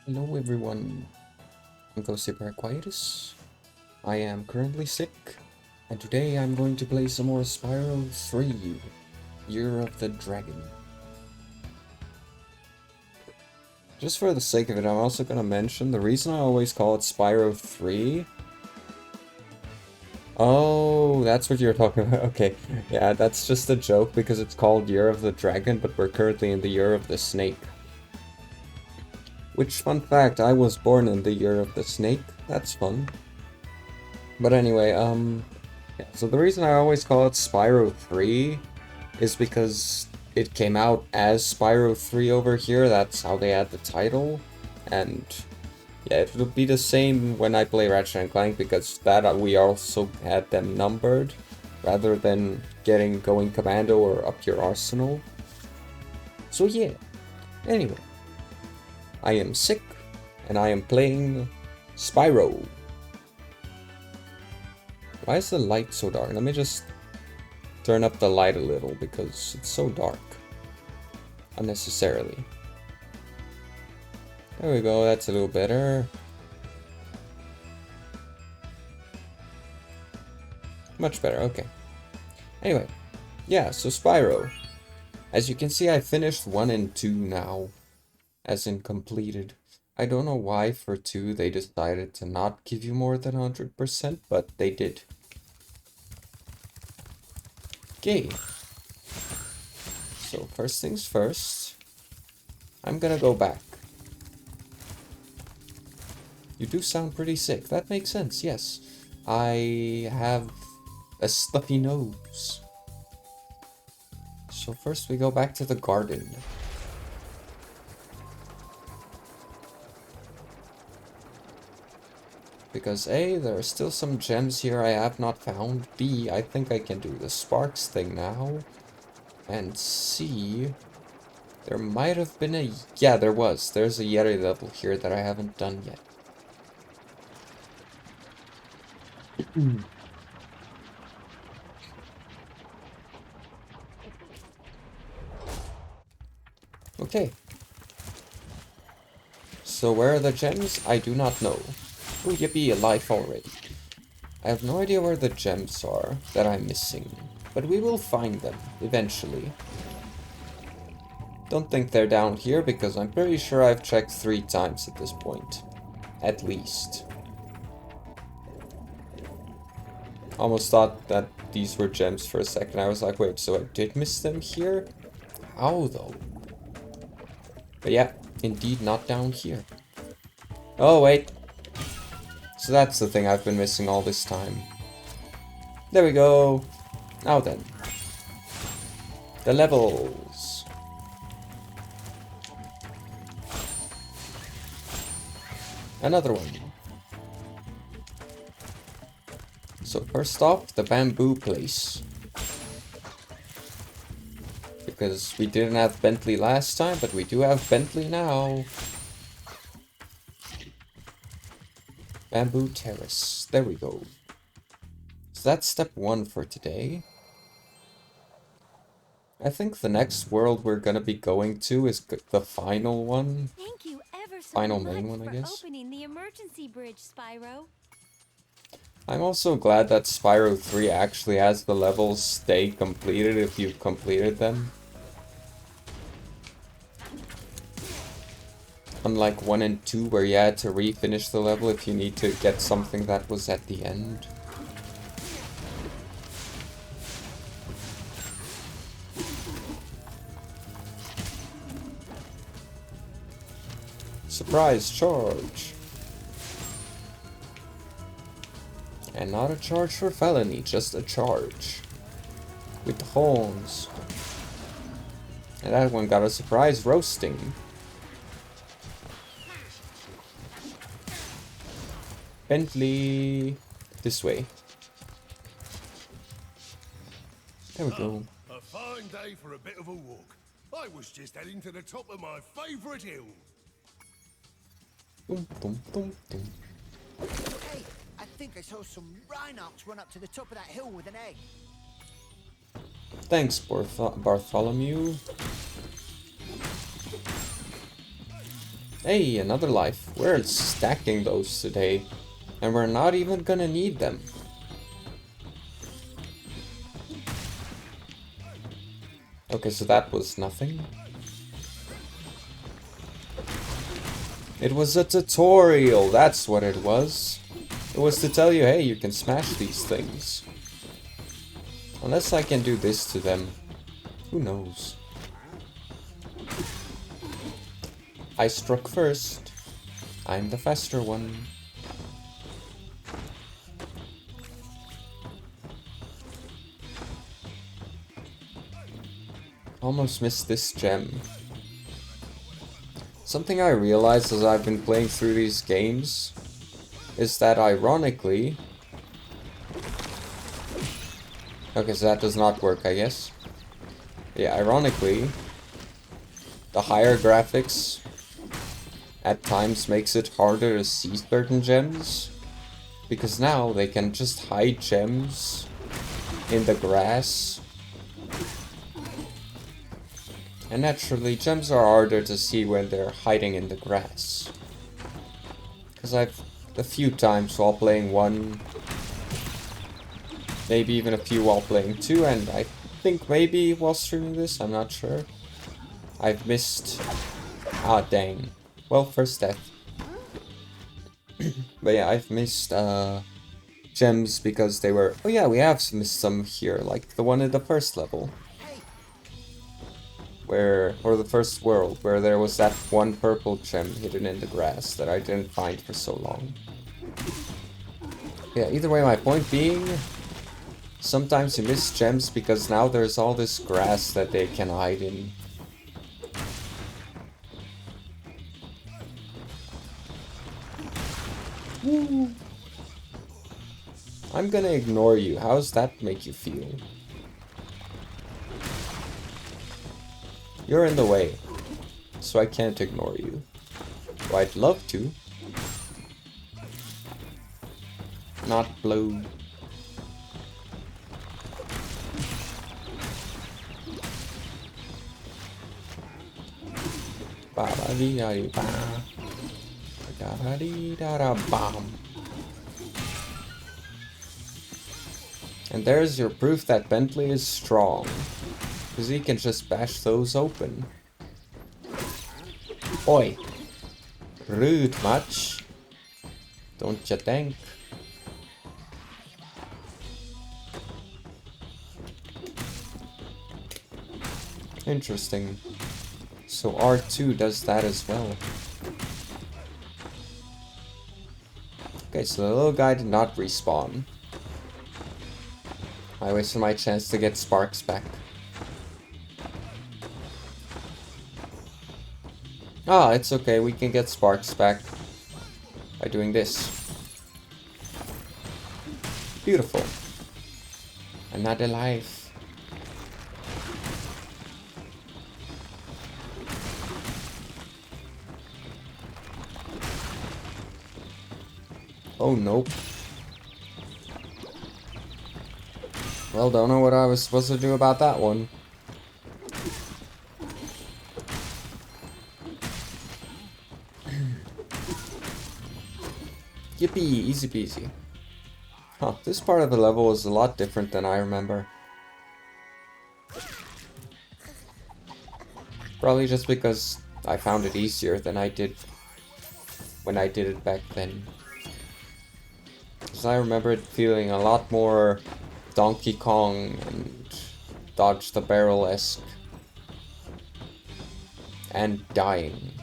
Hello everyone, I'm Super Quietus. I am currently sick, and today I'm going to play some more Spyro 3, Year of the Dragon. Just for the sake of it, I'm also going to mention the reason I always call it Spyro 3. Oh, that's what you're talking about. Okay, yeah, that's just a joke because it's called Year of the Dragon, but we're currently in the Year of the Snake. Which, fun fact, I was born in the Year of the Snake. That's fun. But anyway, yeah, so the reason I always call it Spyro 3 is because it came out as Spyro 3 over here, that's how they had the title, and yeah, it will be the same when I play Ratchet and Clank, because that we also had them numbered, rather than going commando or up your arsenal. So yeah, anyway, I am sick, and I am playing Spyro. Why is the light so dark? Let me just turn up the light a little because it's so dark. Unnecessarily. There we go, that's a little better. Much better, okay. Anyway, yeah, so Spyro. As you can see, I finished 1 and 2 now. As in completed. I don't know why for 2 they decided to not give you more than 100%, but they did. Okay. So first things first, I'm gonna go back. You do sound pretty sick. That makes sense, yes. I have a stuffy nose. So first we go back to the garden. Because A, there are still some gems here I have not found. B, I think I can do the sparks thing now. And C, there might have been a... Yeah, there was. There's a Yeti level here that I haven't done yet. Okay. So where are the gems? I do not know. Oh, yippee, a life already. I have no idea where the gems are that I'm missing, but we will find them eventually. Don't think they're down here because I'm pretty sure I've checked 3 times at this point. At least. Almost thought that these were gems for a second. I was like, wait, so I did miss them here? How though? But yeah, indeed not down here. Oh, wait. So that's the thing I've been missing all this time. There we go. Now then. The levels. Another one. So first off, the bamboo place. Because we didn't have Bentley last time, but we do have Bentley now. Bamboo Terrace. There we go. So that's step 1 for today. I think the next world we're gonna be going to is the final one. Thank you ever so Final much main one, I for guess. opening the emergency bridge, Spyro. I'm also glad that Spyro 3 actually has the levels stay completed if you've completed them. Unlike 1 and 2 where you had to refinish the level if you need to get something that was at the end. Surprise charge! And not a charge for felony, just a charge. With the horns. And that one got a surprise roasting. Bentley. This way. There we go. A fine day for a bit of a walk. I was just heading to the top of my favourite hill. Boom, boom, boom, boom. Hey, I think I saw some rhinos run up to the top of that hill with an egg. Thanks, Bartholomew. Hey, another life. We're stacking those today, and we're not even gonna need them. Okay, so that was nothing. It was a tutorial, that's what it was. It was to tell you, hey, you can smash these things. Unless I can do this to them. Who knows? I struck first. I'm the faster one. Almost missed this gem. Something I realized as I've been playing through these games is that ironically... Okay, so that does not work, I guess. Yeah, ironically, the higher graphics at times makes it harder to see certain gems, because now they can just hide gems in the grass. And naturally, gems are harder to see when they're hiding in the grass. Because I've a few times while playing 1, maybe even a few while playing 2, and I think maybe while streaming this, I'm not sure. I've missed... Ah, dang. Well, first death. But yeah, I've missed gems because they were... Oh yeah, we have missed some here, like the one in the first level. Where, or the first world, where there was that one purple gem hidden in the grass that I didn't find for so long. Yeah, either way, my point being, sometimes you miss gems because now there's all this grass that they can hide in. Woo. I'm gonna ignore you. How does that make you feel? You're in the way, so I can't ignore you. Well, I'd love to. Not blow. Ba ba dee da dee ba. Da da dee da da bam. And there's your proof that Bentley is strong. Because he can just bash those open. Oi. Rude much. Don't you think? Interesting. So R2 does that as well. Okay, so the little guy did not respawn. I wasted my chance to get sparks back. Ah, it's okay, we can get sparks back by doing this. Beautiful. Another life. Oh, nope. Well, don't know what I was supposed to do about that one. Yippee, easy peasy. Huh, this part of the level is a lot different than I remember. Probably just because I found it easier than I did when I did it back then. Because I remember it feeling a lot more Donkey Kong and Dodge the Barrel-esque. And dying.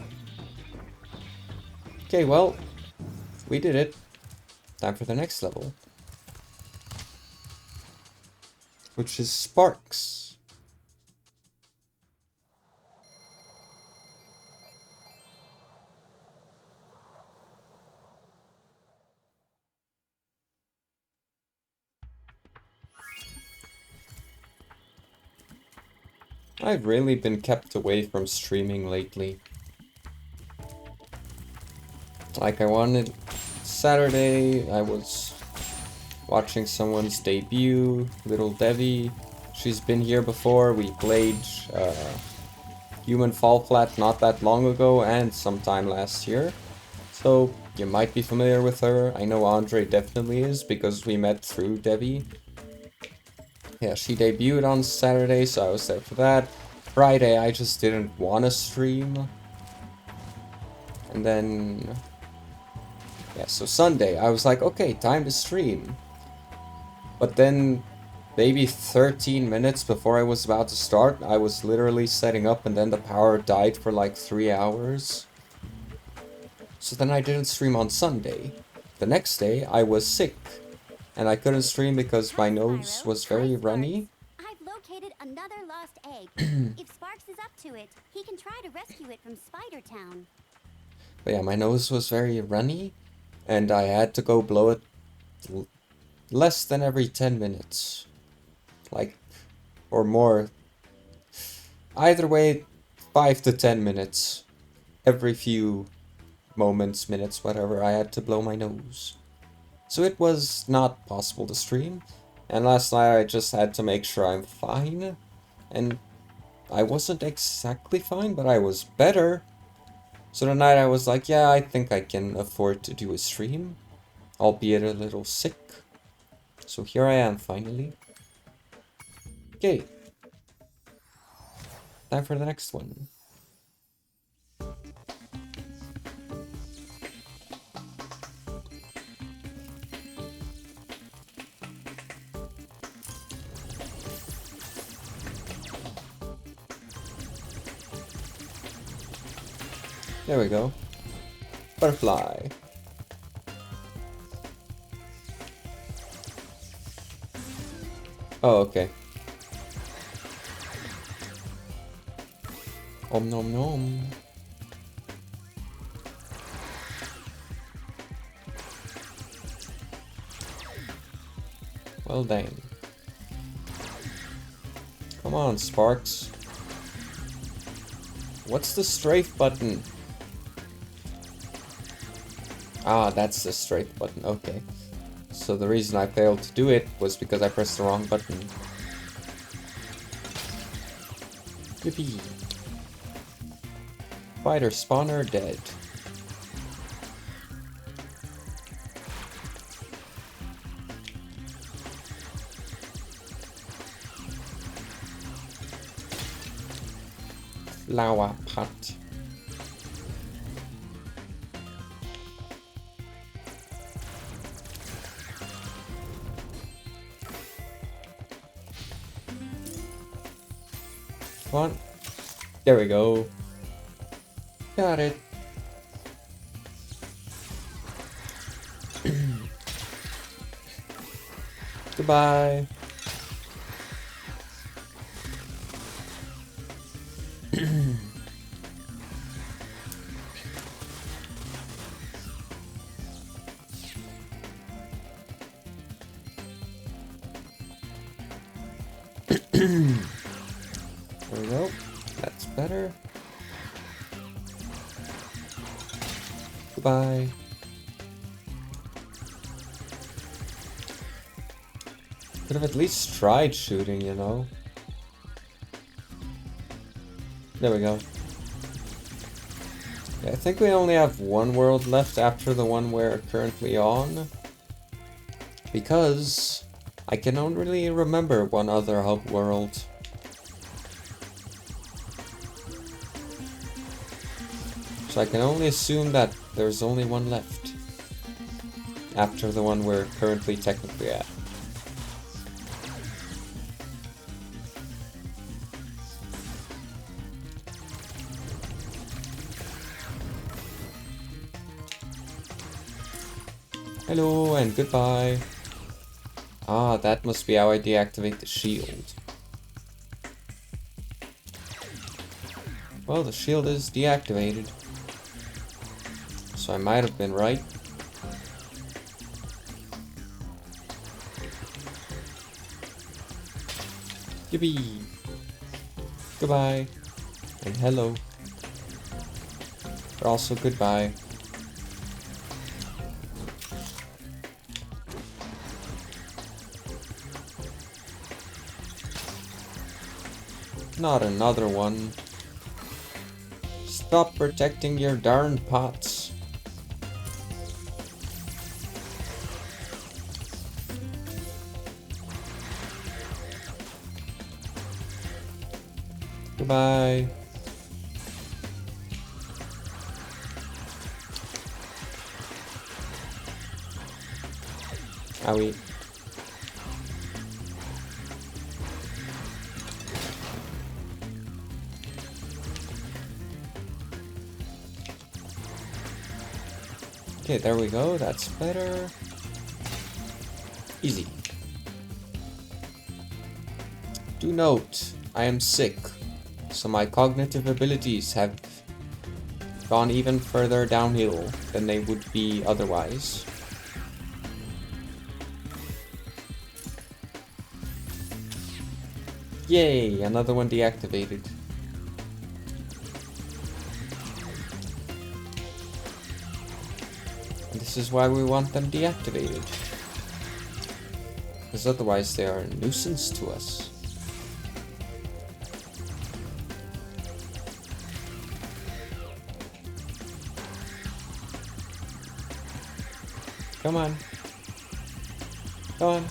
Okay, well, we did it. Time for the next level. Which is Sparks. I've really been kept away from streaming lately. Like I wanted Saturday, I was watching someone's debut, Little Devi. She's been here before, we played Human Fall Flat not that long ago and sometime last year. So you might be familiar with her. I know Andre definitely is because we met through Debbie. Yeah, she debuted on Saturday, so I was there for that. Friday, I just didn't want to stream. And then... yeah, so Sunday, I was like, okay, time to stream. But then, maybe 13 minutes before I was about to start, I was literally setting up and then the power died for like 3 hours. So then I didn't stream on Sunday. The next day, I was sick. And I couldn't stream because my Hi, nose Spyro. was Hi, very Sparks. runny. I've located another lost egg. If Sparks is up to it, he can try to rescue it from Spider Town. But yeah, my nose was very runny. And I had to go blow it less than every 10 minutes. Like, or more. Either way, 5 to 10 minutes. Every few moments, minutes, whatever, I had to blow my nose. So it was not possible to stream. And last night I just had to make sure I'm fine. And I wasn't exactly fine, but I was better. So tonight I was like, yeah, I think I can afford to do a stream. Albeit a little sick. So here I am, finally. Okay. Time for the next one. There we go. Butterfly. Oh, okay. Om nom nom. Well dang. Come on, Sparks. What's the strafe button? Ah, that's the strafe button, okay. So the reason I failed to do it was because I pressed the wrong button. Yippee. Spider spawner dead. Flower pot. Come on. There we go. Got it. Goodbye. There we go. That's better. Goodbye. Could have at least tried shooting, you know? There we go. Yeah, I think we only have one world left after the one we're currently on. Because I can only remember one other hub world. So I can only assume that there's only one left. After the one we're currently technically at. Hello and goodbye. Ah, that must be how I deactivate the shield. Well, the shield is deactivated. So I might have been right. Yippee! Goodbye. And hello. But also goodbye. Not another one. Stop protecting your darn pots. Goodbye. Owie. Okay, there we go. That's better. Easy. Do note, I am sick, so my cognitive abilities have gone even further downhill than they would be otherwise. Yay, another one deactivated. This is why we want them deactivated. Because otherwise they are a nuisance to us. Come on. Come on.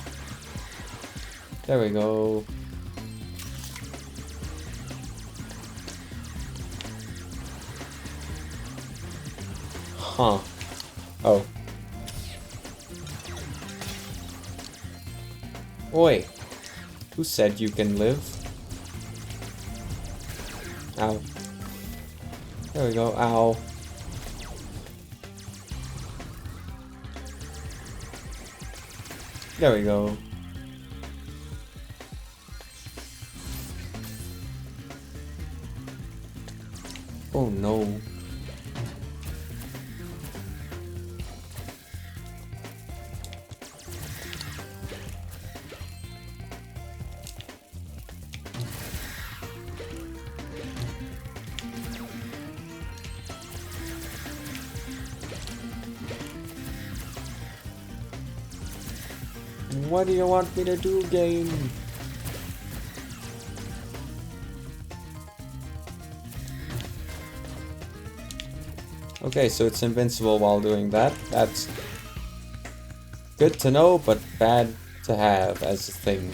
There we go. Huh. Oh. Oi. Who said you can live? Ow. There we go. Ow. There we go. Oh no. What do you want me to do, game? Okay, so it's invincible while doing that. That's good to know, but bad to have as a thing.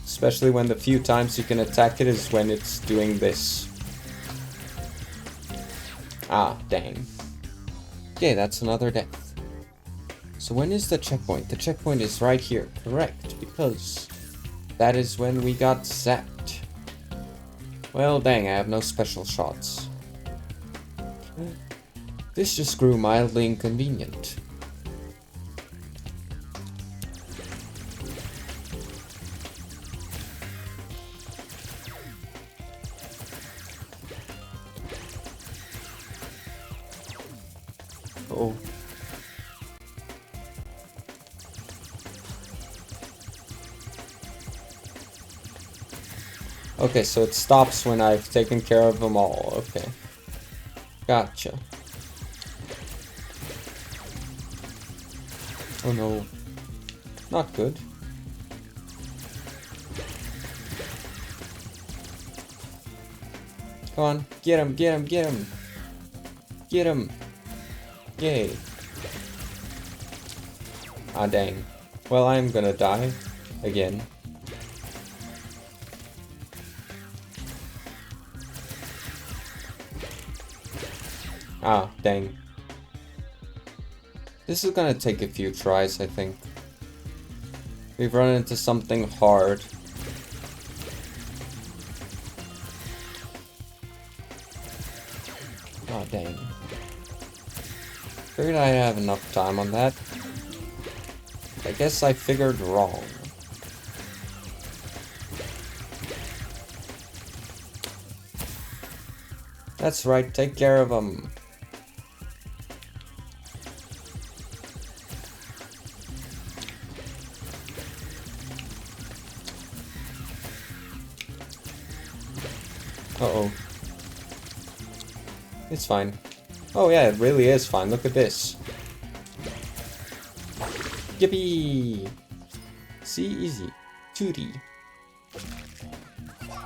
Especially when the few times you can attack it is when it's doing this. Ah, dang. Okay, that's another death. So when is the checkpoint? The checkpoint is right here, correct, because that is when we got zapped. Well, dang, I have no special shots. This just grew mildly inconvenient. Oh. Okay, so it stops when I've taken care of them all. Okay. Gotcha. Oh no. Not good. Come on. Get him, get him, get him. Get him. Yay. Ah, dang. Well, I'm gonna die. Again. Ah, dang. This is gonna take a few tries, I think. We've run into something hard. Ah, dang. Figured I'd have enough time on that. I guess I figured wrong. That's right, take care of them. Uh-oh. It's fine. Oh yeah, it really is fine. Look at this. Yippee! See, easy. 2D.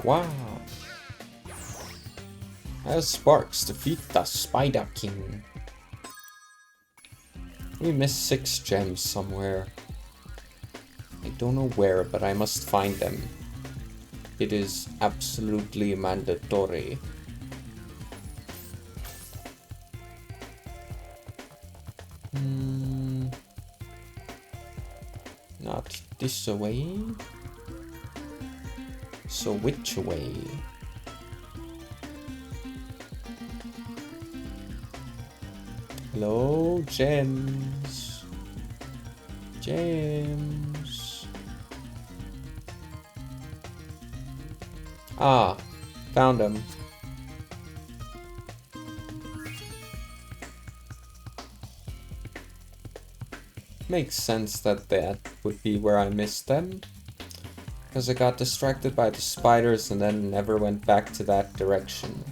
Wow. As Sparks defeat the Spider King. We missed 6 gems somewhere. I don't know where, but I must find them. It is absolutely mandatory. Not this way. So which way? Hello, gems. Gems. Ah, found them. Makes sense that that would be where I missed them. Because I got distracted by the spiders and then never went back to that direction.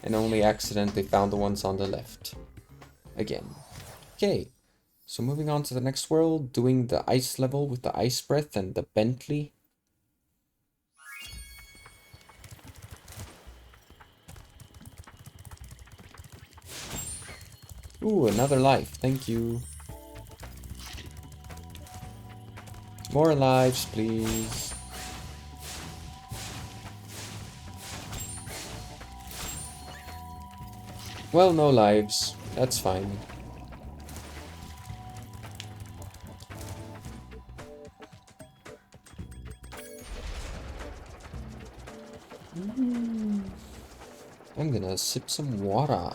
And only accidentally found the ones on the left. Again. Okay. So moving on to the next world, doing the ice level with the ice breath and the Bentley. Ooh, another life. Thank you. More lives, please. Well, no lives. That's fine. I'm gonna sip some water.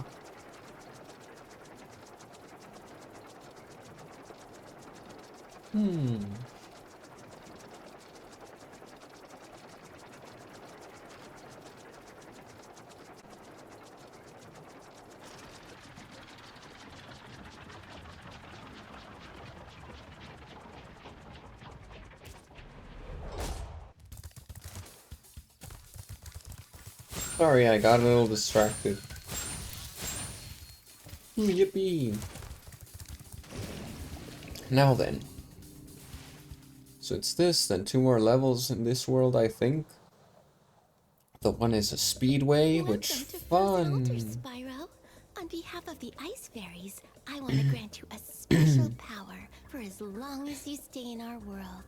Sorry, I got a little distracted. Yippee! Now then. So it's this, then 2 more levels in this world, I think. The one is a speedway, which Welcome to fun! Frozen Altar, Spyro. On behalf of the Ice Fairies, I want to grant you a special power for as long as you stay in our world.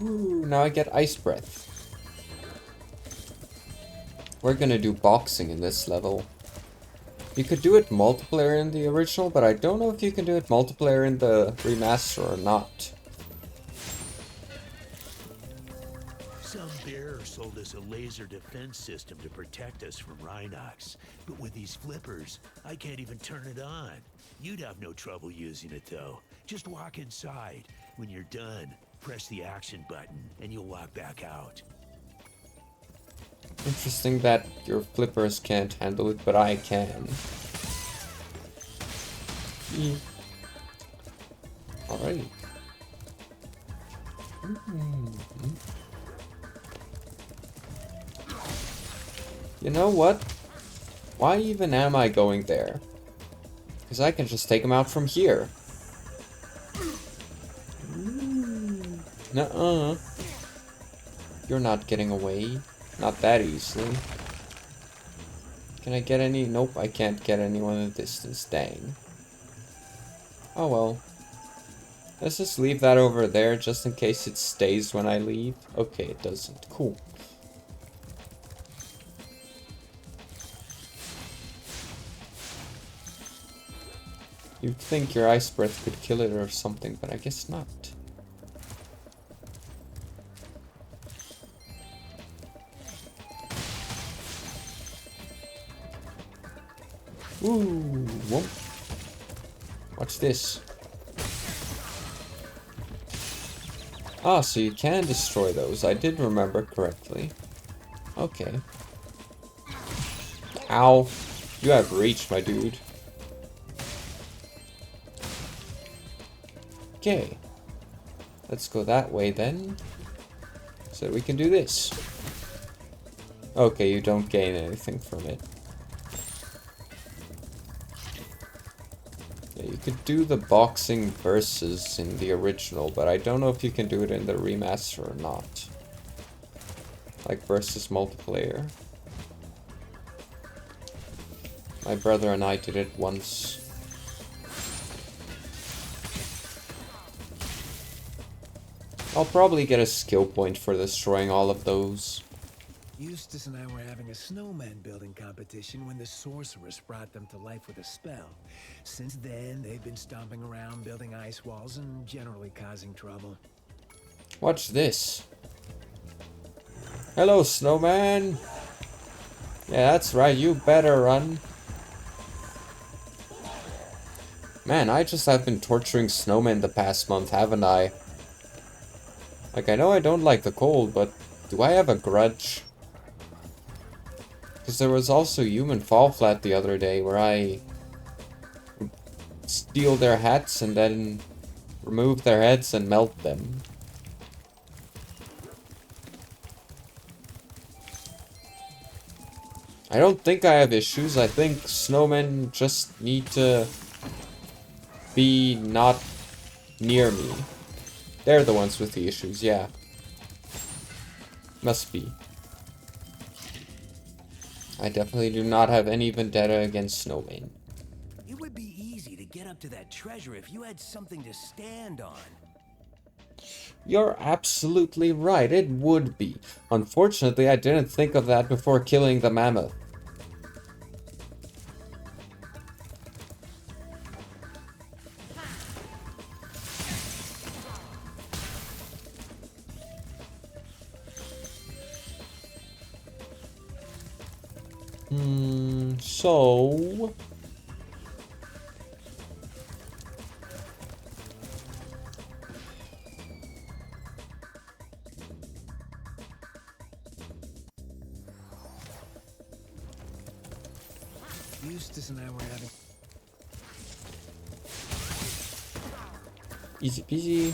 Ooh, now I get ice breath. We're gonna do boxing in this level. You could do it multiplayer in the original, but I don't know if you can do it multiplayer in the remaster or not. Some bearer sold us a laser defense system to protect us from Rhinox. But with these flippers, I can't even turn it on. You'd have no trouble using it though. Just walk inside. When you're done, press the action button and you'll walk back out. Interesting that your flippers can't handle it, but I can. Alright. You know what? Why even am I going there? Because I can just take him out from here. Nuh-uh. You're not getting away. Not that easily. Can I get any? Nope, I can't get anyone in the distance. Dang. Oh well. Let's just leave that over there just in case it stays when I leave. Okay, it doesn't. Cool. You'd think your ice breath could kill it or something, but I guess not. Ooh, whoop. Watch this. Ah, so you can destroy those. I did remember correctly. Okay. Ow. You have reach, my dude. Okay. Let's go that way then. So we can do this. Okay, you don't gain anything from it. Yeah, you could do the boxing versus in the original, but I don't know if you can do it in the remaster or not. Like versus multiplayer. My brother and I did it once. I'll probably get a skill point for destroying all of those. Eustace and I were having a snowman building competition when the sorceress brought them to life with a spell. Since then, they've been stomping around, building ice walls, and generally causing trouble. Watch this. Hello, snowman. Yeah, that's right, you better run. Man, I just have been torturing snowmen the past month, haven't I? Like, I know I don't like the cold, but do I have a grudge? Because there was also human fall flat the other day where I would steal their hats and then remove their heads and melt them. I don't think I have issues. I think snowmen just need to be not near me. They're the ones with the issues, yeah. Must be. I definitely do not have any vendetta against snowmen. It would be easy to get up to that treasure if you had something to stand on. You're absolutely right, it would be. Unfortunately, I didn't think of that before killing the mammoth. So... Eustace and I were having... Easy peasy.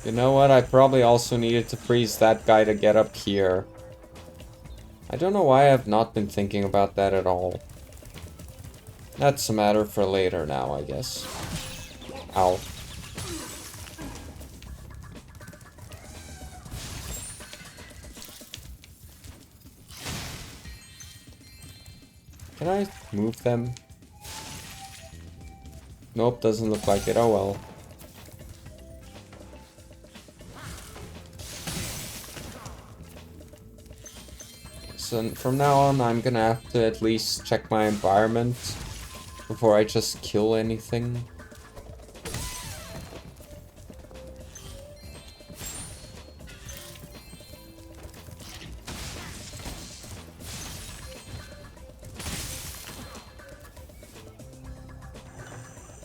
You know what? I probably also needed to freeze that guy to get up here. I don't know why I have not been thinking about that at all. That's a matter for later now, I guess. Ow. Can I move them? Nope, doesn't look like it. Oh well. So from now on, I'm gonna have to at least check my environment before I just kill anything.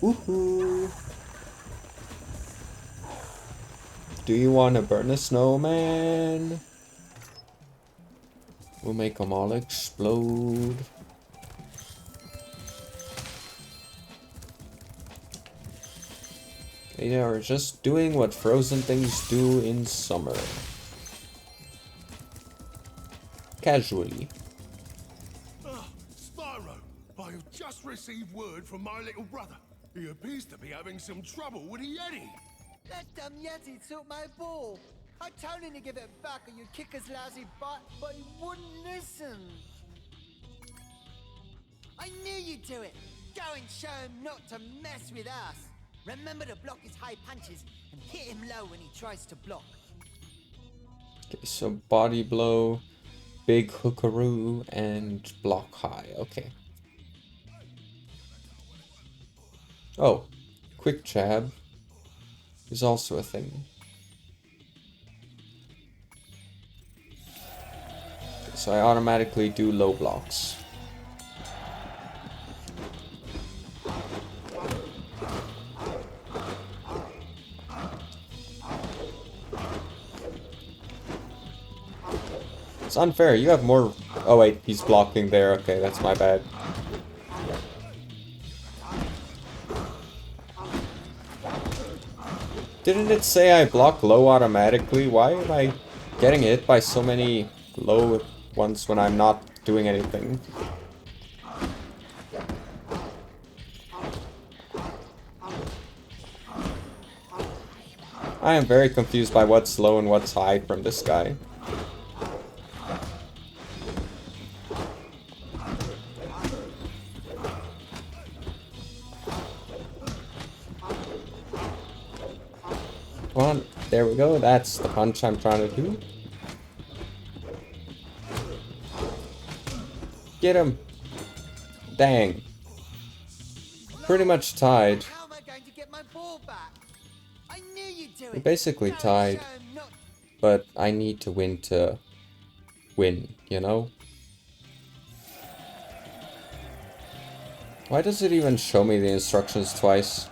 Woohoo! Do you wanna burn a snowman? We'll make them all explode. They are just doing what frozen things do in summer. Casually. Spyro, I have just received word from my little brother. He appears to be having some trouble with the Yeti. That damn Yeti took my ball. I told him to give it back or you'd kick his lousy butt, but he wouldn't listen. I knew you'd do it. Go and show him not to mess with us. Remember to block his high punches and hit him low when he tries to block. Okay, so body blow, big hookaroo, and block high. Okay. Oh, quick jab is also a thing. So I automatically do low blocks. It's unfair, you have more... Oh wait, he's blocking there. Okay, that's my bad. Didn't it say I block low automatically? Why am I getting hit by so many low ones when I'm not doing anything? I am very confused by what's low and what's high from this guy. Come on, there we go. That's the punch I'm trying to do. Get him! Dang. Pretty much tied. How am I going to get my ball back? I knew you'd do We're it. basically Go and tied, show 'em not but I need to win, you know? Why does it even show me the instructions twice?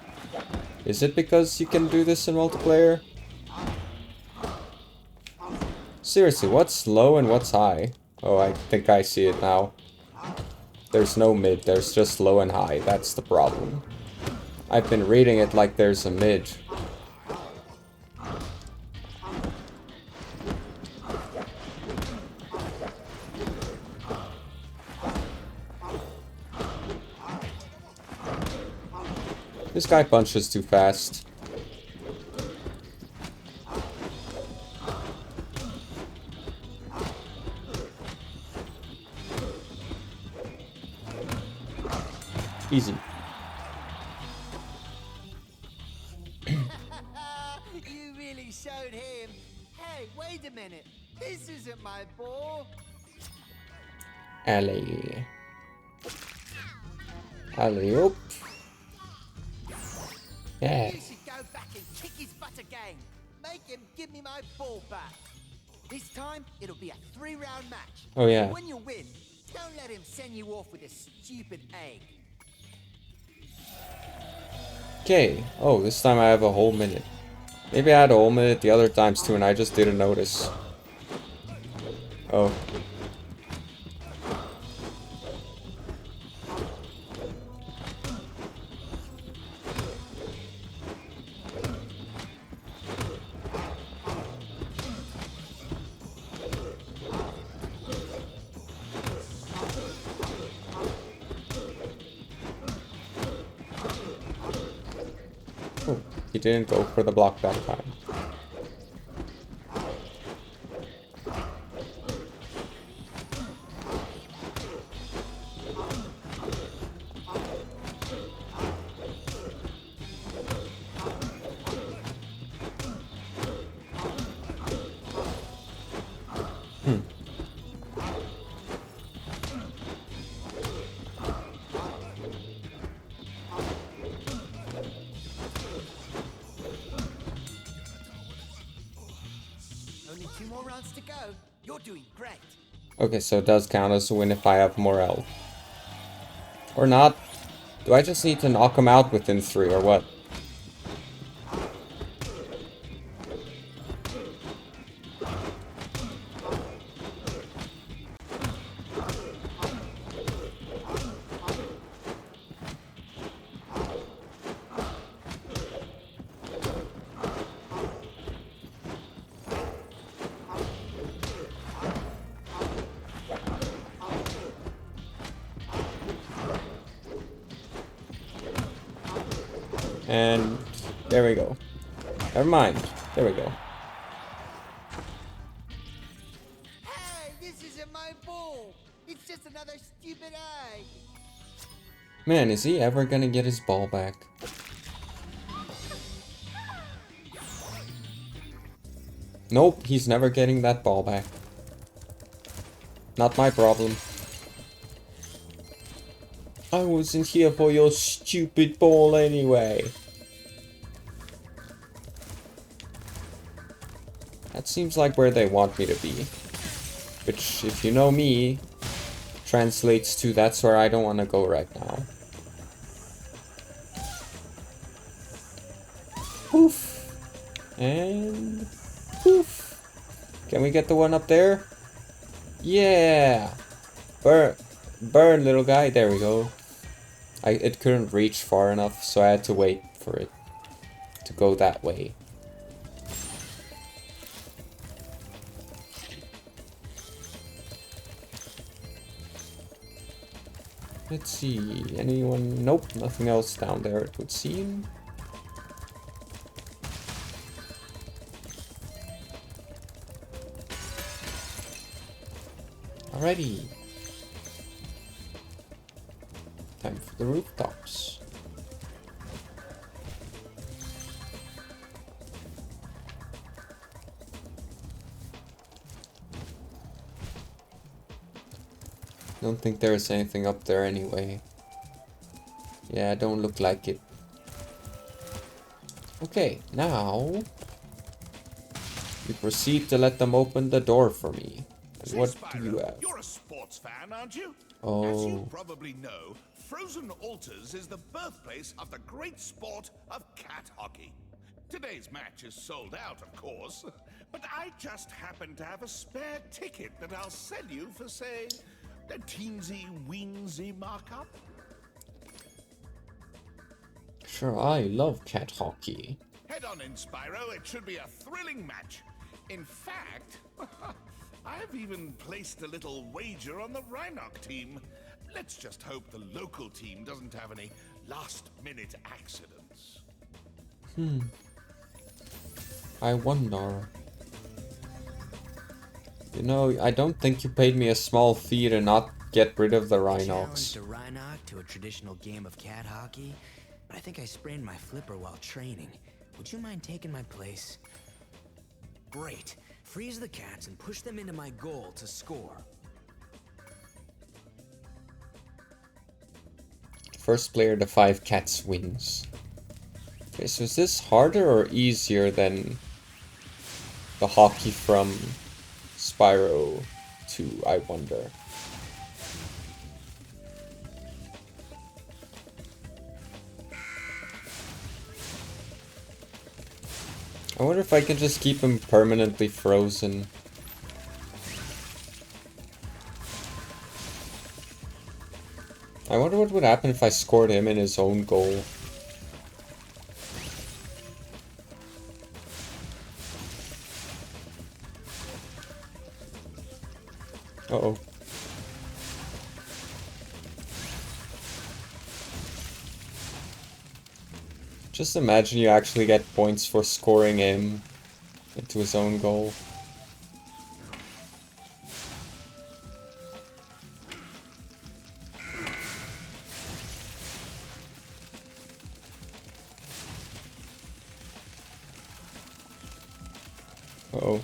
Is it because you can do this in multiplayer? Seriously, what's low and what's high? Oh, I think I see it now. There's no mid, there's just low and high. That's the problem. I've been reading it like there's a mid. This guy punches too fast. Easy. You really showed him. Hey, wait a minute. This isn't my ball. Alley. Alley-oop. Yeah. You should go back and kick his butt again. Make him give me my ball back. This time, it'll be a 3-round match. Oh, yeah. When you win, don't let him send you off with a stupid egg. Okay. Oh, this time I have a whole minute. Maybe I had a whole minute the other times too and I just didn't notice. Oh. Oh, he didn't go for the block that time. Only 2 more rounds to go. You're doing great. Okay, so it does count as a win if I have more health. Or not. Do I just need to knock him out within 3 or what? And there we go. Never mind. There we go. Hey, this isn't my ball. It's just another stupid egg. Man, is he ever gonna get his ball back? Nope, he's never getting that ball back. Not my problem. I wasn't here for your stupid ball anyway. That seems like where they want me to be. Which, if you know me, translates to that's where I don't want to go right now. Poof. And poof. Can we get the one up there? Yeah. Burn, little guy. There we go. It couldn't reach far enough, so I had to wait for it to go that way. Let's see, anyone? Nope, nothing else down there it would seem. Alrighty. Time for the rooftops. Don't think there's anything up there anyway. Yeah, don't look like it. Okay, now you proceed to let them open the door for me. And Say, what Spyro, do you have? You're a sports fan, aren't you? Oh. As you probably know, Frozen Altars is the birthplace of the great sport of cat hockey. Today's match is sold out, of course, but I just happen to have a spare ticket that I'll sell you for, say, a teensy-weensy markup. Sure, I love cat hockey. Head on in, Spyro. It should be a thrilling match. In fact, I've even placed a little wager on the Rhinoc team. Let's just hope the local team doesn't have any last-minute accidents. I wonder. You know, I don't think you paid me a small fee to not get rid of the Rhinox. Challenged a Rhinoc to a traditional game of cat hockey, but I think I sprained my flipper while training. Would you mind taking my place? Great. Freeze the cats and push them into my goal to score. First player to 5 cats wins. Okay, so is this harder or easier than the hockey from Spyro 2, I wonder? I wonder if I can just keep him permanently frozen. I wonder what would happen if I scored him in his own goal. Uh-oh. Just imagine you actually get points for scoring him into his own goal. Uh-oh.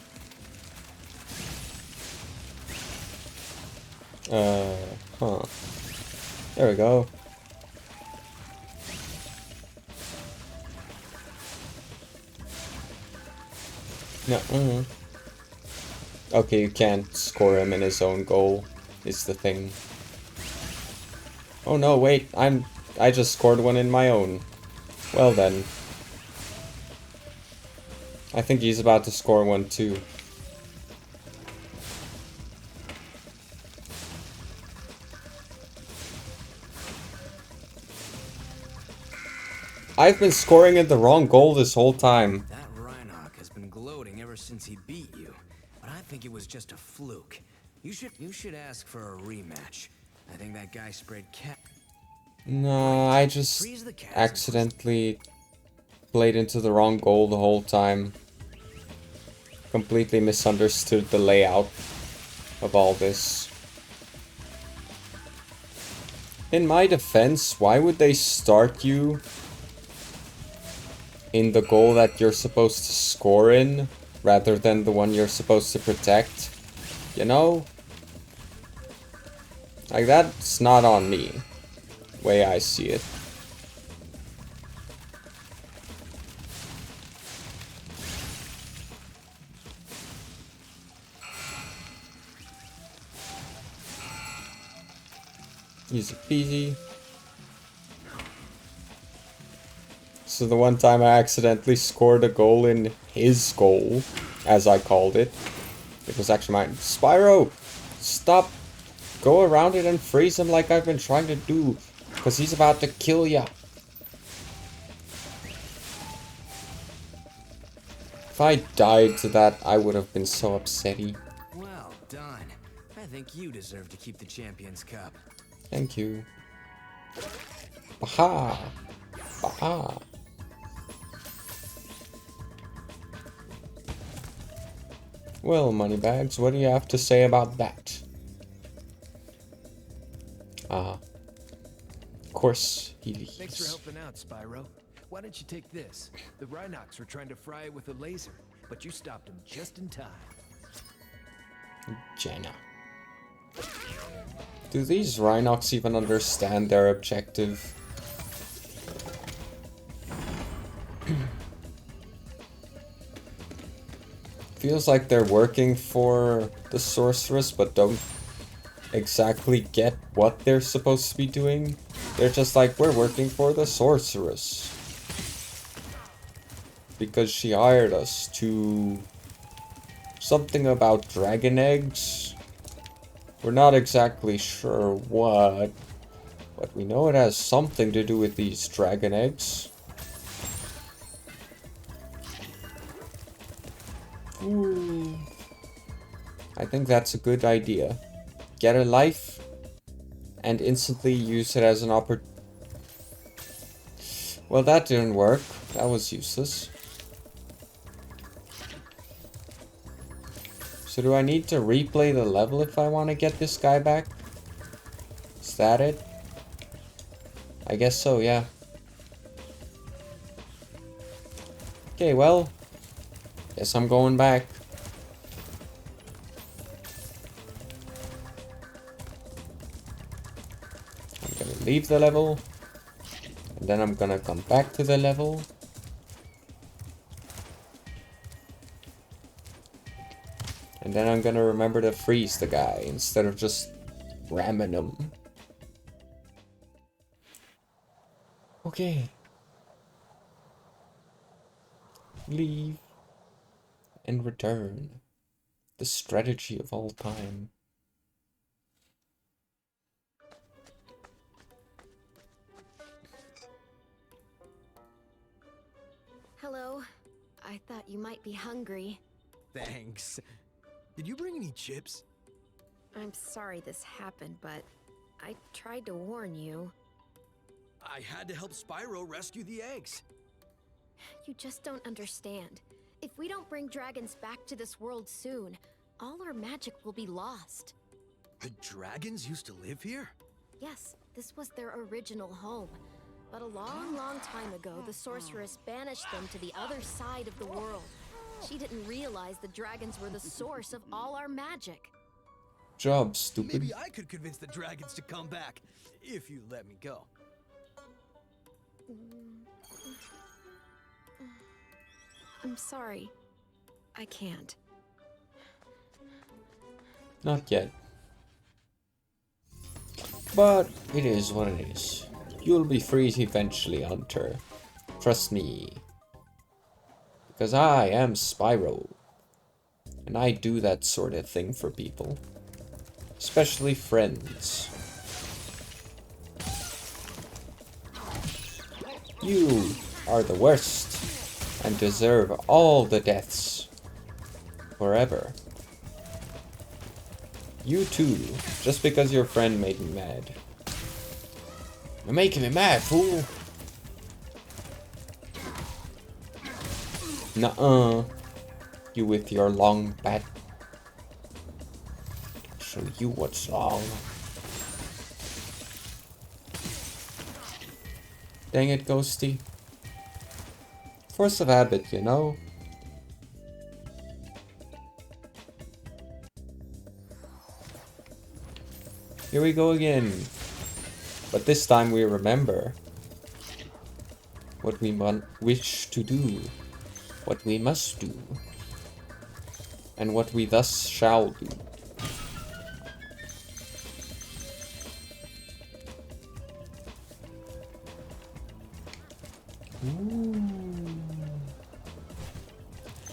Huh. There we go. No, Okay, you can't score him in his own goal, is the thing. Oh no, wait, I just scored one in my own. Well then. I think he's about to score one too. I've been scoring in the wrong goal this whole time. That Rhinoc has been gloating ever since he beat you, but I think it was just a fluke. You should ask for a rematch. I think that guy sprayed cat. No, I just accidentally played into the wrong goal the whole time. Completely misunderstood the layout of all this. In my defense, why would they start you in the goal that you're supposed to score in, rather than the one you're supposed to protect? You know? Like, that's not on me, way I see it. Easy peasy. So the one time I accidentally scored a goal in his goal, as I called it, it was actually mine. Spyro! Stop! Go around it and freeze him like I've been trying to do, because he's about to kill ya. If I died to that, I would have been so upsetty. Well done. I think you deserve to keep the Champions Cup. Thank you. Baha! Baha! Well, Moneybags, what do you have to say about that? course, he Thanks for leaves. helping out, Spyro. Why don't you take this? The Rhinox were trying to fry it with a laser, but you stopped them just in time. Jenna. Do these Rhinox even understand their objective? Feels like they're working for the sorceress, but don't exactly get what they're supposed to be doing. They're just like, we're working for the sorceress. Because she hired us to... something about dragon eggs. We're not exactly sure what, but we know it has something to do with these dragon eggs. Ooh. I think that's a good idea. Get a life and instantly use it as an Well, that didn't work. That was useless. So do I need to replay the level if I want to get this guy back? Is that it? I guess so, yeah. Okay, well, guess I'm going back. I'm gonna leave the level, and then I'm gonna come back to the level. And then I'm gonna remember to freeze the guy instead of just ramming him. Okay. Leave and return. The strategy of all time. Hello. I thought you might be hungry. Thanks. Did you bring any chips? I'm sorry this happened, but I tried to warn you. I had to help Spyro rescue the eggs. You just don't understand. If we don't bring dragons back to this world soon, all our magic will be lost. The dragons used to live here? Yes, this was their original home. But a long, long time ago, the sorceress banished them to the other side of the world. She didn't realize the dragons were the source of all our magic. Job, stupid. Maybe I could convince the dragons to come back, if you let me go. I'm sorry. I can't. Not yet. But it is what it is. You'll be free eventually, Hunter. Trust me. Because I am Spyro. And I do that sort of thing for people. Especially friends. You are the worst. And deserve all the deaths. Forever. You too, just because your friend made me mad. You're making me mad, fool! Nuh-uh. You with your long bat. Show you what's long. Dang it, Ghosty. Force of habit, you know? Here we go again. But this time we remember what we wish to do, what we must do, and what we thus shall do. Ooh.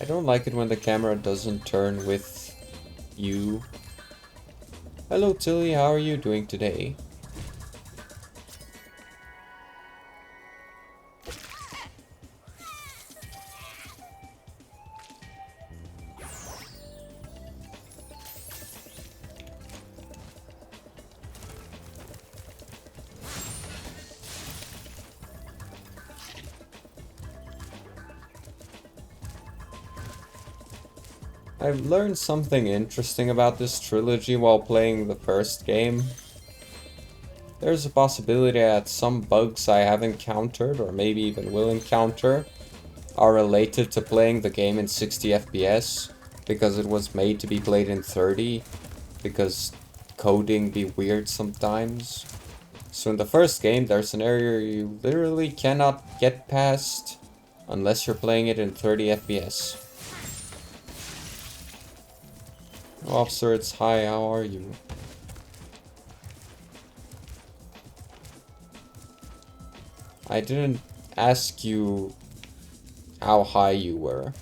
I don't like it when the camera doesn't turn with you. Hello Tilly, how are you doing today? I've learned something interesting about this trilogy while playing the first game. there's a possibility that some bugs I have encountered, or maybe even will encounter, are related to playing the game in 60 FPS, because it was made to be played in 30, because coding be weird sometimes. So in the first game, there's an area you literally cannot get past unless you're playing it in 30 FPS. Officer, it's hi, how are you? I didn't ask you how high you were.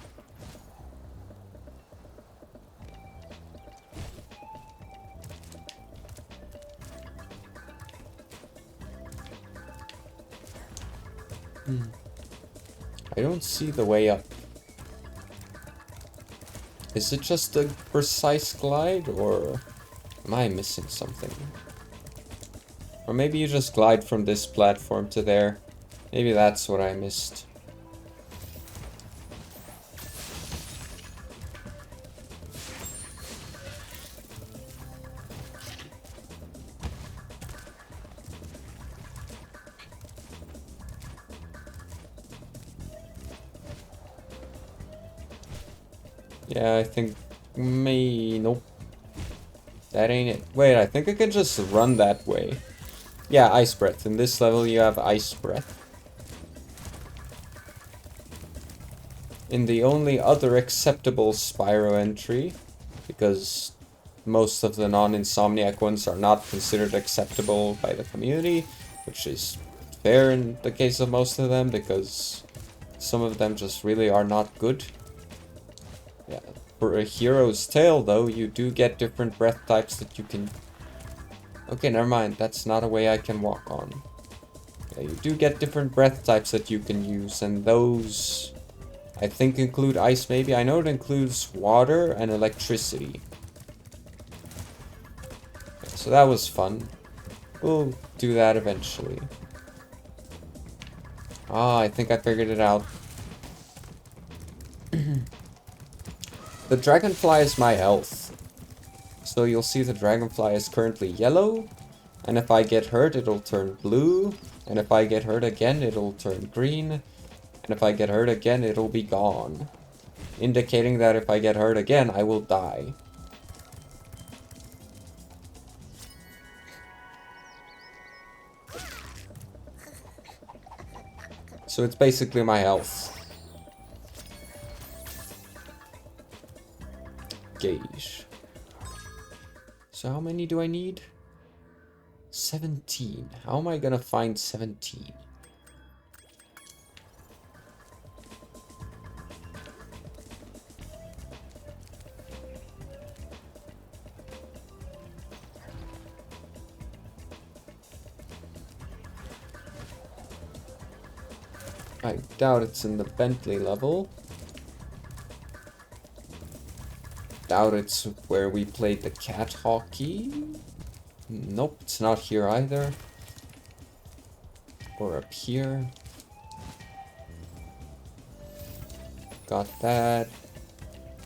I don't see the way up. Is it just a precise glide, or am I missing something? Or maybe you just glide from this platform to there. Maybe that's what I missed. Yeah, I think nope. That ain't it. Wait, I think I can just run that way. Yeah, Ice Breath. In this level you have Ice Breath. In the only other acceptable Spyro entry, because most of the non-Insomniac ones are not considered acceptable by the community, which is fair in the case of most of them, because some of them just really are not good. Yeah, for a Hero's Tale, though, you do get different breath types that you can... Okay, never mind. That's not a way I can walk on. Yeah, you do get different breath types that you can use, and those... I think include ice, maybe. I know it includes water and electricity. Okay, so that was fun. We'll do that eventually. Ah, I think I figured it out. The dragonfly is my health. So you'll see the dragonfly is currently yellow. And if I get hurt, it'll turn blue. And if I get hurt again, it'll turn green. And if I get hurt again, it'll be gone. Indicating that if I get hurt again, I will die. So it's basically my health. Gauge. So how many do I need? 17. How am I gonna find 17? I doubt it's in the Bentley level. Doubt it's where we played the cat hockey. Nope, it's not here either. Or up here. Got that.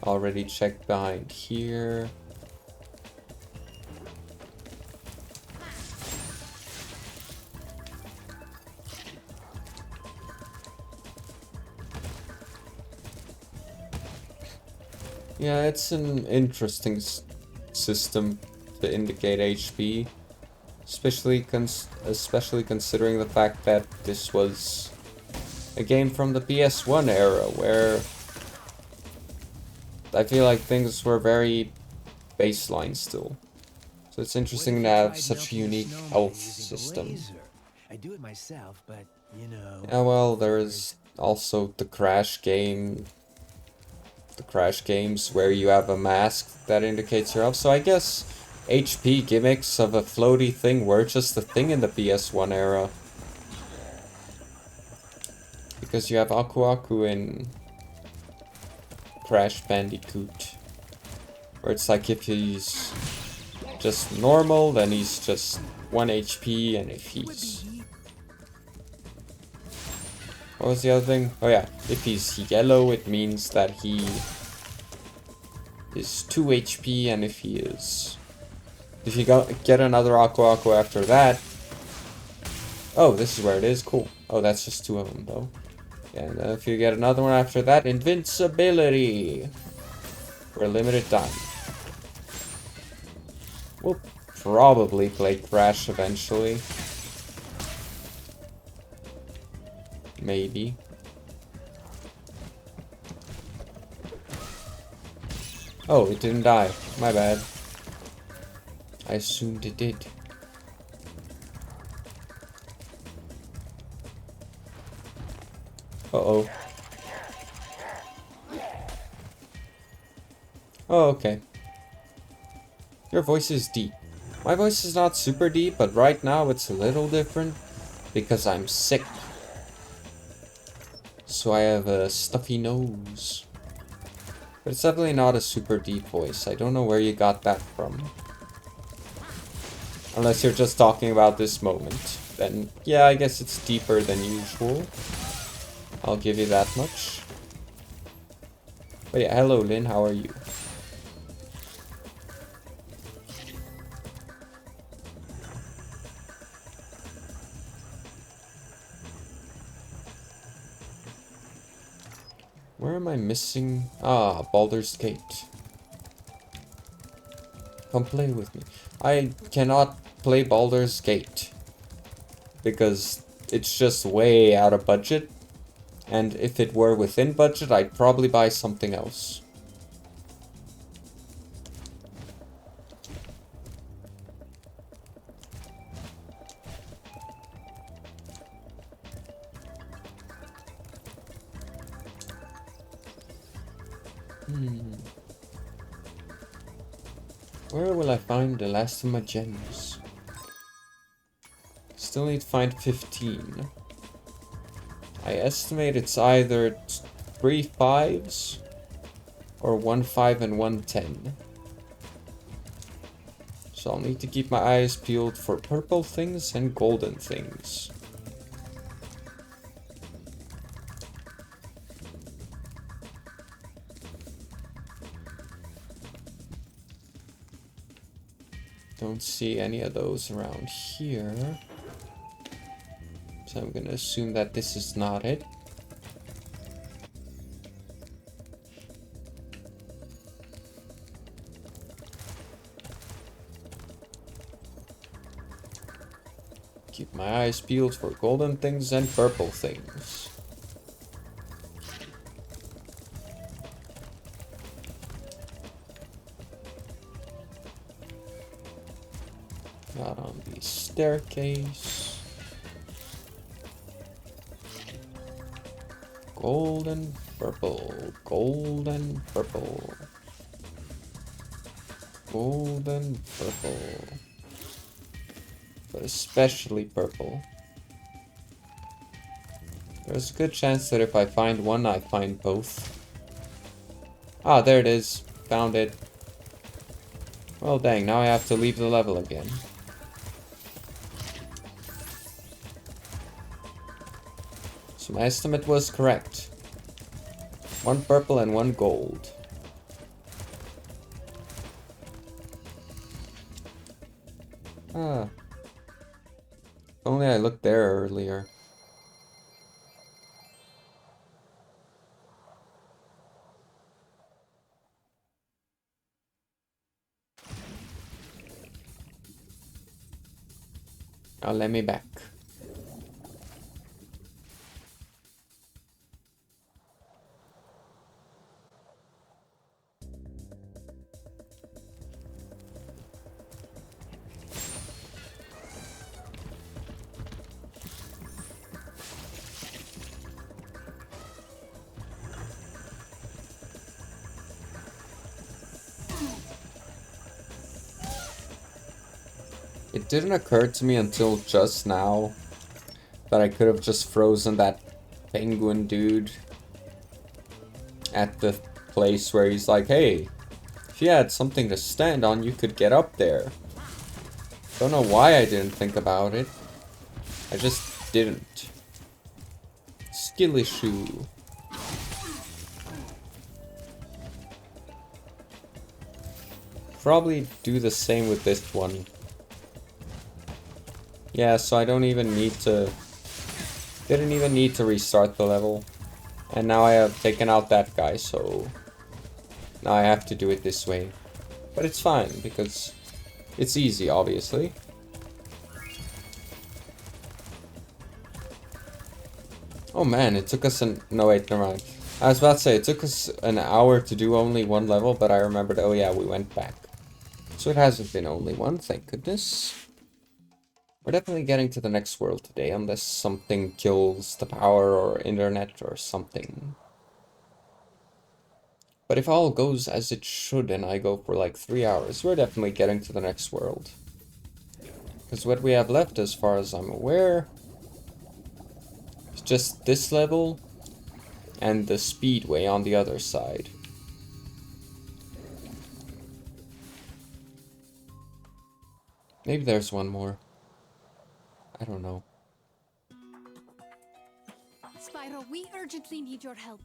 Already checked behind here. Yeah, it's an interesting system to indicate HP, especially considering the fact that this was a game from the PS1 era, where I feel like things were very baseline still. So it's interesting to have such a unique health system. I do it myself, but you know. Yeah, well, there is also the Crash game. The Crash games where you have a mask that indicates your health. So I guess HP gimmicks of a floaty thing were just a thing in the PS1 era. Because you have Aku Aku in Crash Bandicoot. Where it's like if he's just normal, then he's just 1 HP, and if he's... What was the other thing? Oh yeah, if he's yellow, it means that he is 2 HP, and if he is... If you get another Aku Aku after that, Oh, this is where it is. Cool. Oh, that's just 2 of them, though. And if you get another one after that, invincibility! For a limited time. We'll probably play Crash eventually. Maybe. Oh, it didn't die. My bad. I assumed it did. Uh-oh. Oh, okay. Your voice is deep. My voice is not super deep, but right now it's a little different because I'm sick. So I have a stuffy nose. But it's definitely not a super deep voice. I don't know where you got that from. Unless you're just talking about this moment. Then, yeah, I guess it's deeper than usual. I'll give you that much. But yeah, hello Lynn, how are you? Where am I missing? Ah, Baldur's Gate. Come play with me. I cannot play Baldur's Gate. Because it's just way out of budget. And if it were within budget, I'd probably buy something else. Where will I find the last of my gems? Still need to find 15. I estimate it's either 3 5s or 1 5 and 1 10. So I'll need to keep my eyes peeled for purple things and golden things. Don't see any of those around here. So I'm gonna assume that this is not it. Keep my eyes peeled for golden things and purple things. Not on the staircase. Golden, purple, golden, purple. Golden, purple. But especially purple. There's a good chance that if I find one, I find both. Ah, there it is. Found it. Well, dang, now I have to leave the level again. So my estimate was correct. 1 purple and 1 gold. Ah. If only I looked there earlier. Now let me back. It didn't occur to me until just now that I could have just frozen that penguin dude at the place where he's like, hey, if you had something to stand on, you could get up there. Don't know why I didn't think about it. I just didn't. Skill issue. Probably do the same with this one. Yeah, so I don't even need to... Didn't even need to restart the level. And now I have taken out that guy, so... Now I have to do it this way. But it's fine, because it's easy, obviously. Oh man, it took us an... No, wait, never mind. I was about to say, it took us an hour to do only one level, but I remembered, oh yeah, we went back. So it hasn't been only one, thank goodness. We're definitely getting to the next world today, unless something kills the power or internet or something. But if all goes as it should and I go for like 3 hours, we're definitely getting to the next world. Because what we have left, as far as I'm aware, is just this level and the speedway on the other side. Maybe there's one more. I don't know. Spyro, we urgently need your help.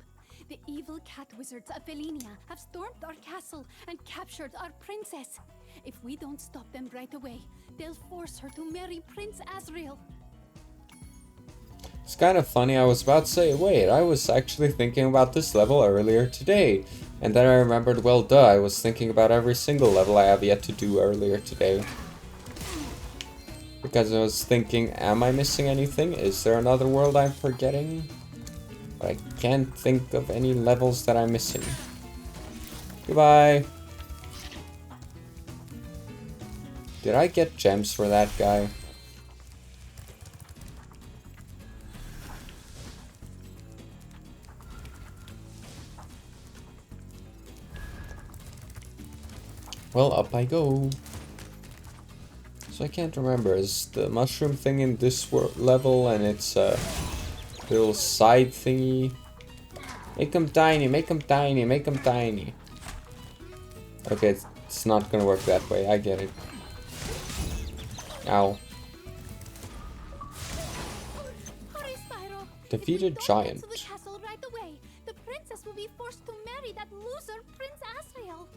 The evil cat wizards of Velinia have stormed our castle and captured our princess. If we don't stop them right away, they'll force her to marry Prince Azrael. It's kind of funny, I was about to say, wait, I was actually thinking about this level earlier today. And then I remembered, well duh, I was thinking about every single level I have yet to do earlier today. Because I was thinking, am I missing anything? Is there another world I'm forgetting? But I can't think of any levels that I'm missing. Goodbye! Did I get gems for that guy? Well, up I go. So I can't remember, is the mushroom thing in this level and it's a little side thingy? Make them tiny, make them tiny, make them tiny. Okay, it's not gonna work that way, I get it. Ow. Hurry, Spyro! Defeated If we don't giant. get to the castle right away, the princess will be forced to marry that loser, Prince Azrael.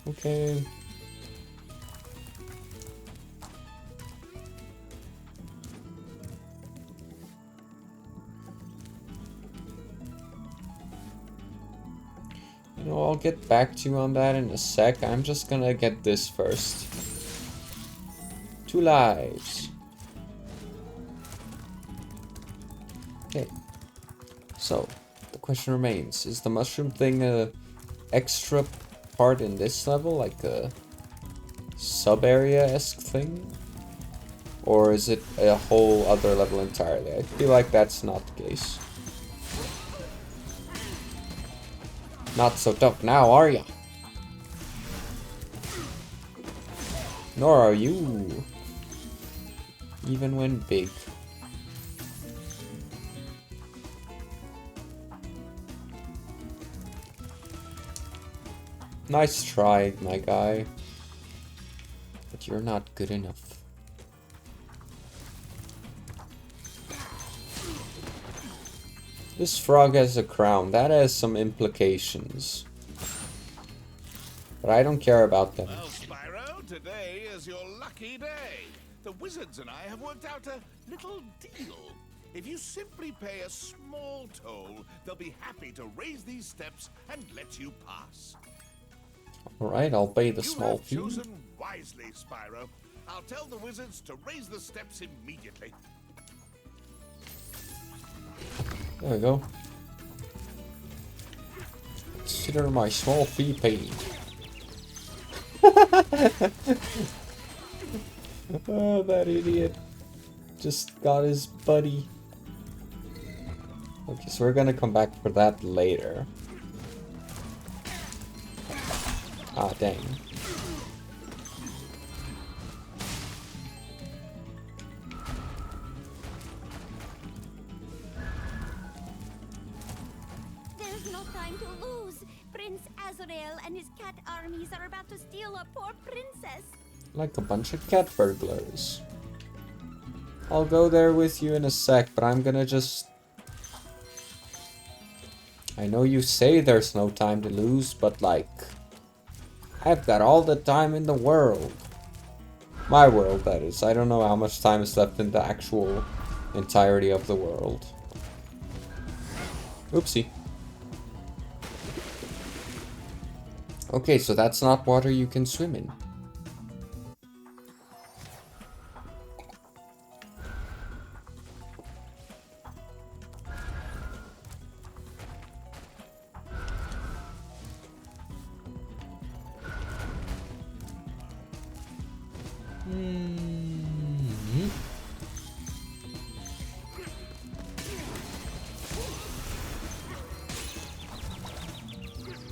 Okay. You know, I'll get back to you on that in a sec. I'm just gonna get this first. 2 lives. Okay. So, the question remains, is the mushroom thing a extra part in this level, like a sub-area-esque thing? Or is it a whole other level entirely? I feel like that's not the case. Not so tough now, are ya? Nor are you. Even when big. Nice try, my guy. But you're not good enough. This frog has a crown. That has some implications. But I don't care about them. Well, Spyro, today is your lucky day. The wizards and I have worked out a little deal. If you simply pay a small toll, they'll be happy to raise these steps and let you pass. Alright, I'll pay the small fee. You have chosen wisely, Spyro. I'll tell the wizards to raise the steps immediately. There we go. Consider my small fee paid. Oh, that idiot just got his buddy. Okay, so we're gonna come back for that later. Ah, dang. There's no time to lose. Prince Azrael and his cat armies are about to steal our poor princess. Like a bunch of cat burglars. I'll go there with you in a sec, but I'm gonna just... I know you say there's no time to lose, but like... I've got all the time in the world. My world, that is. I don't know how much time is left in the actual entirety of the world. Oopsie. Okay, so that's not water you can swim in.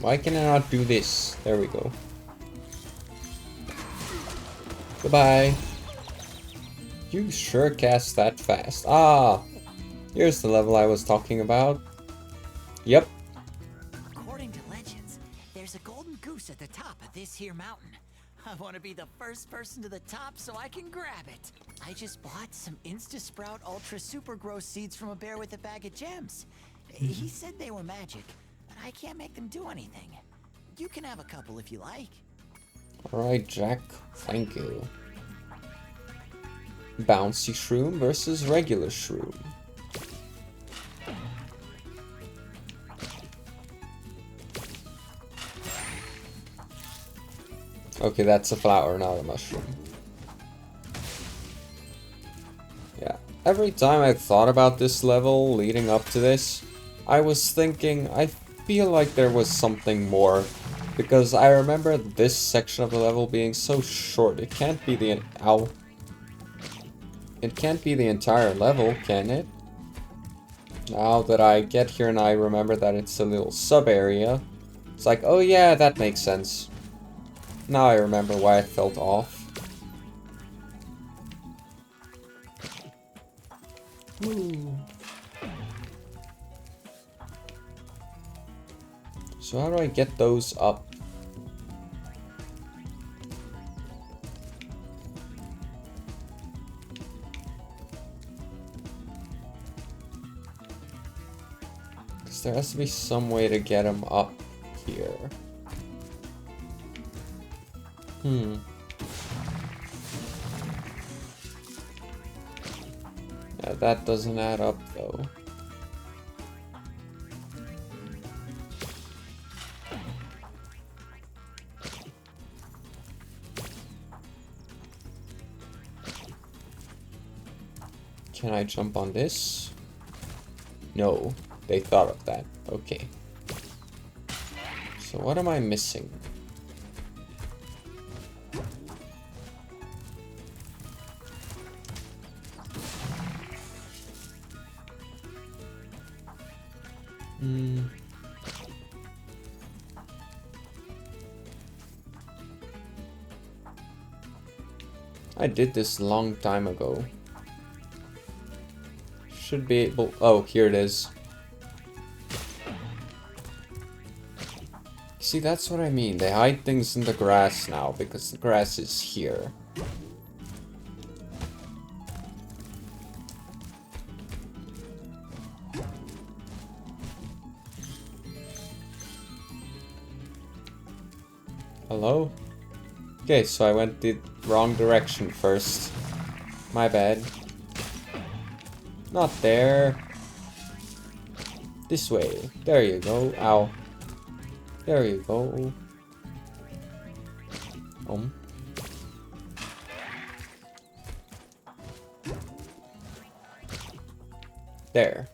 Why can I not do this? There we go. Goodbye. You sure cast that fast. Ah, here's the level I was talking about. Yep. According to legends, there's a golden goose at the top of this here mountain. I want to be the first person to the top so I can grab it. I just bought some Insta-Sprout Ultra Super Gross seeds from a bear with a bag of gems. He said they were magic, but I can't make them do anything. You can have a couple if you like. Alright, Jack. Thank you. Bouncy shroom versus regular shroom. Okay, that's a flower, not a mushroom. Yeah, every time I thought about this level leading up to this, I was thinking, I feel like there was something more. Because I remember this section of the level being so short, it can't be the... Ow. It can't be the entire level, can it? Now that I get here and I remember that it's a little sub-area, it's like, oh yeah, that makes sense. Now I remember why it felt off. Ooh. So how do I get those up? Because there has to be some way to get them up here. Yeah, that doesn't add up though. Can I jump on this? No, they thought of that. Okay. So what am I missing? I did this a long time ago. Should be able... Oh, here it is. See, that's what I mean. They hide things in the grass now because the grass is here. Hello? Okay, so I went the wrong direction first. My bad. Not there. This way. There you go. Ow. There you go. There.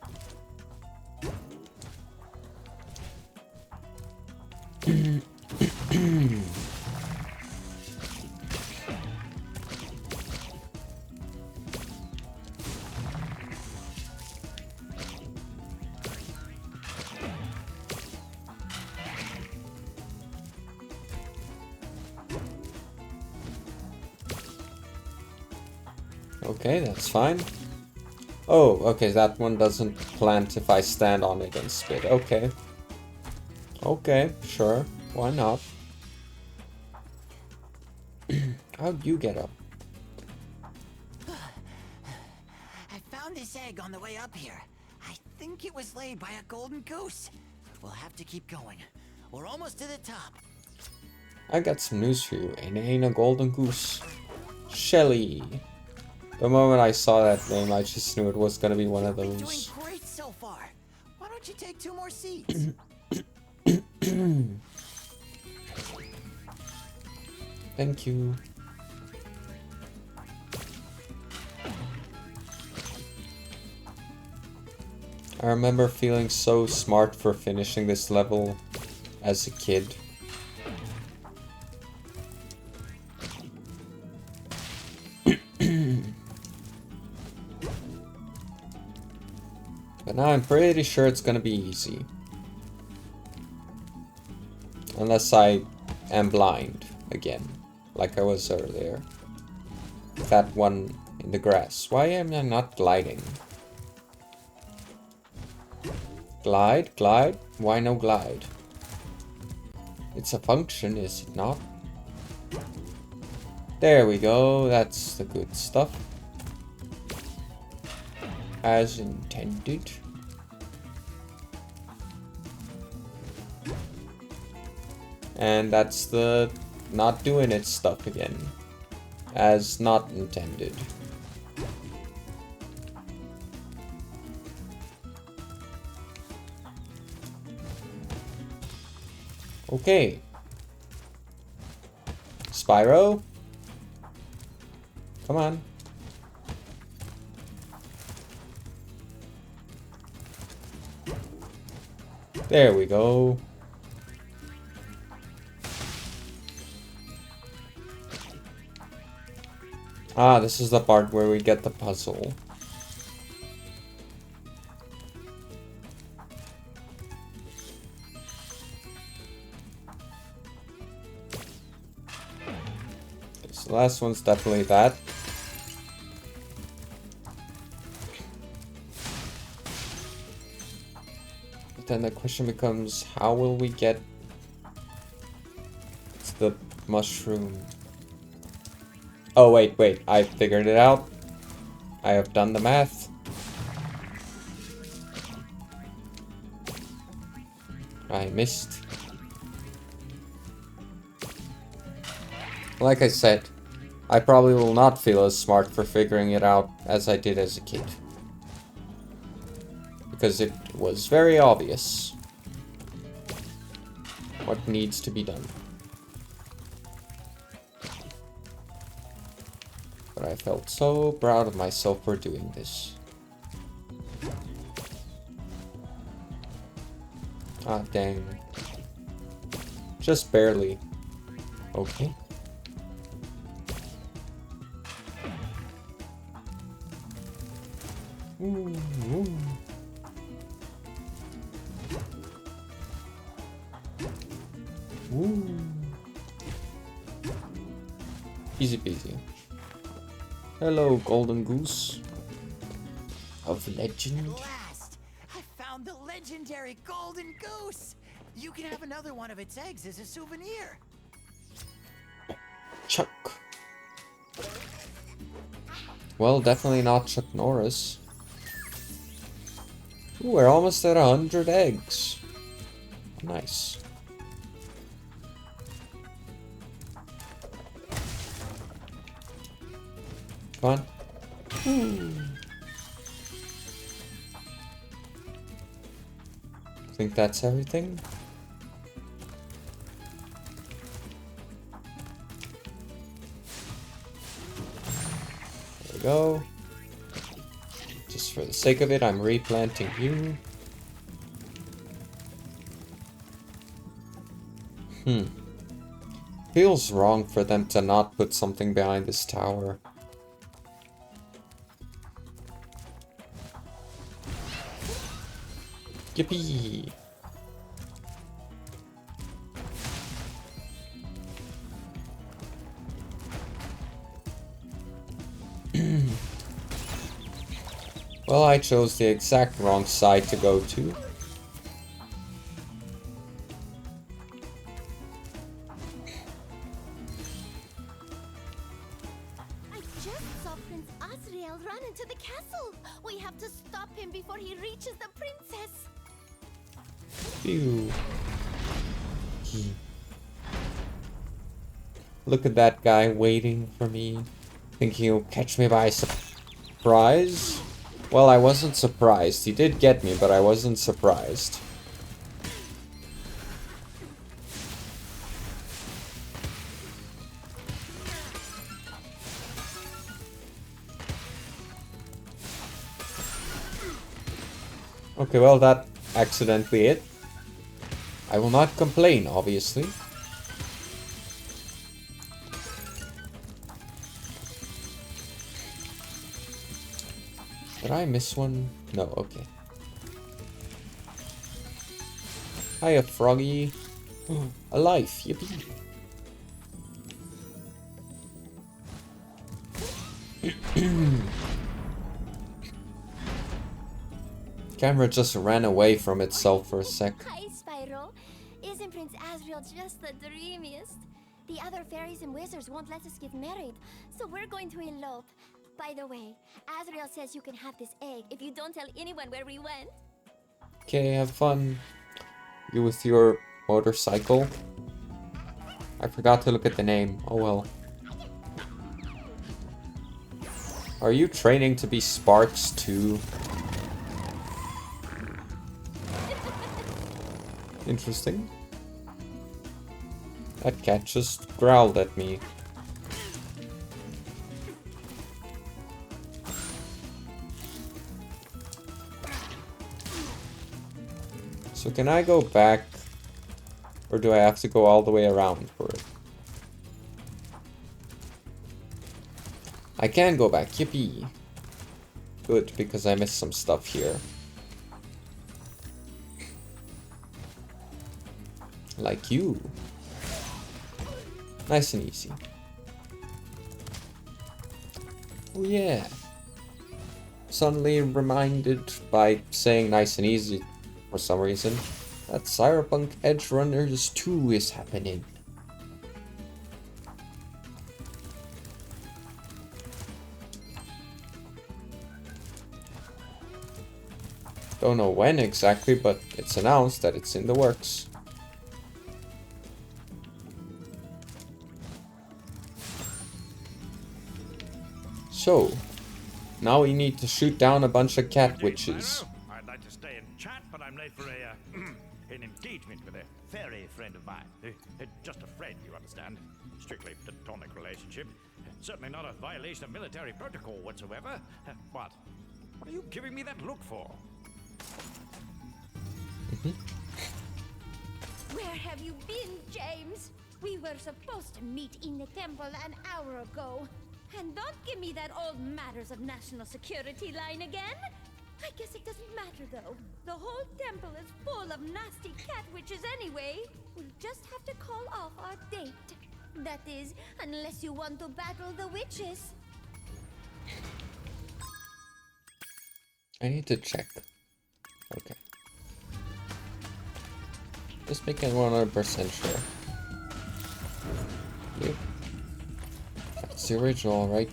Okay, that's fine. Oh, okay, that one doesn't plant if I stand on it and spit. Okay. Okay, sure. Why not? How'd you get up? I found this egg on the way up here. I think it was laid by a golden goose. We'll have to keep going. We're almost to the top. I got some news for you, and it ain't a golden goose. Shelly. The moment I saw that name, I just knew it was gonna be one of You're doing those. great so far. Why don't you take 2 more seats? Thank you. I remember feeling so smart for finishing this level as a kid. But now I'm pretty sure it's gonna be easy. Unless I am blind again, like I was earlier. That one in the grass. Why am I not gliding? Glide, glide. Why no glide? It's a function, is it not? There we go. That's the good stuff. As intended. And that's the not doing it stuff again. As not intended. Okay. Spyro? Come on. There we go. Ah, this is the part where we get the puzzle. So the last one's definitely that. But then the question becomes, how will we get to the mushroom? Oh, wait, I figured it out. I have done the math. I missed. Like I said, I probably will not feel as smart for figuring it out as I did as a kid. Because it was very obvious what needs to be done. But I felt so proud of myself for doing this. Ah, dang. Just barely. Okay. Ooh, ooh. Ooh. Easy peasy. Hello, golden goose of legend. Last, I found the legendary golden goose. You can have another one of its eggs as a souvenir. Chuck. Well, definitely not Chuck Norris. Ooh, we're almost at 100 eggs. Nice. Come on. I think that's everything. There we go. Just for the sake of it, I'm replanting you. Feels wrong for them to not put something behind this tower. Yippee! Well, I chose the exact wrong side to go to. I just saw Prince Azrael run into the castle. We have to stop him before he reaches the princess. Phew. Look at that guy waiting for me. Thinking he'll catch me by surprise? Well, I wasn't surprised. He did get me, but I wasn't surprised. Okay, well, that accidentally hit. I will not complain, obviously. Did I miss one? No, okay. Hiya, Froggy. Alive, yippee. Camera just ran away from itself for a sec. Hi, Spyro. Isn't Prince Asriel just the dreamiest? The other fairies and wizards won't let us get married, so we're going to elope. By the way, Asriel says you can have this egg if you don't tell anyone where we went. Okay, have fun. You with your motorcycle. I forgot to look at the name. Oh well. Are you training to be Sparks too? Interesting. That cat just growled at me. So can I go back? Or do I have to go all the way around for it? I can go back, yippee! Good, because I missed some stuff here. Like you. Nice and easy. Oh yeah. Suddenly reminded by saying nice and easy for some reason that Cyberpunk Edge Runners 2 is happening. Don't know when exactly, but it's announced that it's in the works. So, now we need to shoot down a bunch of cat witches. I'd like to stay and chat, but I'm late for an engagement with a fairy friend of mine. Just a friend, you understand. Strictly platonic relationship. Certainly not a violation of military protocol whatsoever. What are you giving me that look for? Where have you been, James? We were supposed to meet in the temple an hour ago. And don't give me that old matters of national security line again. I guess it doesn't matter, though. The whole temple is full of nasty cat witches anyway. We'll just have to call off our date. That is, unless you want to battle the witches. I need to check. Okay. Just making 100% sure. Yep. That's the original, right?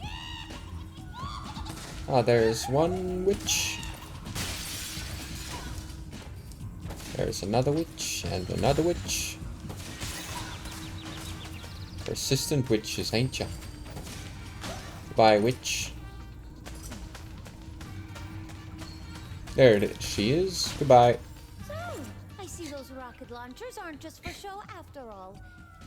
Ah, there's one witch. There's another witch, and another witch. Persistent witches, ain't ya? Goodbye, witch. There she is. Goodbye. So, I see those rocket launchers aren't just for show after all.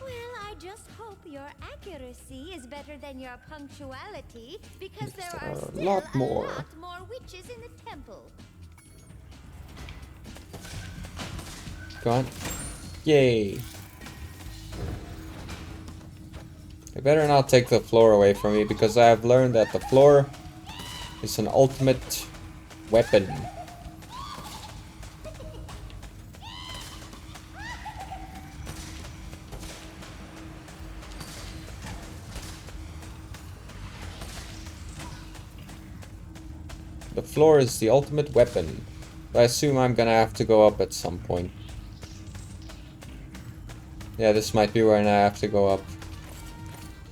Well, I just hope your accuracy is better than your punctuality, because there are still a lot more witches in the temple. Go on. Yay. I better not take the floor away from me, because I have learned that the floor is an ultimate weapon. The floor is the ultimate weapon. I assume I'm gonna have to go up at some point. Yeah, this might be when I have to go up.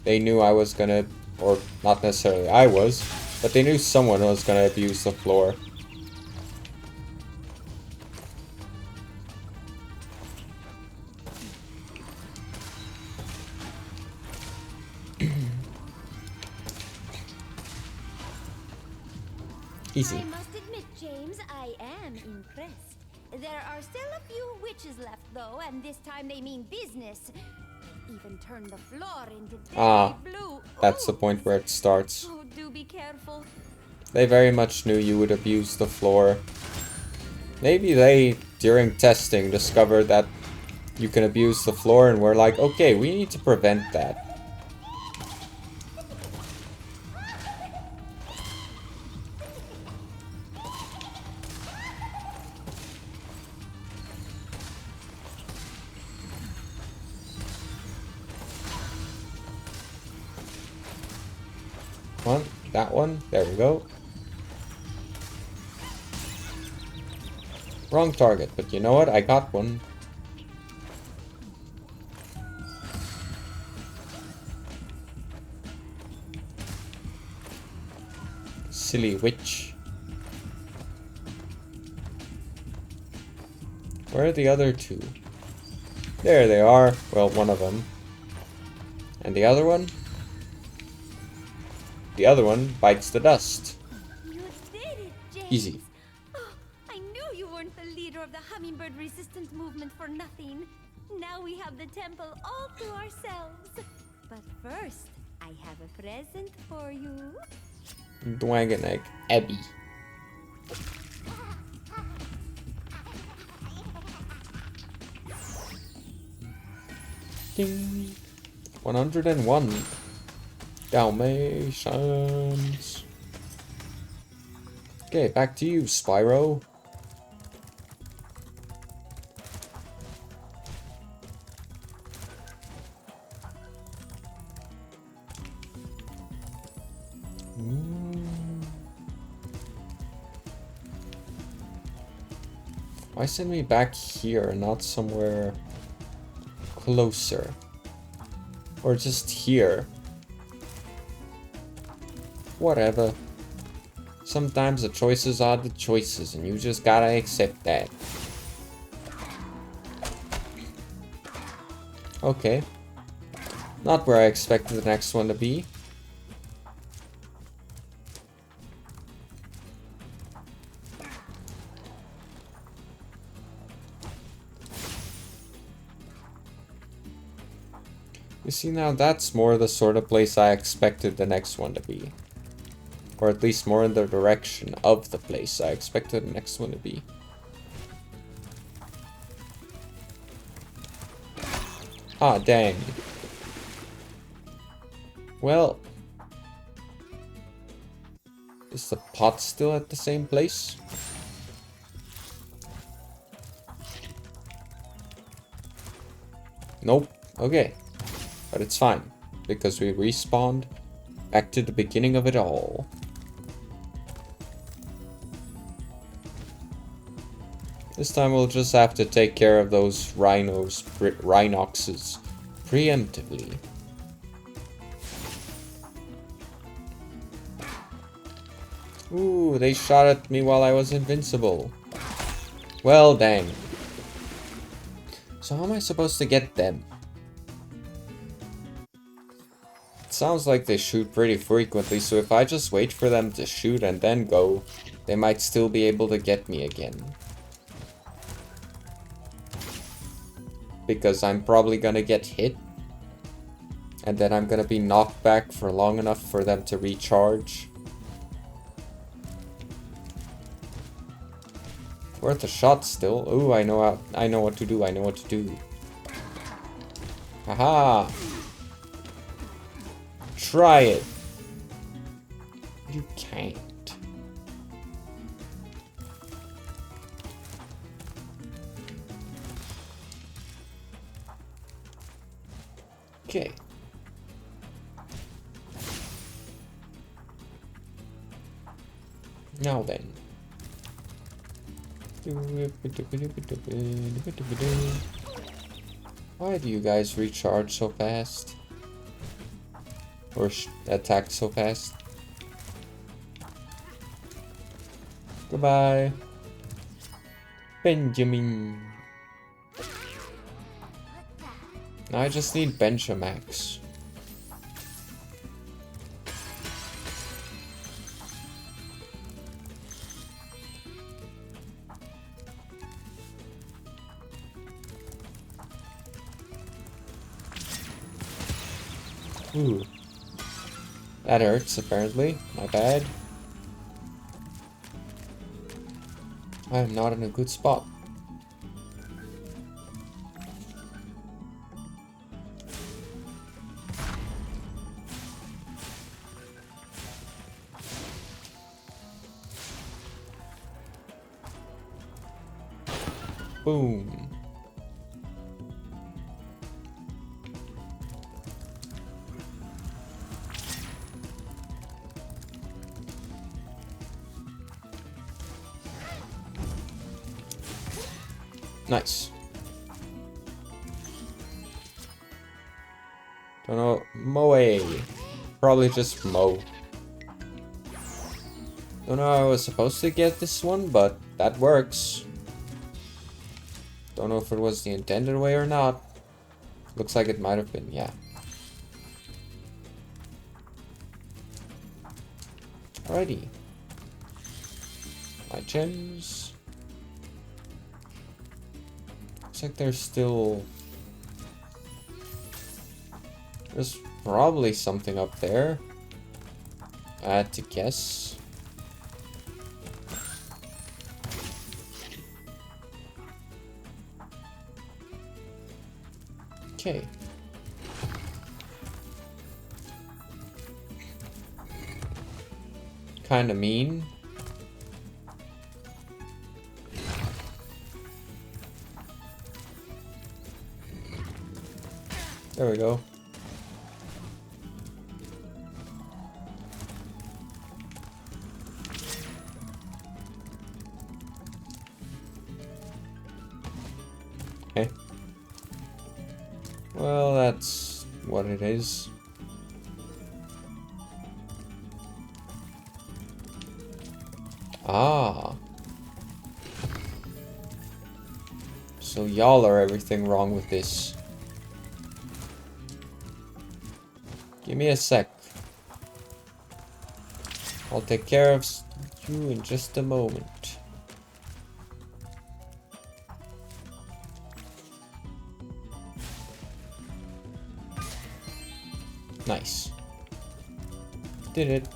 They knew I was gonna, or not necessarily I was, but they knew someone was gonna abuse the floor. Easy. I must admit, James, I am impressed. There are still a few witches left, though, and this time they mean business. Even turn the floor into deadly blue. That's the point where it starts. Oh, do be careful. They very much knew you would abuse the floor. Maybe they, during testing, discovered that you can abuse the floor and were like, okay, we need to prevent that. One, that one, there we go. Wrong target, but you know what? I got one. Silly witch. Where are the other two? There they are. Well, one of them. And the other one? The other one bites the dust. You did it, James. Easy. Oh, I knew you weren't the leader of the hummingbird resistance movement for nothing. Now we have the temple all to ourselves. But first, I have a present for you. Dragon egg. Abby. Ding. 101. Dalmatians. Okay, back to you, Spyro. Why send me back here, not somewhere closer? Or just here? Whatever. Sometimes the choices are the choices, and you just gotta accept that. Okay. Not where I expected the next one to be. You see, now that's more the sort of place I expected the next one to be. Or at least more in the direction of the place I expected the next one to be. Ah, dang. Well. Is the pot still at the same place? Nope. Okay. But it's fine, because we respawned back to the beginning of it all. This time we'll just have to take care of those rhinoxes preemptively. Ooh, they shot at me while I was invincible. Well, dang. So how am I supposed to get them? Sounds like they shoot pretty frequently, so if I just wait for them to shoot and then go, they might still be able to get me again. Because I'm probably gonna get hit, and then I'm gonna be knocked back for long enough for them to recharge. Worth a shot still. Ooh, I know what to do, I know what to do. Haha! Try it. You can't. Okay. Now then. Why do you guys recharge so fast? Or attack so fast? Goodbye, Benjamin. Now I just need Benchamax. Ooh. That hurts, apparently. My bad. I am not in a good spot. Boom. Nice. Don't know. Moe. Probably just Mo. Don't know how I was supposed to get this one, but that works. Don't know if it was the intended way or not. Looks like it might have been, yeah. Alrighty. My gems. Looks like there's still... There's probably something up there. I had to guess. Okay. Kinda mean. There we go. Okay. Well, that's what it is. Ah. So y'all are everything wrong with this. Give me a sec. I'll take care of you in just a moment. Nice. Did it.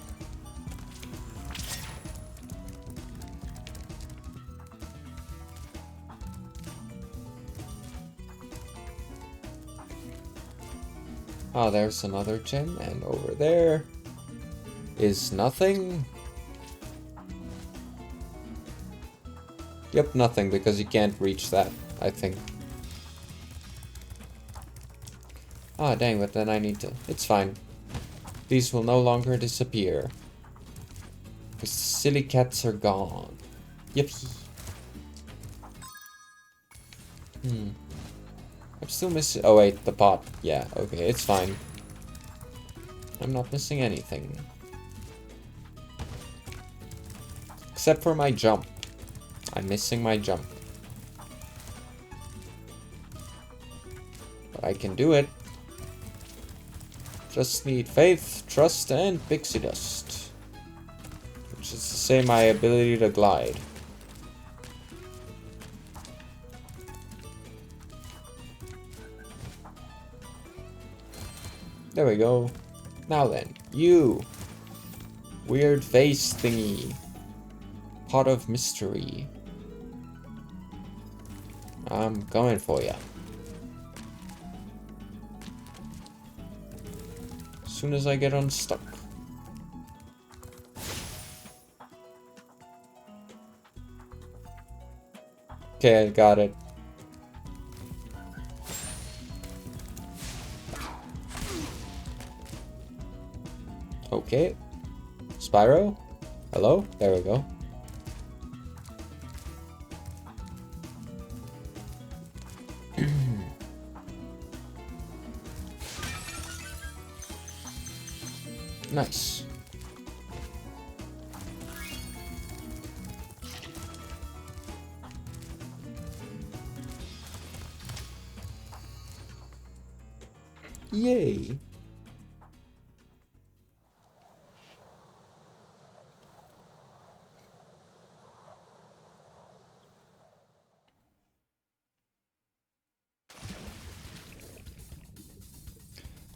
Oh, there's another gem, and over there is nothing. Yep, nothing, because you can't reach that, I think. Ah, dang, but then I need to... It's fine. These will no longer disappear. Because the silly cats are gone. Yippee. I'm still missing... Oh, wait, the pot. Yeah, okay, it's fine. I'm not missing anything. Except for my jump. I'm missing my jump. But I can do it. Just need faith, trust, and pixie dust. Which is to say my ability to glide. There we go. Now then, you. Weird face thingy. Pot of mystery. I'm coming for ya. As soon as I get unstuck. Okay, I got it. Okay. Spyro? Hello? There we go. Nice. Yay.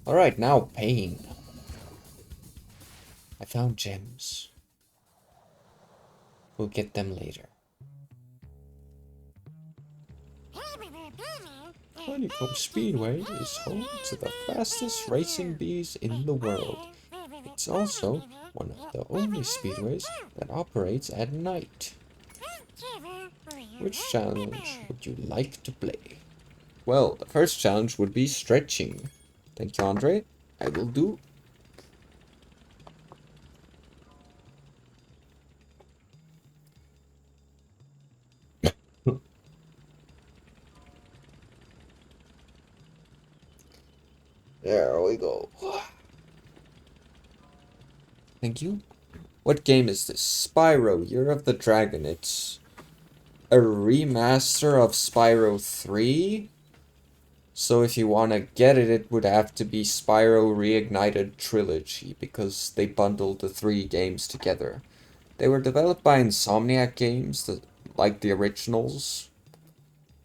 Alright, now pain. I found gems. We'll get them later. Honeycomb Speedway is home to the fastest racing bees in the world. It's also one of the only speedways that operates at night. Which challenge would you like to play? Well, the first challenge would be stretching. Thank you, Andre. I will do. There we go. Thank you. What game is this? Spyro, Year of the Dragon. It's a remaster of Spyro 3. So if you want to get it, it would have to be Spyro Reignited Trilogy, because they bundled the 3 games together. They were developed by Insomniac Games, like the originals,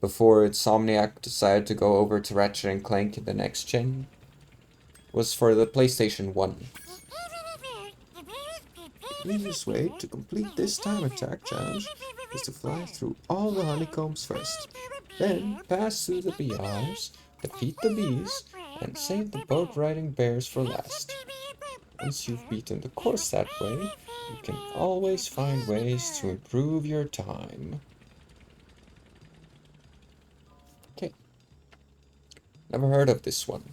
before Insomniac decided to go over to Ratchet and Clank in the next gen. It was for the PlayStation 1. The easiest way to complete this time attack challenge is to fly through all the honeycombs first, then pass through the beehives, defeat the bees, and save the boat-riding bears for last. Once you've beaten the course that way, you can always find ways to improve your time. Okay. Never heard of this one.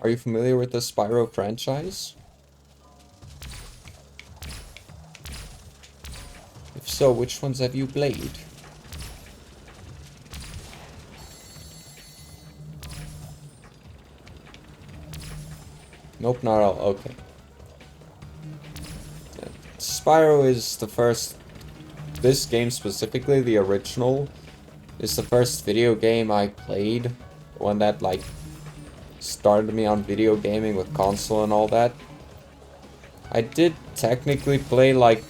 Are you familiar with the Spyro franchise? If so, which ones have you played? Nope, not all. Okay. Spyro is the first... This game specifically, the original, is the first video game I played. One that, like, started me on video gaming with console and all that. I did technically play, like...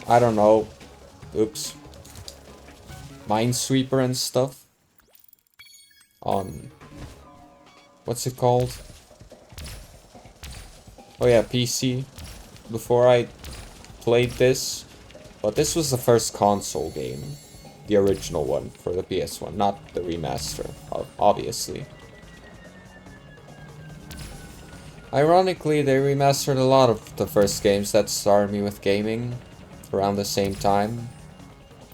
I don't know. Oops. Minesweeper and stuff. On... What's it called? Oh yeah, PC. Before I played this. But this was the first console game. The original one for the PS1, not the remaster, obviously. Ironically, they remastered a lot of the first games that started me with gaming around the same time.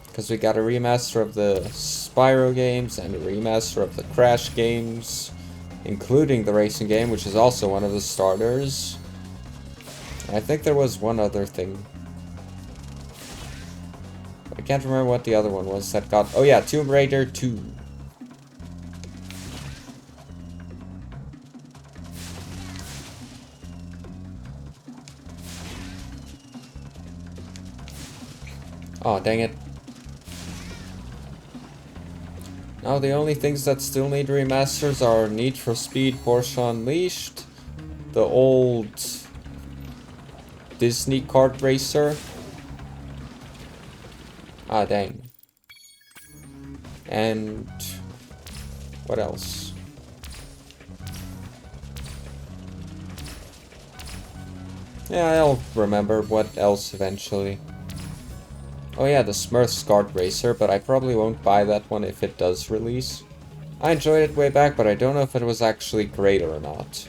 Because we got a remaster of the Spyro games and a remaster of the Crash games, including the racing game, which is also one of the starters. I think there was one other thing. I can't remember what the other one was that got... Oh yeah, Tomb Raider 2. Oh, dang it. Now the only things that still need remasters are Need for Speed Porsche Unleashed, the old Disney kart racer. Ah, dang. And what else? Yeah, I'll remember what else eventually. Oh yeah, the Smurfs kart racer, but I probably won't buy that one if it does release. I enjoyed it way back, but I don't know if it was actually great or not.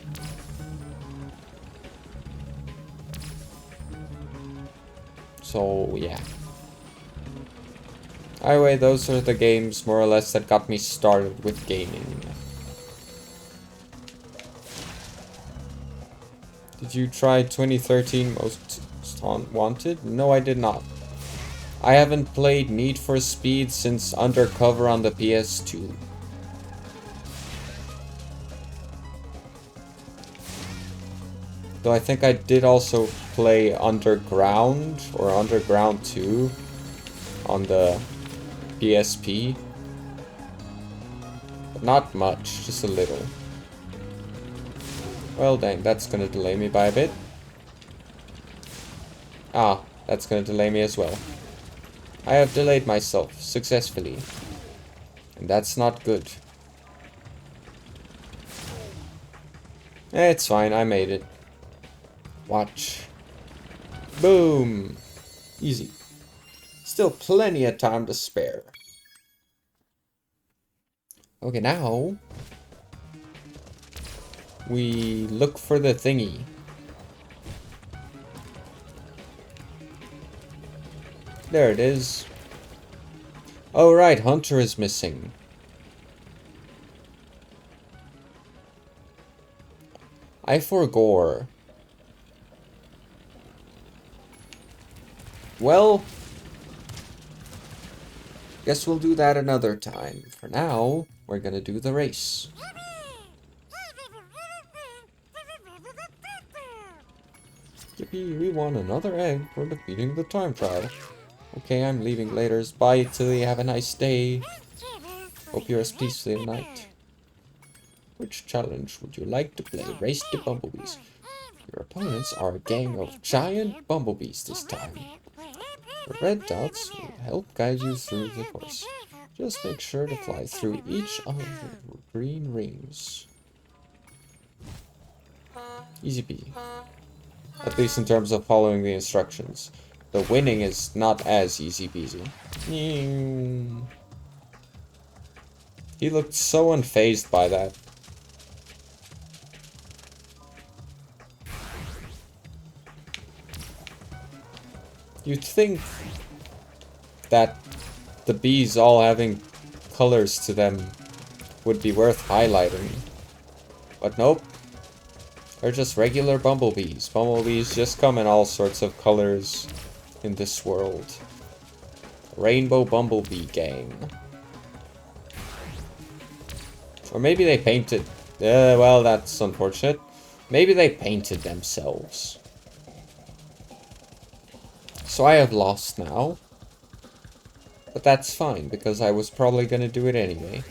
So, yeah. Anyway, those are the games, more or less, that got me started with gaming. Did you try 2013 Most Wanted? No, I did not. I haven't played Need for Speed since Undercover on the PS2. Though I think I did also play Underground, or Underground 2, on the PSP. But not much, just a little. Well dang, that's gonna delay me by a bit. Ah, that's gonna delay me as well. I have delayed myself successfully. And that's not good. It's fine, I made it. Watch. Boom! Easy. Still plenty of time to spare. Okay, now we look for the thingy. There it is. Oh right, Hunter is missing. I forgore. Well, guess we'll do that another time. For now, we're gonna do the race. Yippee, we won another egg for defeating the time trial. Okay, I'm leaving later. Bye, Tilly. Have a nice day. Hope you rest peacefully tonight. Which challenge would you like to play? Race the bumblebees. Your opponents are a gang of giant bumblebees this time. The red dots will help guide you through the course. Just make sure to fly through each of the green rings. Easy peasy. At least in terms of following the instructions. The winning is not as easy peasy. He looked so unfazed by that. You'd think that the bees all having colors to them would be worth highlighting. But nope. They're just regular bumblebees. Bumblebees just come in all sorts of colors in this world. Rainbow Bumblebee Gang. Or maybe they painted... well, that's unfortunate. Maybe they painted themselves. So I have lost now. But that's fine, because I was probably gonna do it anyway.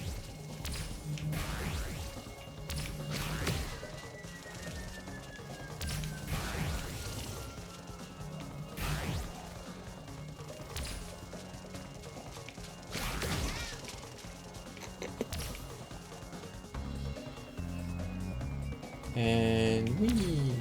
And whee!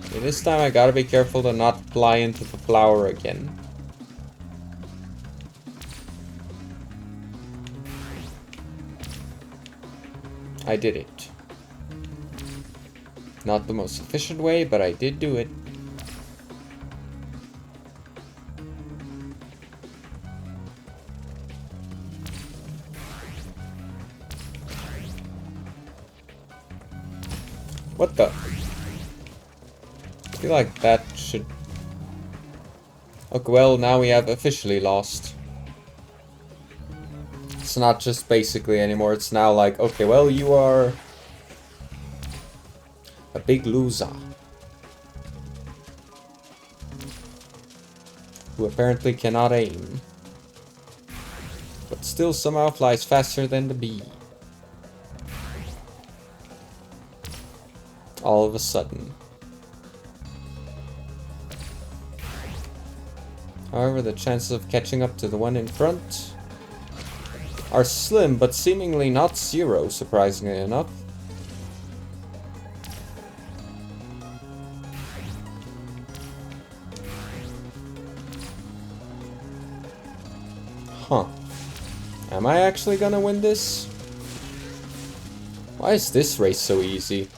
Okay, this time I gotta be careful to not fly into the flower again. I did it. Not the most efficient way, but I did do it. What the? I feel like that should... Okay, well, now we have officially lost. It's not just basically anymore, it's now like, okay, well, you are a big loser. Who apparently cannot aim. But still somehow flies faster than the bee. All of a sudden. However, the chances of catching up to the one in front are slim, but seemingly not zero, surprisingly enough. Huh. Am I actually gonna win this? Why is this race so easy?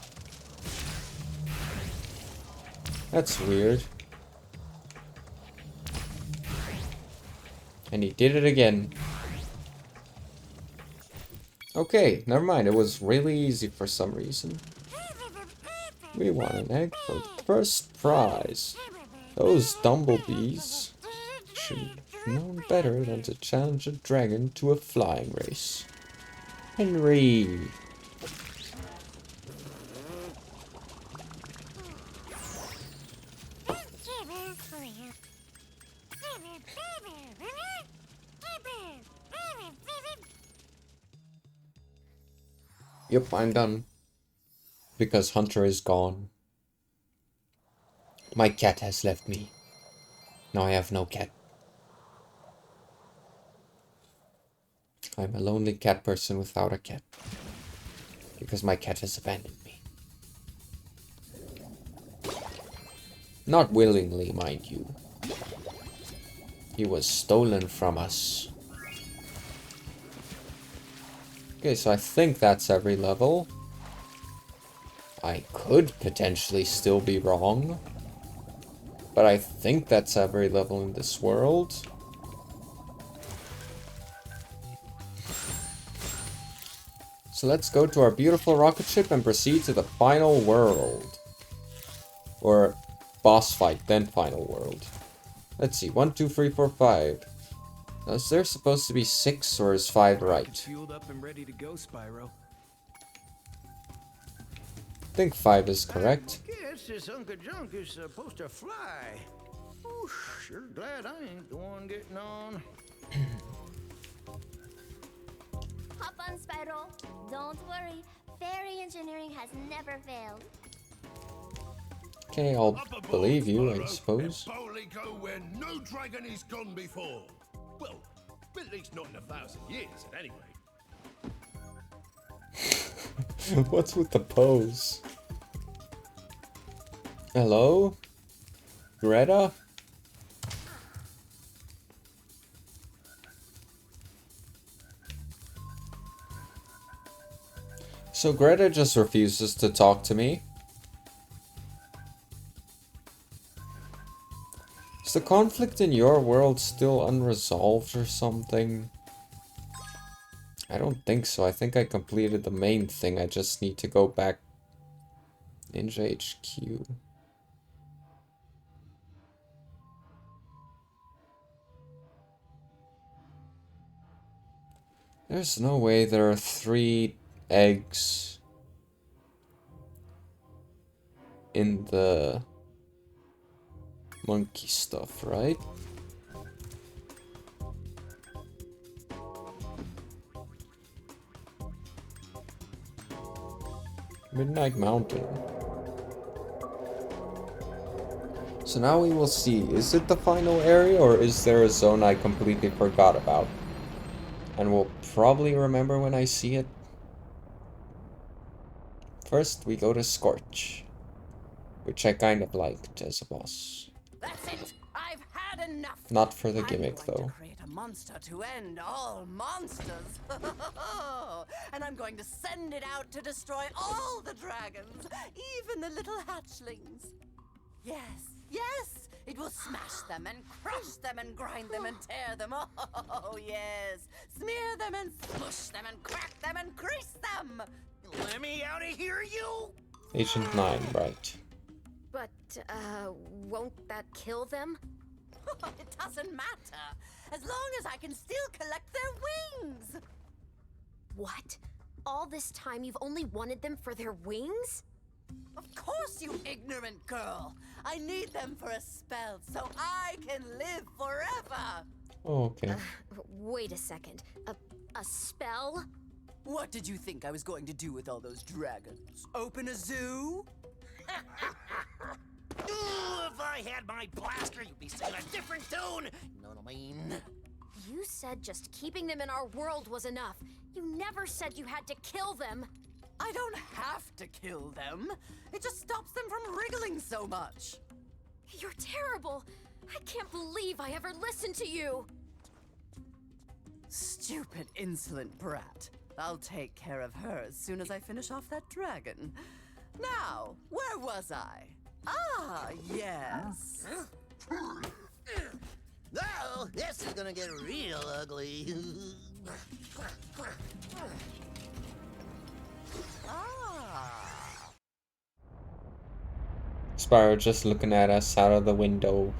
That's weird. And he did it again. Okay, never mind. It was really easy for some reason. We won an egg for the first prize. Those bumblebees should have known better than to challenge a dragon to a flying race. Henry. Yep, I'm done. Because Hunter is gone. My cat has left me. Now I have no cat. I'm a lonely cat person without a cat. Because my cat has abandoned me. Not willingly, mind you. He was stolen from us. Okay, so I think that's every level. I could potentially still be wrong. But I think that's every level in this world. So let's go to our beautiful rocket ship and proceed to the final world. Or boss fight, then final world. Let's see, 1, 2, 3, 4, 5. Now, is there supposed to be 6 or is 5 right? Fueled up and ready to go, Spyro. I think 5 is correct. Guess this Uncle Junk is supposed to fly. Ooh, sure glad I ain't the one getting on. Hop on, Spyro. Don't worry. Fairy engineering has never failed. Okay, I'll believe you, I suppose. And boldly go where no dragon is gone before. Well, at least not in 1,000 years, at any rate. What's with the pose? Hello? Greta? So Greta just refuses to talk to me. Is the conflict in your world still unresolved or something? I don't think so. I think I completed the main thing. I just need to go back. Ninja HQ. There's no way there are 3 eggs in the monkey stuff, right? Midnight Mountain. So now we will see, is it the final area or is there a zone I completely forgot about? And we'll probably remember when I see it. First we go to Scorch, which I kind of liked as a boss. That's it! I've had enough! Not for the I'm gimmick going though. to create a monster to end all monsters! And I'm going to send it out to destroy all the dragons, even the little hatchlings. Yes, yes! It will smash them and crush them and grind them and tear them. Oh, yes! Smear them and smush them and crack them and crease them! Let me out of here, you! Agent 9, right. But, won't that kill them? It doesn't matter, as long as I can still collect their wings! What? All this time you've only wanted them for their wings? Of course, you ignorant girl! I need them for a spell so I can live forever! Oh, okay. Wait a second. A spell? What did you think I was going to do with all those dragons? Open a zoo? Ooh, if I had my blaster, you'd be singing a different tune. You know what I mean? You said just keeping them in our world was enough. You never said you had to kill them. I don't have to kill them. It just stops them from wriggling so much. You're terrible. I can't believe I ever listened to you. Stupid, insolent brat. I'll take care of her as soon as I finish off that dragon. Now, where was I? Ah, yes. Oh, this is gonna get real ugly. Ah. Spyro just looking at us out of the window,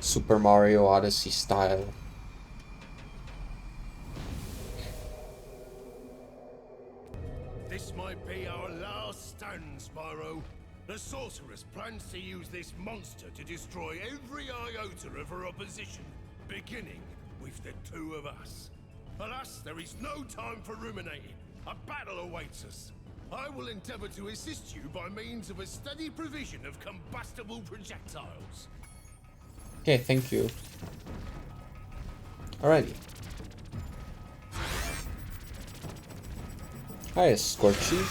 Super Mario Odyssey style. This might be our last stand, Spyro. The sorceress plans to use this monster to destroy every iota of her opposition, beginning with the 2 of us. Alas, there is no time for ruminating. A battle awaits us. I will endeavor to assist you by means of a steady provision of combustible projectiles. Okay, thank you. Alrighty. Hi, Scorchy.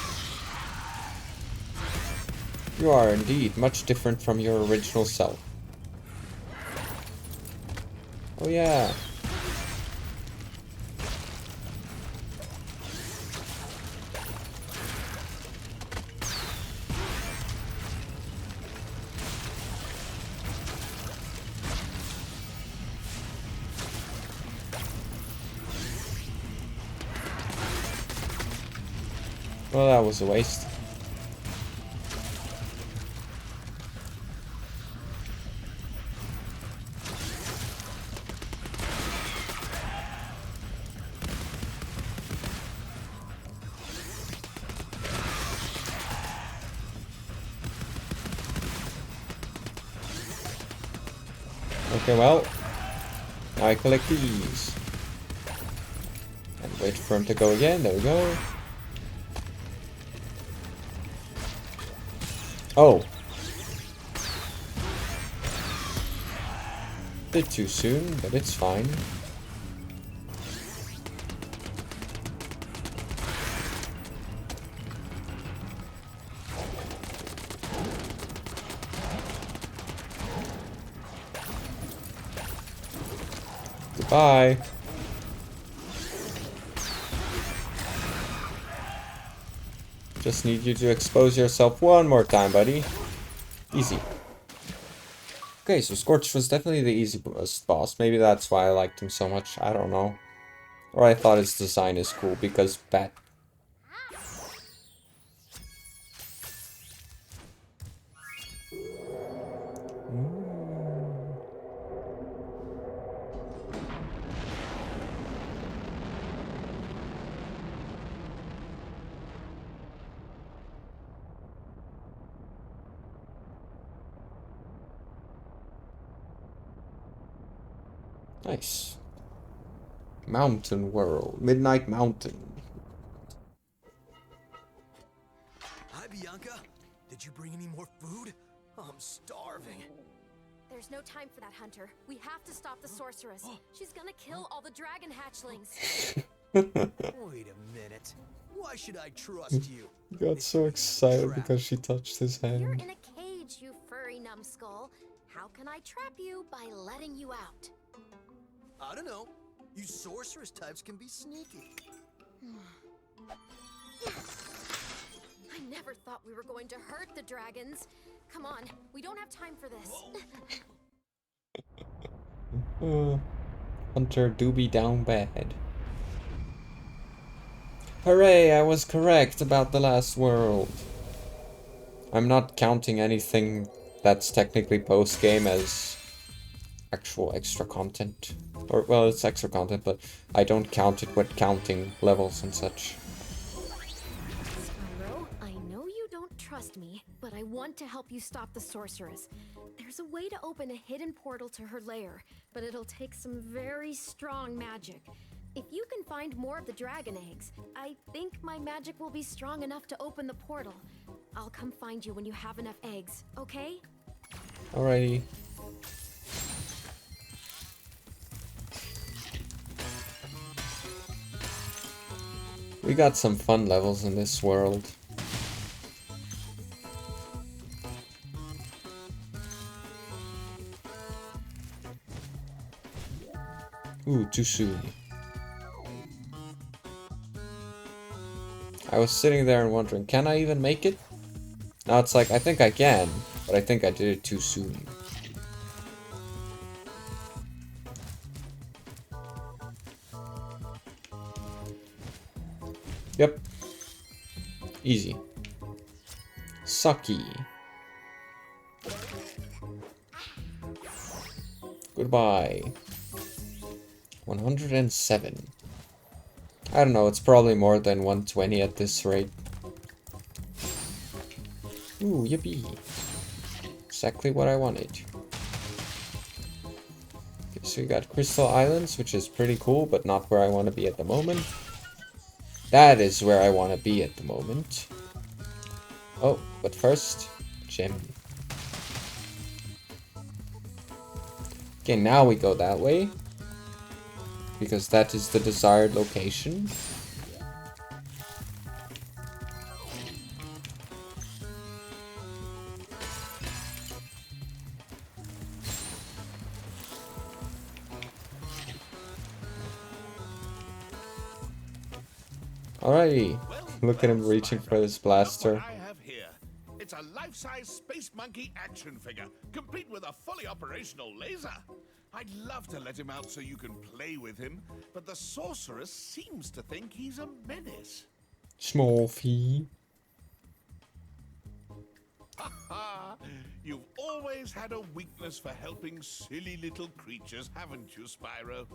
You are indeed much different from your original self. Oh yeah. Well, that was a waste. Okay, well, now I collect these. And wait for him to go again, there we go. Oh. Bit too soon, but it's fine. Goodbye. Just need you to expose yourself one more time, buddy. Easy. Okay, so Scorch was definitely the easiest boss. Maybe that's why I liked him so much. I don't know. Or I thought his design is cool because bat. Nice. Mountain World. Midnight Mountain. Hi, Bianca. Did you bring any more food? I'm starving. There's no time for that, Hunter. We have to stop the sorceress. She's gonna kill all the dragon hatchlings. Wait a minute. Why should I trust you? He got so excited because she touched his You're hand. in a cage, you furry numbskull. How can I trap you by letting you out? I don't know. You sorceress types can be sneaky. I never thought we were going to hurt the dragons. Come on, we don't have time for this. Hunter do be down bad. Hooray, I was correct about the last world. I'm not counting anything that's technically post-game as actual extra content. Or, well, it's extra content, but I don't count it with counting levels and such. Spyro, I know you don't trust me, but I want to help you stop the sorceress. There's a way to open a hidden portal to her lair, but it'll take some very strong magic. If you can find more of the dragon eggs, I think my magic will be strong enough to open the portal. I'll come find you when you have enough eggs, okay? Alrighty. We got some fun levels in this world. Ooh, too soon. I was sitting there and wondering, can I even make it? Now it's like, I think I can, but I think I did it too soon. Yep. Easy. Sucky. Goodbye. 107. I don't know, it's probably more than 120 at this rate. Ooh, yippee. Exactly what I wanted. Okay, so we got Crystal Islands, which is pretty cool, but not where I want to be at the moment. That is where I want to be at the moment. Oh, but first, gym. Okay, now we go that way. Because that is the desired location. Alrighty. Look at him reaching for this blaster. Look what I have here. It's a life-size Space Monkey action figure, complete with a fully operational laser. I'd love to let him out so you can play with him, but the sorceress seems to think he's a menace. Small fee. You've always had a weakness for helping silly little creatures, haven't you, Spyro?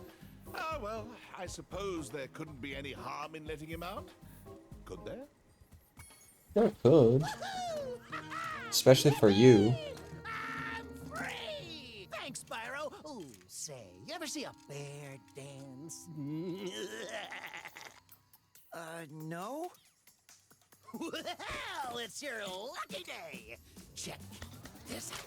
Ah, well, I suppose there couldn't be any harm in letting him out. Could there? There could. Especially for you. I'm free! Thanks, Spyro. Ooh, say, you ever see a bear dance? No? Well, it's your lucky day. Check this out.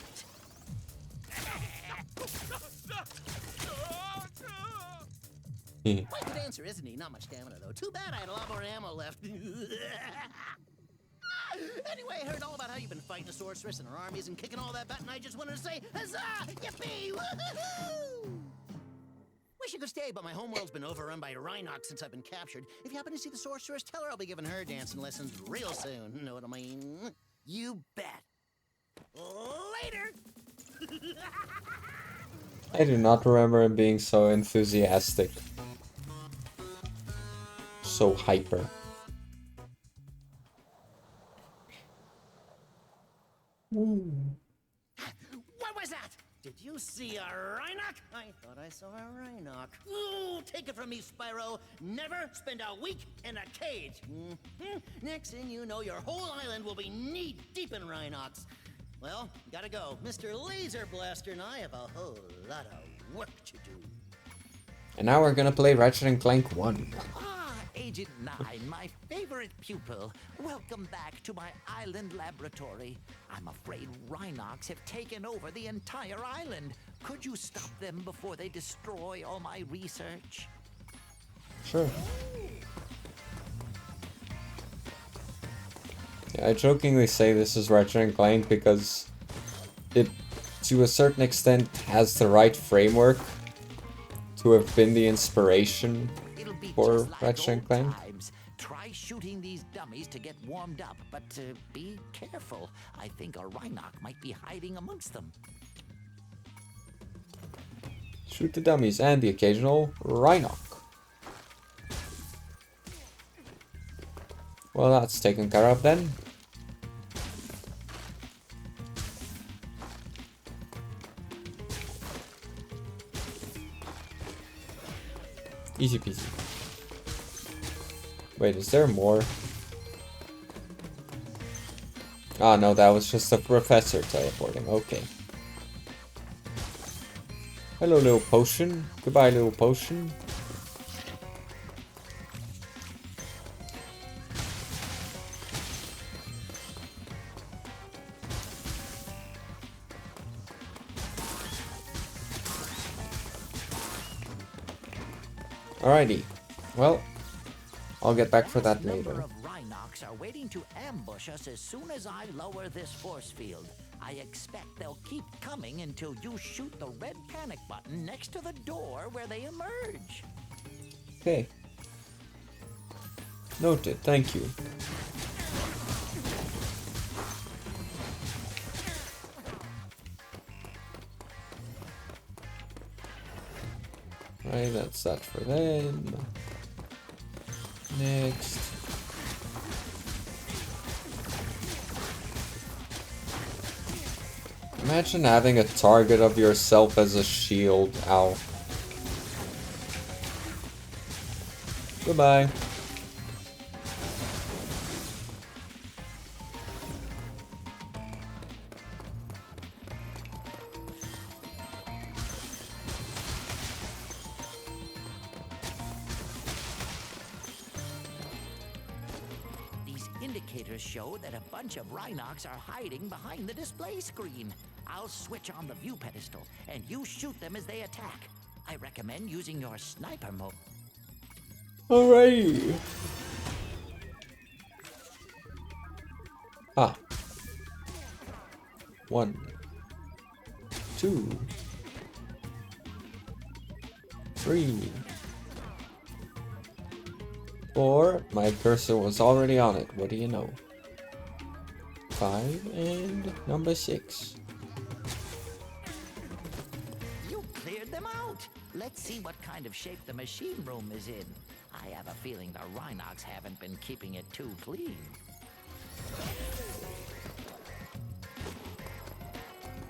Quite the dancer, isn't he? Not much stamina, though. Too bad I had a lot more ammo left. Anyway, I heard all about how you've been fighting a sorceress and her armies and kicking all that butt, and I just wanted to say, huzzah! Yippee! Woohoo! Wish you could stay, but my homeworld's been overrun by Rhinox since I've been captured. If you happen to see the sorceress, tell her I'll be giving her dancing lessons real soon. Know what I mean? You bet. Later! I do not remember him being so enthusiastic. So hyper. What was that? Did you see a Rhinoc? I thought I saw a Rhinoc. Ooh, take it from me, Spyro. Never spend a week in a cage. Next thing you know, your whole island will be knee-deep in Rhinocs. Well, gotta go. Mr. Laser Blaster and I have a whole lot of work to do. And now we're gonna play Ratchet and Clank 1. Ah, Agent 9, my favorite pupil. Welcome back to my island laboratory. I'm afraid Rhinocs have taken over the entire island. Could you stop them before they destroy all my research? Sure. Yeah, I jokingly say this is Ratchet and Clank because it, to a certain extent, has the right framework to have been the inspiration for Ratchet and Clank. Try shooting these dummies to get warmed up, but be careful. I think a Rhinoc might be hiding amongst them. Shoot the dummies and the occasional Rhinoc. Well, that's taken care of then. Easy peasy. Wait, is there more? Ah, no, that was just a professor teleporting. Okay. Hello, little potion. Goodbye, little potion. Alrighty. Well, I'll get back for that later. Number of Rhinocs are waiting to ambush us as soon as I lower this force field. I expect they'll keep coming until you shoot the red panic button next to the door where they emerge. Okay. Noted, thank you. Right, that's that for them. Next. Imagine having a target of yourself as a shield. Ow. Goodbye. indicators show that a bunch of Rhinox are hiding behind the display screen. I'll switch on the view pedestal, and you shoot them as they attack. I recommend using your sniper mode. Alright. Ah. 1, 2, 3, 4. My cursor was already on it. What do you know? 5 and number 6. You cleared them out. Let's see what kind of shape the machine room is in. I have a feeling the Rhinox haven't been keeping it too clean.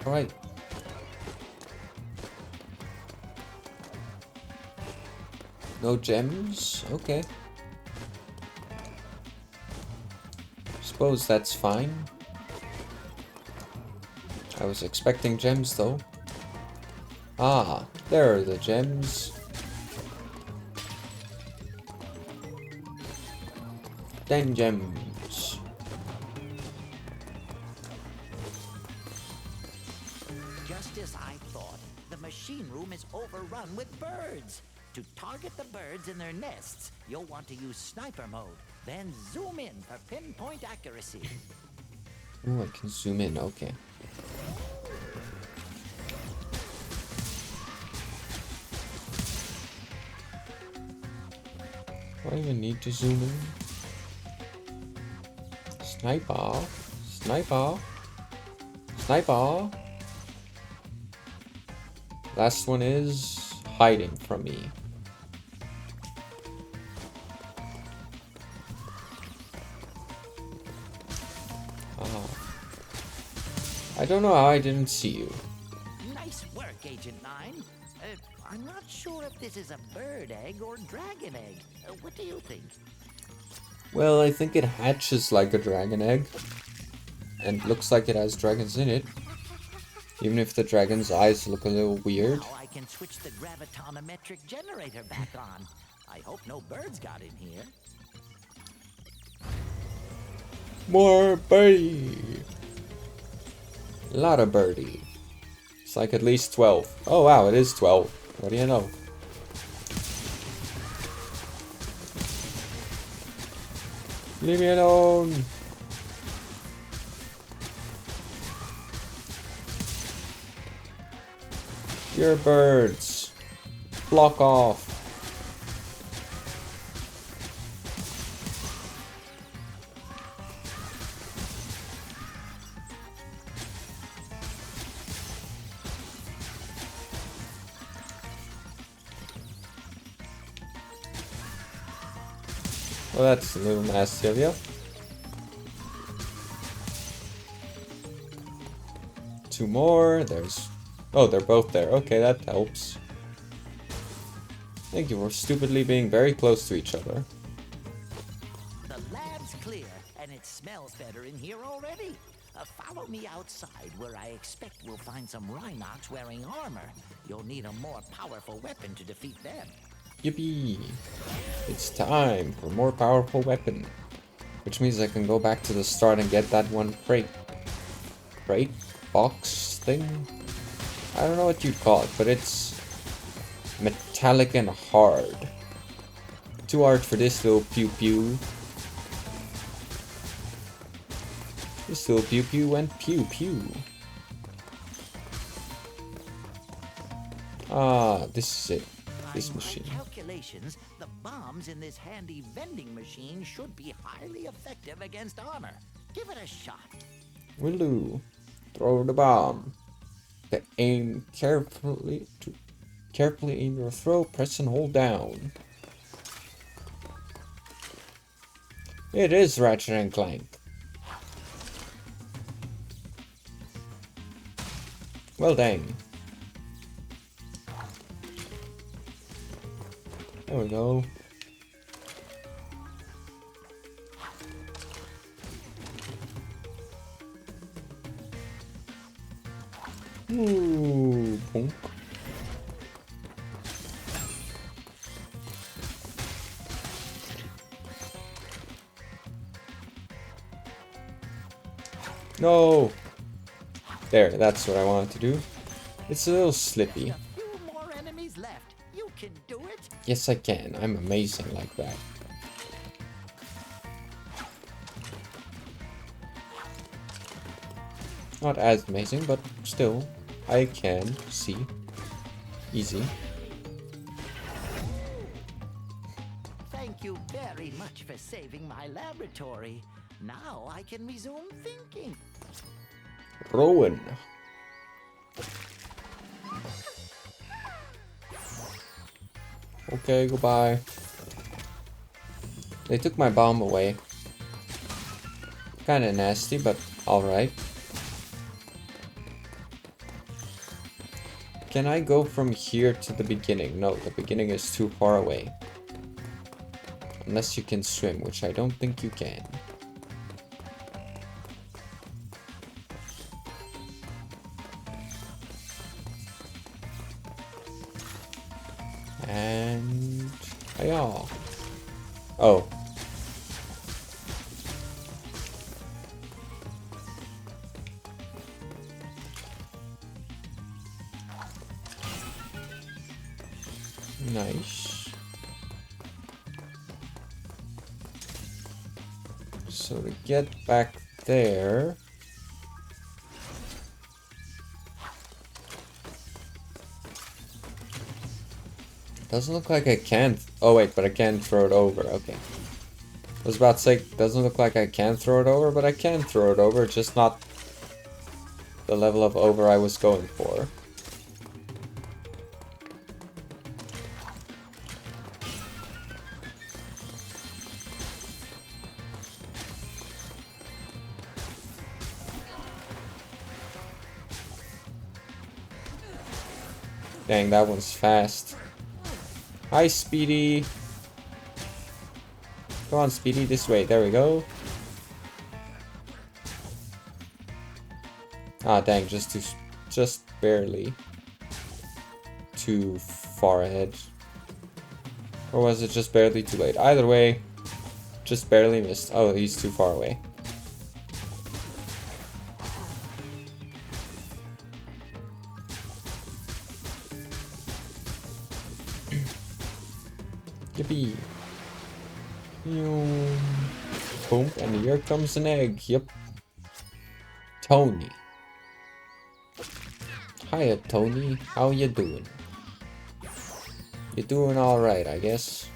Alright. No gems? Okay. Suppose that's fine. I was expecting gems though. Ah, there are the gems. 10 gems. Just as I thought, the machine room is overrun with birds. To target the birds in their nests, you'll want to use sniper mode, then zoom in for pinpoint accuracy. Oh, I can zoom in, okay. Do I even need to zoom in? Sniper, sniper, sniper. Last one is hiding from me. I don't know how I didn't see you. Nice work, Agent 9. I'm not sure if this is a bird egg or dragon egg. What do you think? Well, I think it hatches like a dragon egg. And looks like it has dragons in it. Even if the dragon's eyes look a little weird. Now I can switch the gravitonometric generator back on. I hope no birds got in here. More birdie. A lot of birdie. It's like at least 12. Oh wow, it is 12. What do you know? Leave me alone. You're birds. Block off. Well, that's a little nasty of you. Two more. There's... Oh, they're both there. Okay, that helps. Thank you for stupidly being very close to each other. The lab's clear, and it smells better in here already. Follow me outside, where I expect we'll find some Rhinox wearing armor. You'll need a more powerful weapon to defeat them. Yippee! It's time for a more powerful weapon. Which means I can go back to the start and get that one crate box thing? I don't know what you'd call it, but it's metallic and hard. Too hard for this little pew pew. This little pew pew went pew pew. Ah, this is it. This machine. By my calculations, the bombs in this handy vending machine should be highly effective against armor. Give it a shot. Will do. Throw the bomb. To aim carefully aim your throw, press and hold down. It is Ratchet and Clank. Well dang. There we go. Ooh, bonk. No! There, that's what I wanted to do. It's a little slippy. A few more enemies left. You can do it. Yes, I can. I'm amazing like that. Not as amazing, but still, I can see. Easy. Thank you very much for saving my laboratory. Now I can resume thinking. Rowan. Okay, goodbye. They took my bomb away. Kinda nasty, but alright. Can I go from here to the beginning? No, the beginning is too far away. Unless you can swim, which I don't think you can. And... Hiya. Oh. Nice. So to get back there... Doesn't look like I can... Oh wait, but I can throw it over. Okay. I was about to say, doesn't look like I can throw it over, but I can throw it over. Just not the level of over I was going for. Dang, that one's fast. Hi, Speedy. Come on, Speedy, this way. There we go. Ah, dang, just barely too far ahead. Or was it just barely too late? Either way, just barely missed. Oh, he's too far away. Yippee. Boom, and here comes an egg. Yep. Tony. Hiya, Tony. How you doing? You doing alright, I guess.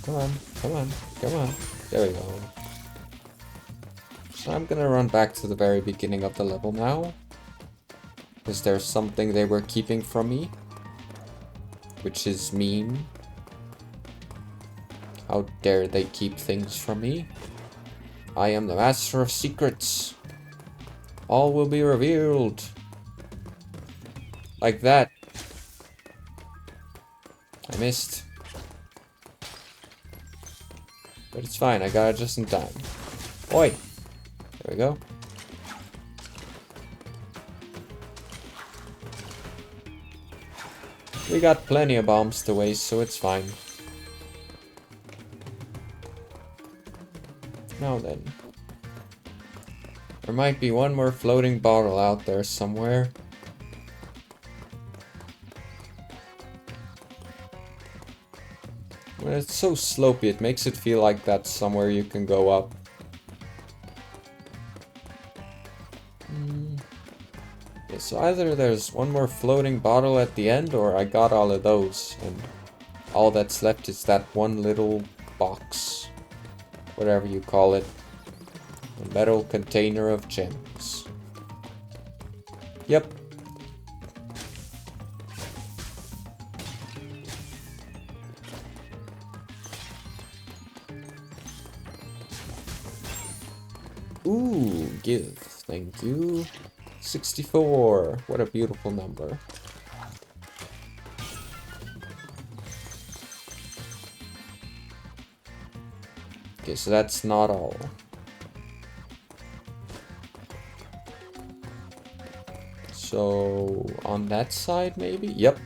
Come on, come on, come on. There we go. So I'm gonna run back to the very beginning of the level now. Is there something they were keeping from me? Which is mean. How dare they keep things from me? I am the master of secrets. All will be revealed. Like that. I missed. But it's fine, I got it just in time. Oi! There we go. We got plenty of bombs to waste, so it's fine. Now then. There might be one more floating bottle out there somewhere. When it's so slopey, it makes it feel like that's somewhere you can go up. Yeah, so either there's one more floating bottle at the end, or I got all of those, and all that's left is that one little box. Whatever you call it. A metal container of gems. Yep. Ooh, give. Thank you. 64. What a beautiful number. Okay, so that's not all. So, on that side, maybe? Yep.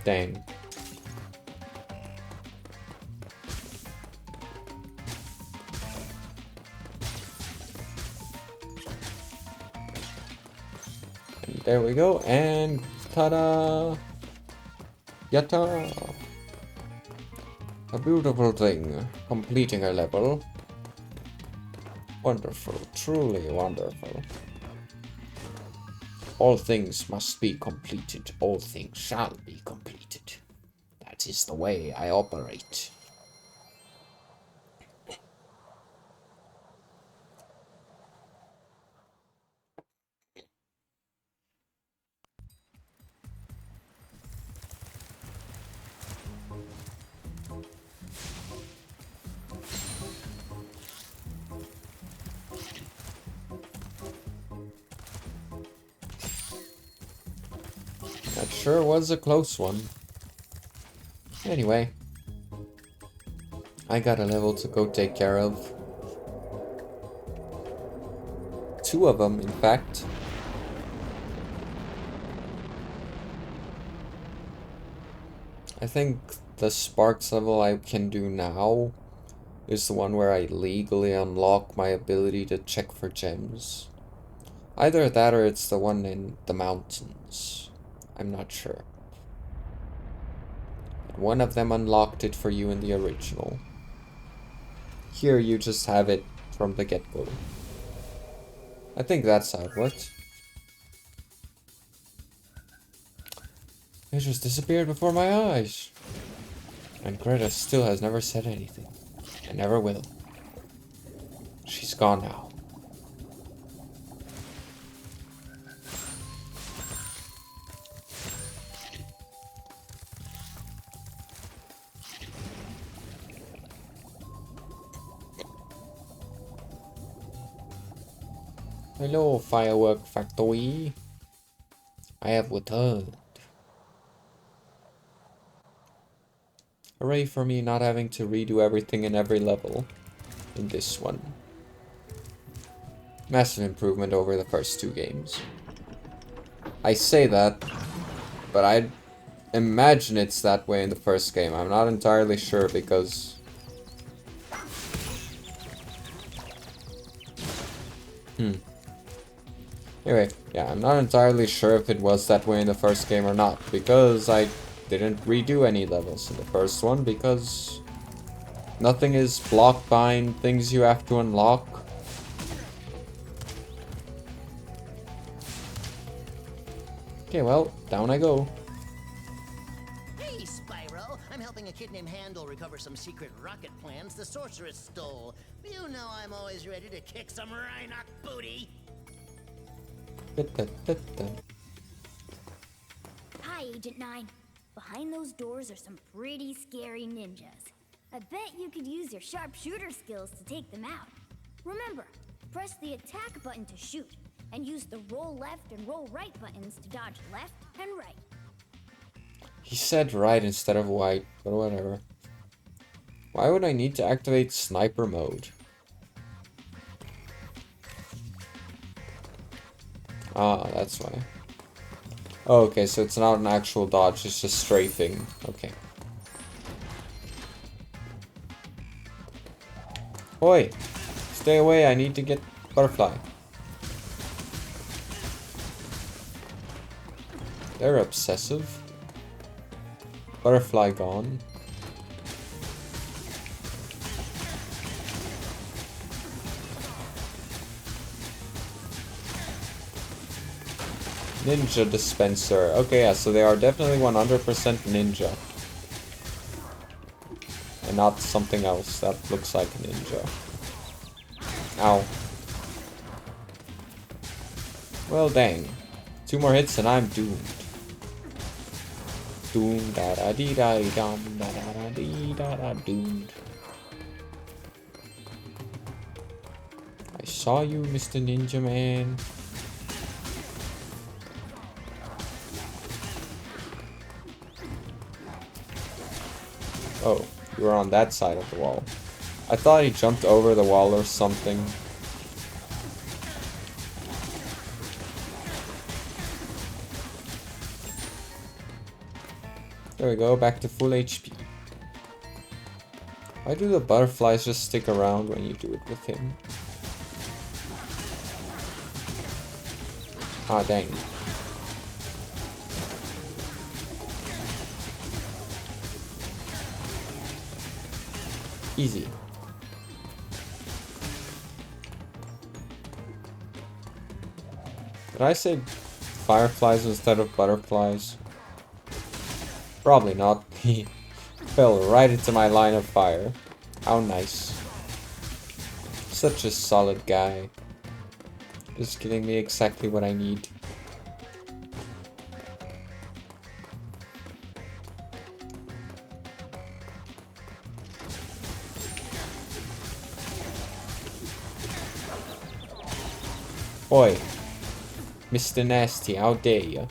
Dang. And there we go, and ta-da! Yatta! A beautiful thing, completing a level. Wonderful, truly wonderful. All things must be completed, all things shall be completed. That is the way I operate. That sure was a close one. Anyway, I got a level to go take care of. 2 of them, in fact. I think the Sparks level I can do now is the one where I legally unlock my ability to check for gems. Either that or it's the one in the mountains. I'm not sure. But one of them unlocked it for you in the original. Here you just have it from the get-go. I think that's how it works. It just disappeared before my eyes. And Greta still has never said anything. And never will. She's gone now. Hello, firework factory. I have returned. Hooray for me not having to redo everything in every level in this one. Massive improvement over the first 2 games. I say that, but I imagine it's that way in the first game. I'm not entirely sure because... Anyway, yeah, I'm not entirely sure if it was that way in the first game or not, because I didn't redo any levels in the first one, because nothing is blocked behind things you have to unlock. Okay, well, down I go. Hey, Spyro! I'm helping a kid named Handel recover some secret rocket plans the sorceress stole. You know I'm always ready to kick some Rhinoc booty. Hi, Agent 9. Behind those doors are some pretty scary ninjas. I bet you could use your sharpshooter skills to take them out. Remember, press the attack button to shoot, and use the roll left and roll right buttons to dodge left and right. He said right instead of white, but whatever. Why would I need to activate sniper mode? Ah, that's why. Oh, okay, so it's not an actual dodge, it's just strafing. Okay. Oi! Stay away, I need to get butterfly. They're obsessive. Butterfly gone. Ninja dispenser. Okay, yeah, so they are definitely 100% ninja. And not something else that looks like a ninja. Ow. Well, dang. 2 more hits and I'm doomed. Doomed, da da dee da dum, da da da dee da da doomed. I saw you, Mr. Ninja Man. Oh, you were on that side of the wall. I thought he jumped over the wall or something. There we go, back to full HP. Why do the butterflies just stick around when you do it with him? Ah, dang. Easy. Did I say fireflies instead of butterflies? Probably not. He fell right into my line of fire. How nice. Such a solid guy. Just giving me exactly what I need. Oi, Mr. Nasty, how dare you?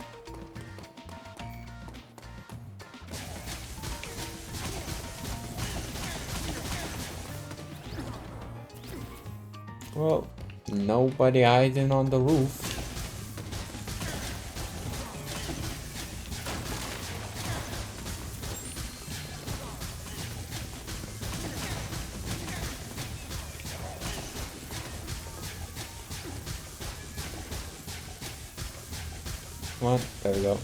Well, nobody hiding on the roof. Come on, there we go.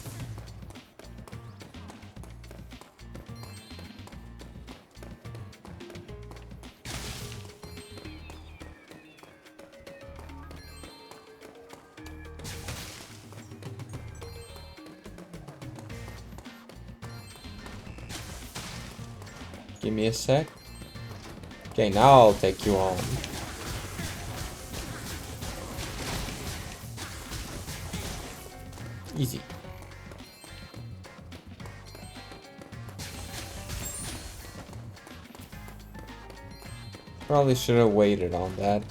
Give me a sec. Okay, now I'll take you on. Easy. Probably should have waited on that.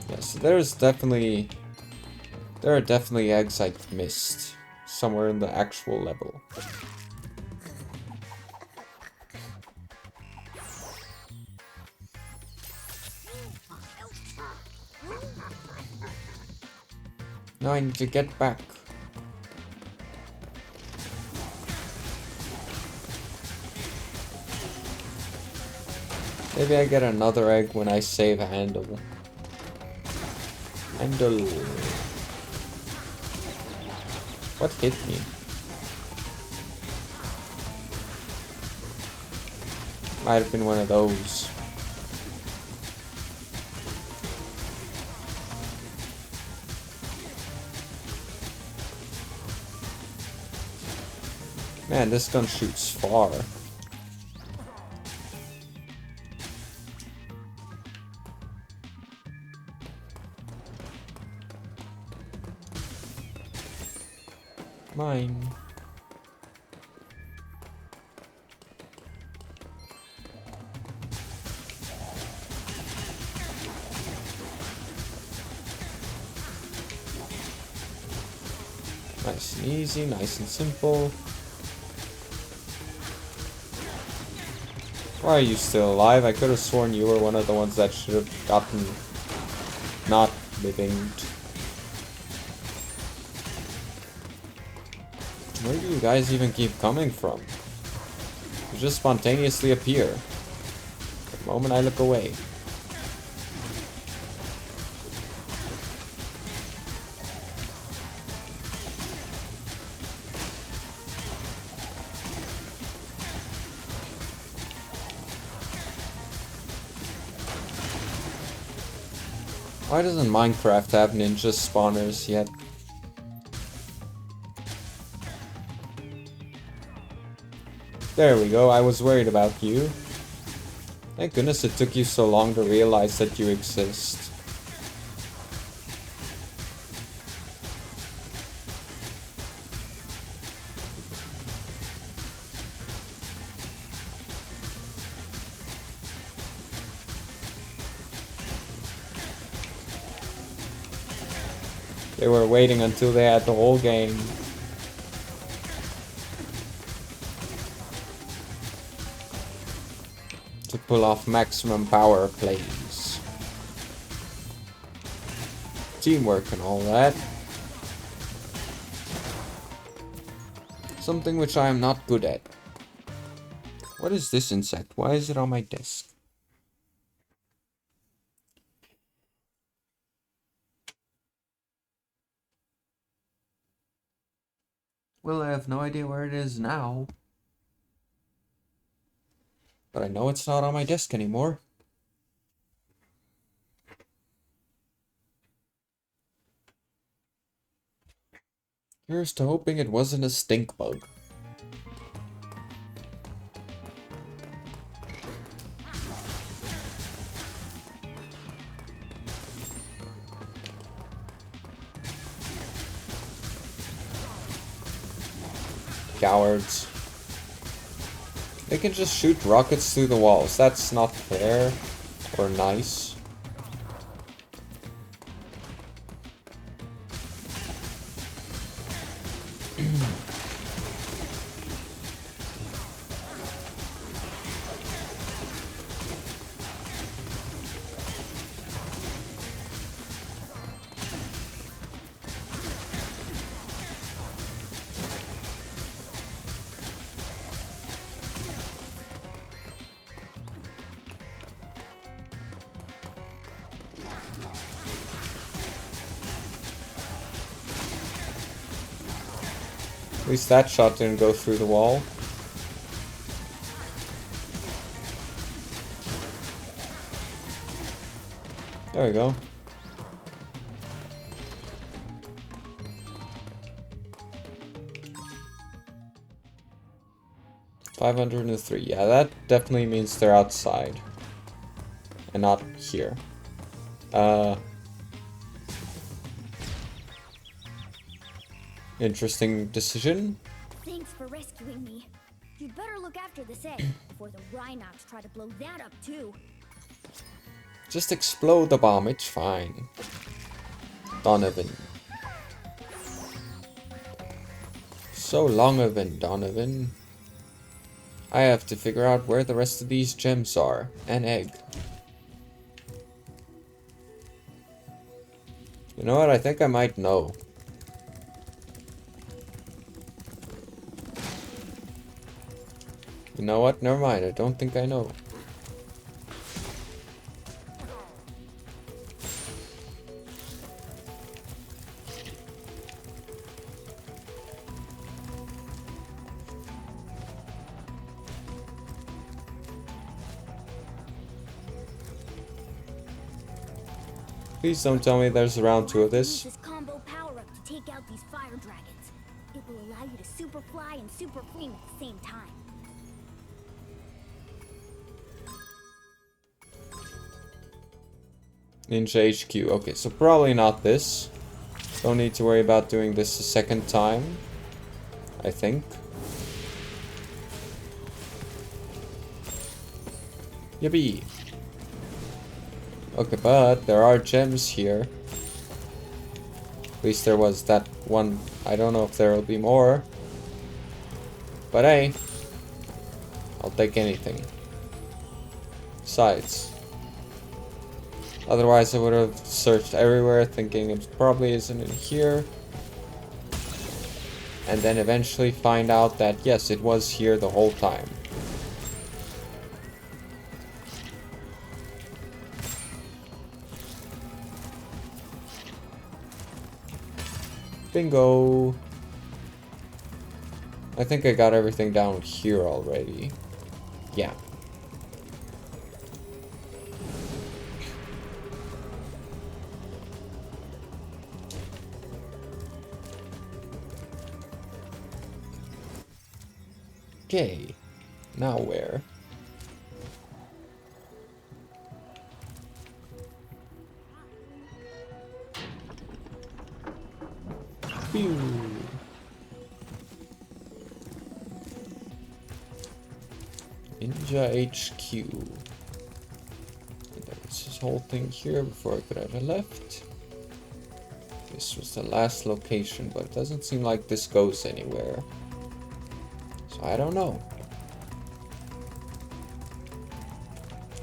Yes, there are definitely eggs I missed somewhere in the actual level. Now I need to get back. Maybe I get another egg when I save handle. Handle. What hit me? Might have been one of those. Man, this gun shoots far. Mine. Nice and easy, nice and simple. Why are you still alive? I could have sworn you were one of the ones that should have gotten not living. Where do you guys even keep coming from? You just spontaneously appear the moment I look away. Why doesn't Minecraft have ninja spawners yet? There we go, I was worried about you. Thank goodness it took you so long to realize that you exist. They were waiting until they had the whole game. to pull off maximum power plays. Teamwork and all that. Something which I am not good at. What is this insect? Why is it on my desk? Well, I have no idea where it is now. But I know it's not on my desk anymore. Here's to hoping it wasn't a stink bug. Cowards. They can just shoot rockets through the walls. That's not fair or nice. At least that shot didn't go through the wall. There we go. $503. Yeah, that definitely means they're outside. And not here. Interesting decision. Thanks for rescuing me. You'd better look after this egg before the Rhinox try to blow that up too. Just explode the bomb, it's fine. Donovan. So long of it, Donovan. I have to figure out where the rest of these gems are. An egg. You know what? I think I might know. You know what? Never mind. I don't think I know. Please don't tell me there's a round 2 of this. Use this combo power-up to take out these fire dragons. It will allow you to super fly and super scream at the same time. Ninja HQ. Okay, so probably not this. Don't need to worry about doing this a second time. I think. Yippee. Okay, but there are gems here. At least there was that one. I don't know if there will be more. But hey. I'll take anything. Besides. Otherwise I would have searched everywhere thinking it probably isn't in here. And then eventually find out that yes, it was here the whole time. Bingo! I think I got everything down here already. Yeah. Okay, now where? Pew. Ninja HQ. There's this whole thing here before I could have left. This was the last location, but it doesn't seem like this goes anywhere. So I don't know.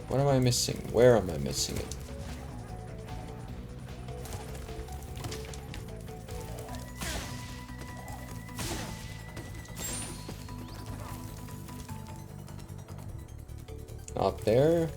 What am I missing? Where am I missing it? Not there.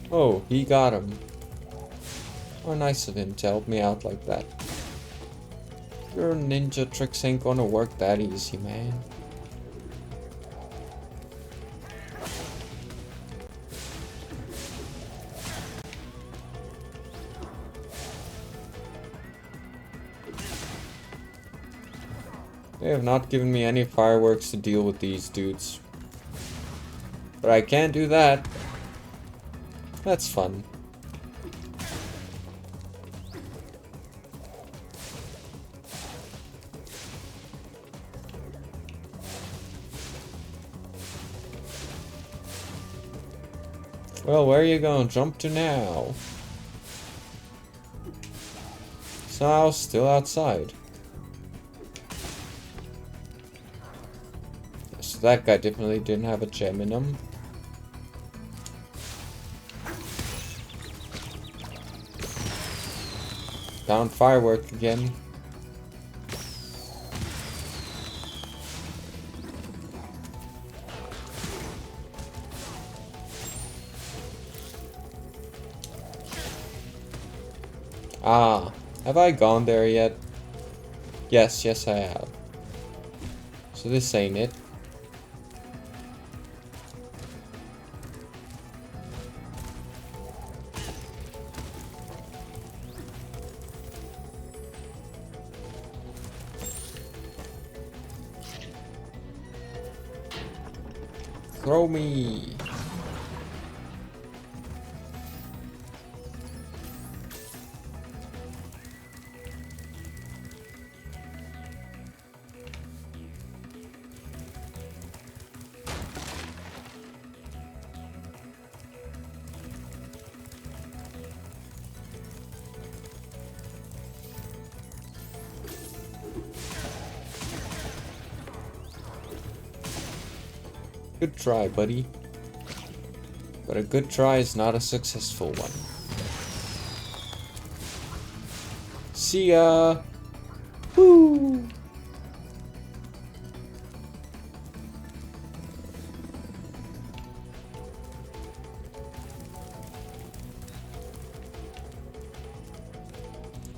Oh, he got him. Oh, nice of him to help me out like that. Your ninja tricks ain't gonna work that easy, man. They have not given me any fireworks to deal with these dudes. But I can't do that. That's fun. Well, where are you gonna jump to now? Somehow still outside. So that guy definitely didn't have a gem in him. Found firework again. Ah, have I gone there yet? Yes, yes I have. So this ain't it. Throw me. Good try, buddy. But a good try is not a successful one. See ya! Woo!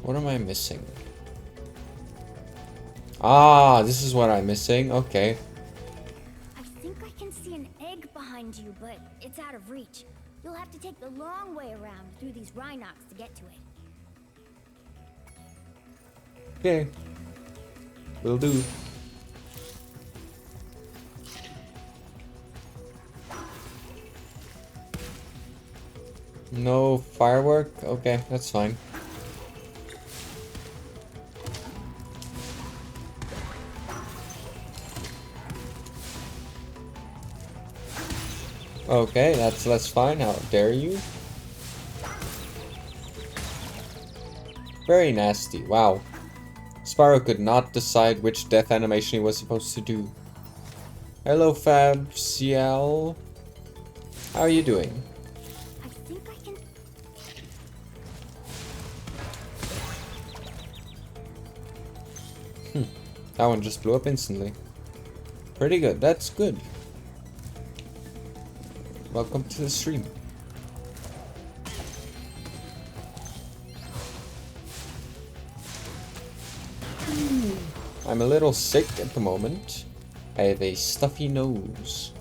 What am I missing? Ah, this is what I'm missing. Okay. I think I can see an egg behind you, but it's out of reach. You'll have to take the long way around through these Rhinox to get to it. Okay. Will do. No firework? Okay, that's fine. Okay, that's fine. How dare you? Very nasty. Wow. Spyro could not decide which death animation he was supposed to do. Hello, Fabciel. How are you doing? I think I can... That one just blew up instantly. Pretty good. That's good. Welcome to the stream. I'm a little sick at the moment. I have a stuffy nose.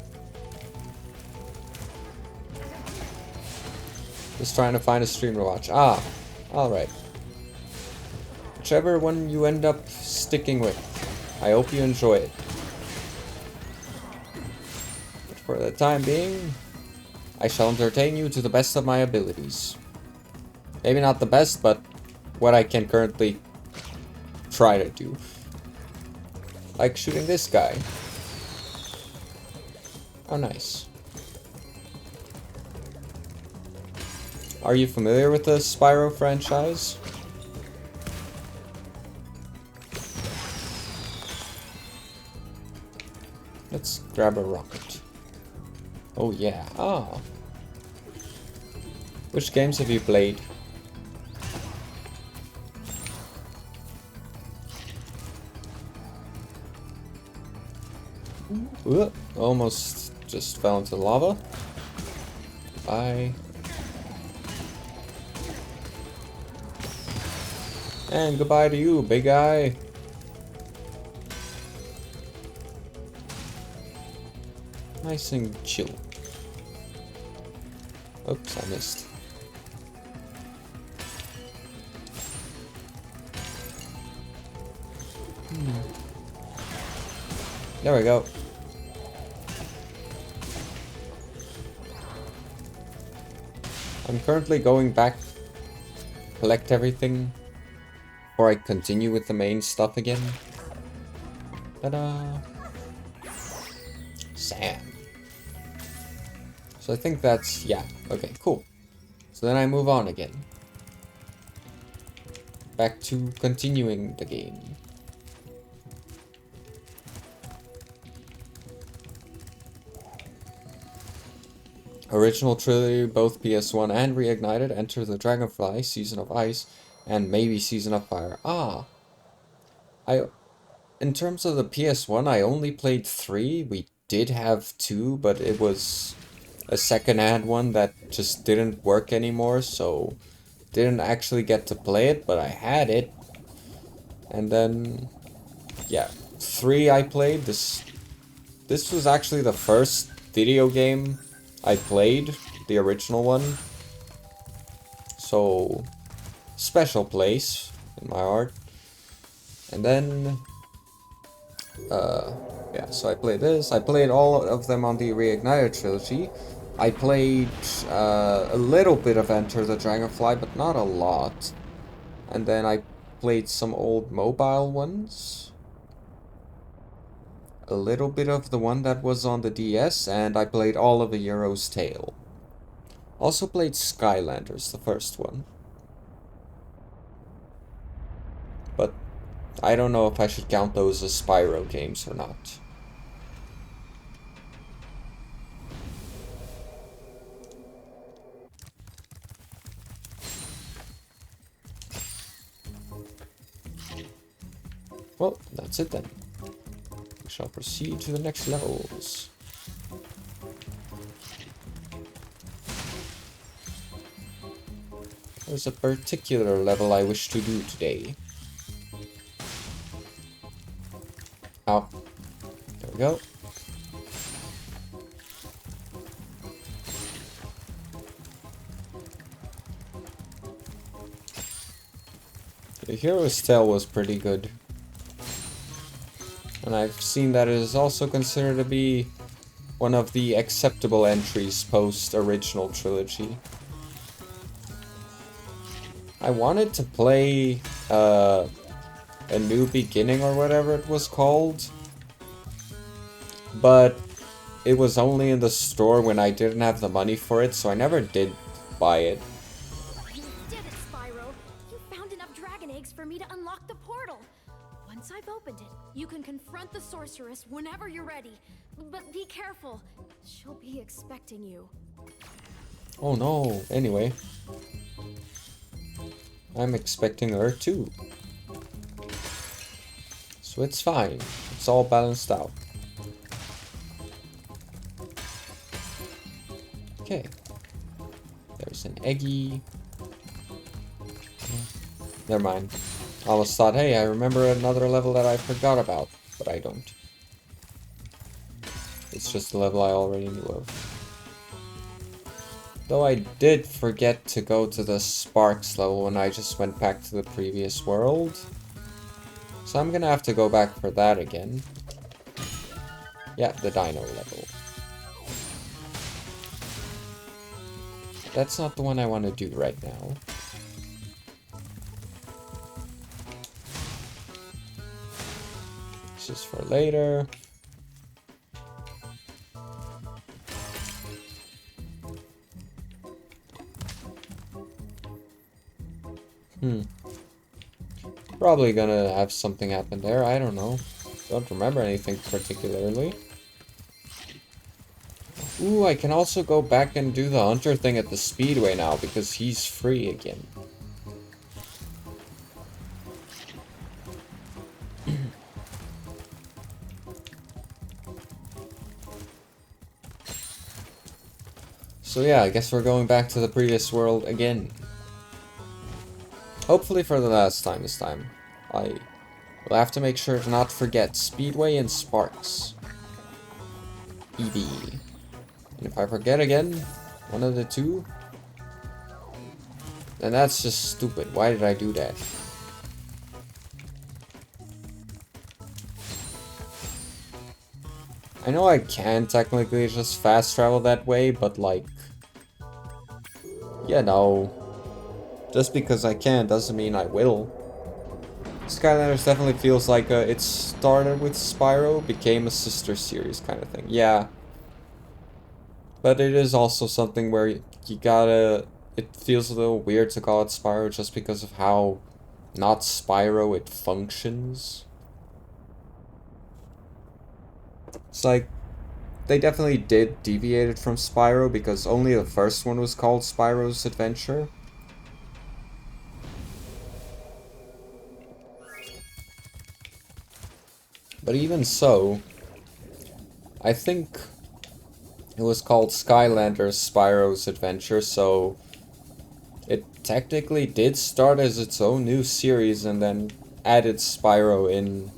Just trying to find a stream to watch. Ah, alright. Whichever one you end up sticking with, I hope you enjoy it. But for the time being, I shall entertain you to the best of my abilities. Maybe not the best, but what I can currently try to do. Like shooting this guy. Oh, nice. Are you familiar with the Spyro franchise? Let's grab a rocket. Oh yeah. Ah. Which games have you played? Ooh, almost just fell into lava. Bye. And goodbye to you, big guy. Nice and chill. Oops, I missed. There we go. I'm currently going back, collect everything, before I continue with the main stuff again. Ta-da! Sand. So I think that's, yeah, okay, cool. So then I move on again. Back to continuing the game. Original trilogy, both PS1 and Reignited, Enter the Dragonfly, Season of Ice, and maybe Season of Fire. Ah! In terms of the PS1, I only played 3. We did have 2, but it was a second-hand one that just didn't work anymore, so didn't actually get to play it, but I had it. And then, yeah, 3 I played. This was actually the first video game I played, the original one. So, special place in my heart. And then, yeah, so I played this. I played all of them on the Reignited trilogy. I played a little bit of Enter the Dragonfly, but not a lot. And then I played some old mobile ones. A little bit of the one that was on the DS, and I played all of the Hero's Tale. Also played Skylanders, the first one. But I don't know if I should count those as Spyro games or not. Well, that's it then. We shall proceed to the next levels. There's a particular level I wish to do today. Oh, there we go. The Hero's Tale was pretty good. And I've seen that it is also considered to be one of the acceptable entries post-original trilogy. I wanted to play A New Beginning or whatever it was called, but it was only in the store when I didn't have the money for it, so I never did buy it. You did it, Spyro! You found enough dragon eggs for me to unlock the portal! Once I've opened it, you can confront the sorceress whenever you're ready. But be careful, she'll be expecting you. Oh no, anyway. I'm expecting her too. So it's fine. It's all balanced out. Okay. There's an eggy. Never mind. I almost thought, hey, I remember another level that I forgot about. But I don't. It's just a level I already knew of. Though I did forget to go to the Sparks level when I just went back to the previous world. So I'm gonna have to go back for that again. Yeah, the Dino level. That's not the one I want to do right now. this is for later. Probably gonna have something happen there, I don't know. Don't remember anything particularly. Ooh, I can also go back and do the hunter thing at the speedway now, because he's free again. So yeah, I guess we're going back to the previous world again. Hopefully for the last time this time. I will have to make sure to not forget Speedway and Sparks. EV. And if I forget again, one of the two, then that's just stupid. Why did I do that? I know I can technically just fast travel that way, but like, yeah, no. Just because I can doesn't mean I will. Skylanders definitely feels like it started with Spyro, became a sister series kind of thing. Yeah. But it is also something where you gotta... It feels a little weird to call it Spyro just because of how not Spyro it functions. It's like, they definitely did deviate it from Spyro because only the first one was called Spyro's Adventure. But even so, I think it was called Skylanders Spyro's Adventure, so it technically did start as its own new series and then added Spyro in.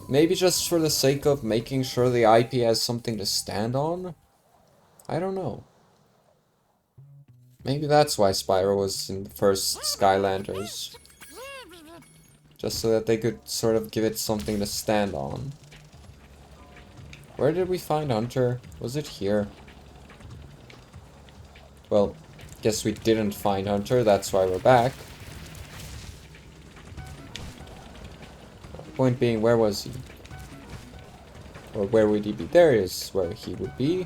Maybe just for the sake of making sure the IP has something to stand on? I don't know. Maybe that's why Spyro was in the first Skylanders. Just so that they could sort of give it something to stand on. Where did we find Hunter? Was it here? Well, guess we didn't find Hunter, that's why we're back. Point being, where was he? Or where would he be? There is where he would be.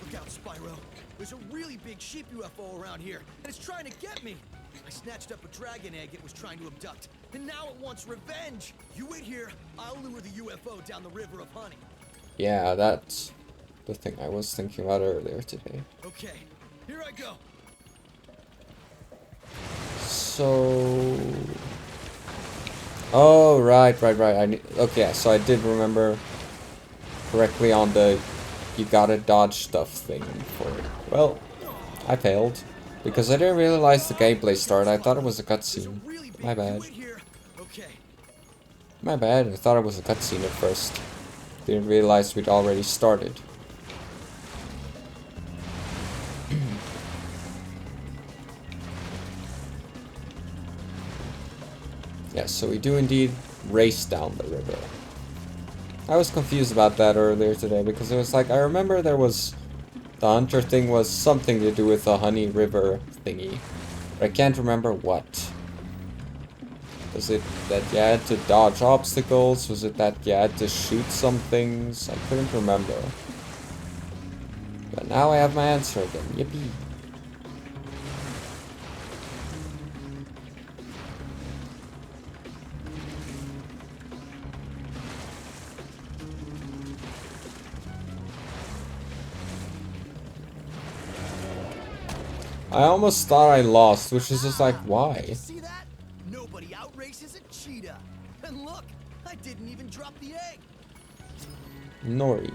Look out, Spyro. There's a really big sheep UFO around here, and it's trying to get me. I snatched up a dragon egg it was trying to abduct, and now it wants revenge. You wait here, I'll lure the UFO down the river of honey. Yeah, that's the thing I was thinking about earlier today. Okay, here I go. So... Oh, right. Okay, so I did remember correctly on the you gotta dodge stuff thing for it. Well, I failed. Because I didn't realize the gameplay started. I thought it was a cutscene. My bad. My bad, I thought it was a cutscene at first. Didn't realize we'd already started. Yes, so we do indeed race down the river. I was confused about that earlier today because it was like, I remember there was... The hunter thing was something to do with the honey river thingy. But I can't remember what. Was it that you had to dodge obstacles? Was it that you had to shoot some things? I couldn't remember. But now I have my answer again. Yippee. I almost thought I lost, which is just like, why? See that? Nobody outraces a cheetah. And look, I didn't even drop the egg. Nori.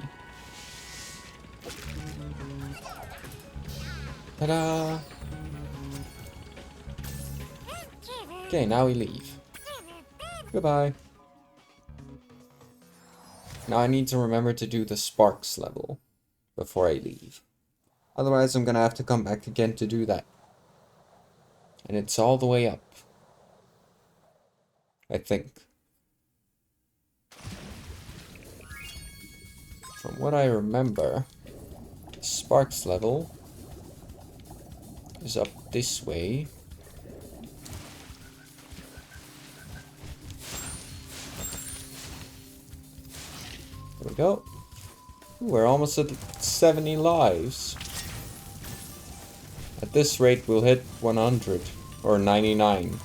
Ta-da! Okay, now we leave. Goodbye. Now I need to remember to do the Sparks level before I leave. Otherwise, I'm gonna have to come back again to do that. And it's all the way up. I think. From what I remember, the Sparks level is up this way. go. Ooh, we're almost at 70 lives. At this rate, we'll hit 100. Or 99.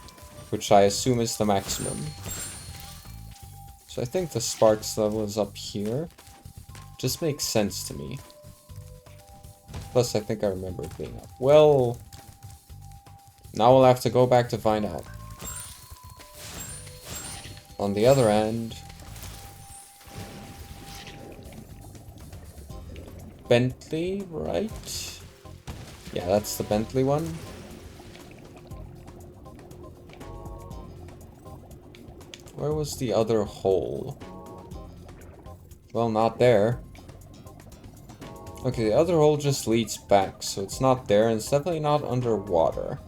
Which I assume is the maximum. So I think the Sparks level is up here. Just makes sense to me. Plus, I think I remember it being up. Well, now we'll have to go back to find out. On the other end, Bentley, right? Yeah, that's the Bentley one. Where was the other hole? Well, not there. Okay, the other hole just leads back, so it's not there, and it's definitely not underwater.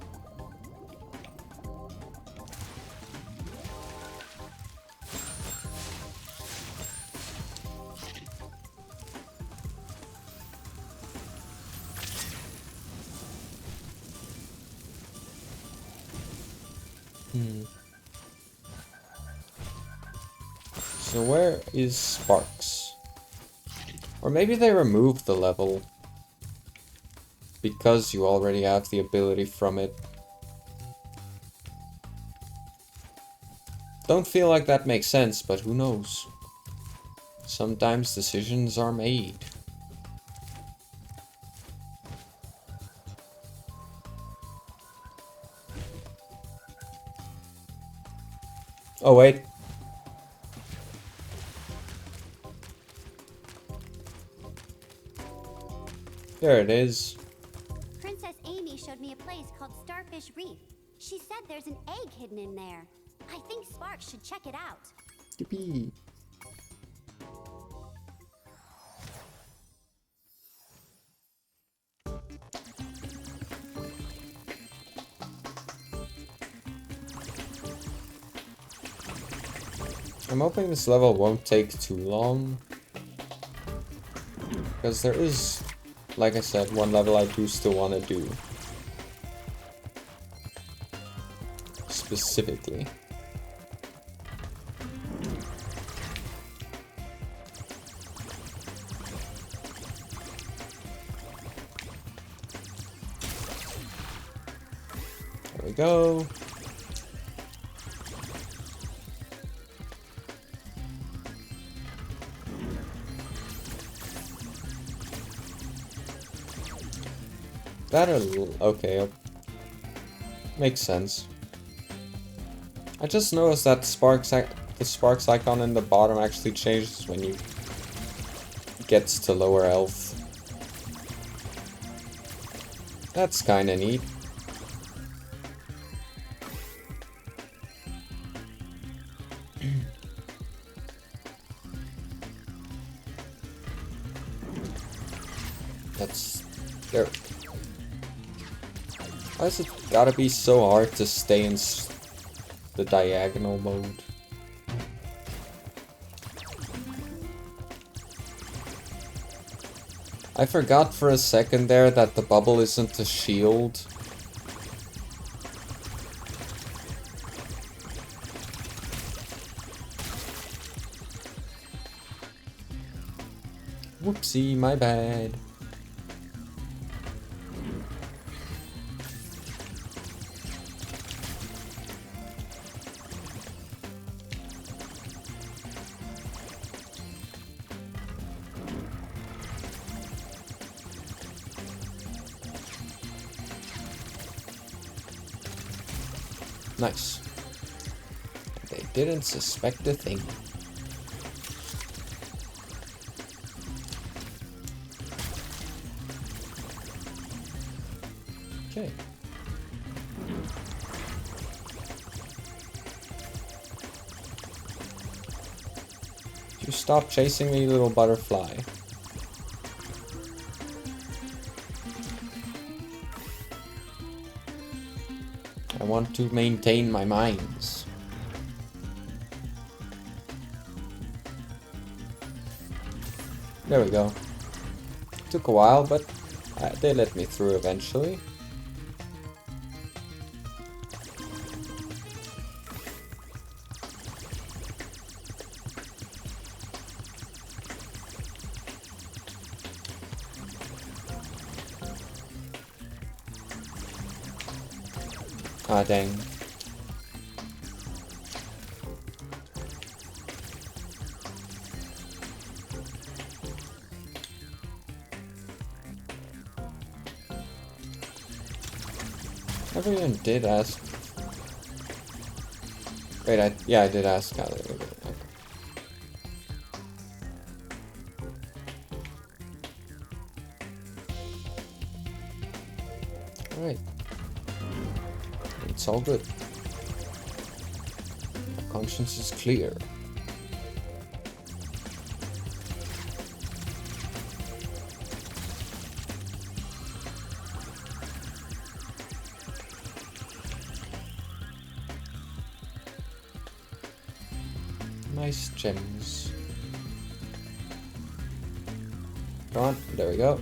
So where is Sparks? Or maybe they removed the level because you already have the ability from it. Don't feel like that makes sense, but who knows? Sometimes decisions are made. Oh wait. There it is. Princess Amy showed me a place called Starfish Reef. She said there's an egg hidden in there. I think Sparks should check it out. Yippee. I'm hoping this level won't take too long. Because there is, like I said, one level I do still want to do. Specifically. There we go. Okay. Makes sense. I just noticed that the Sparks icon in the bottom actually changes when you gets to lower health. That's kinda neat. That's there. Why is it gotta be so hard to stay in the diagonal mode? I forgot for a second there that the bubble isn't a shield. Whoopsie, my bad. Nice. They didn't suspect a thing. Okay. You stop chasing me, little butterfly. I want to maintain my mines. There we go. Took a while, but they let me through eventually. Ah, dang. Everyone did ask. Wait, yeah, I did ask how they were doing. Okay. Alright. It's all good. My conscience is clear. Nice gems. Come on, there we go.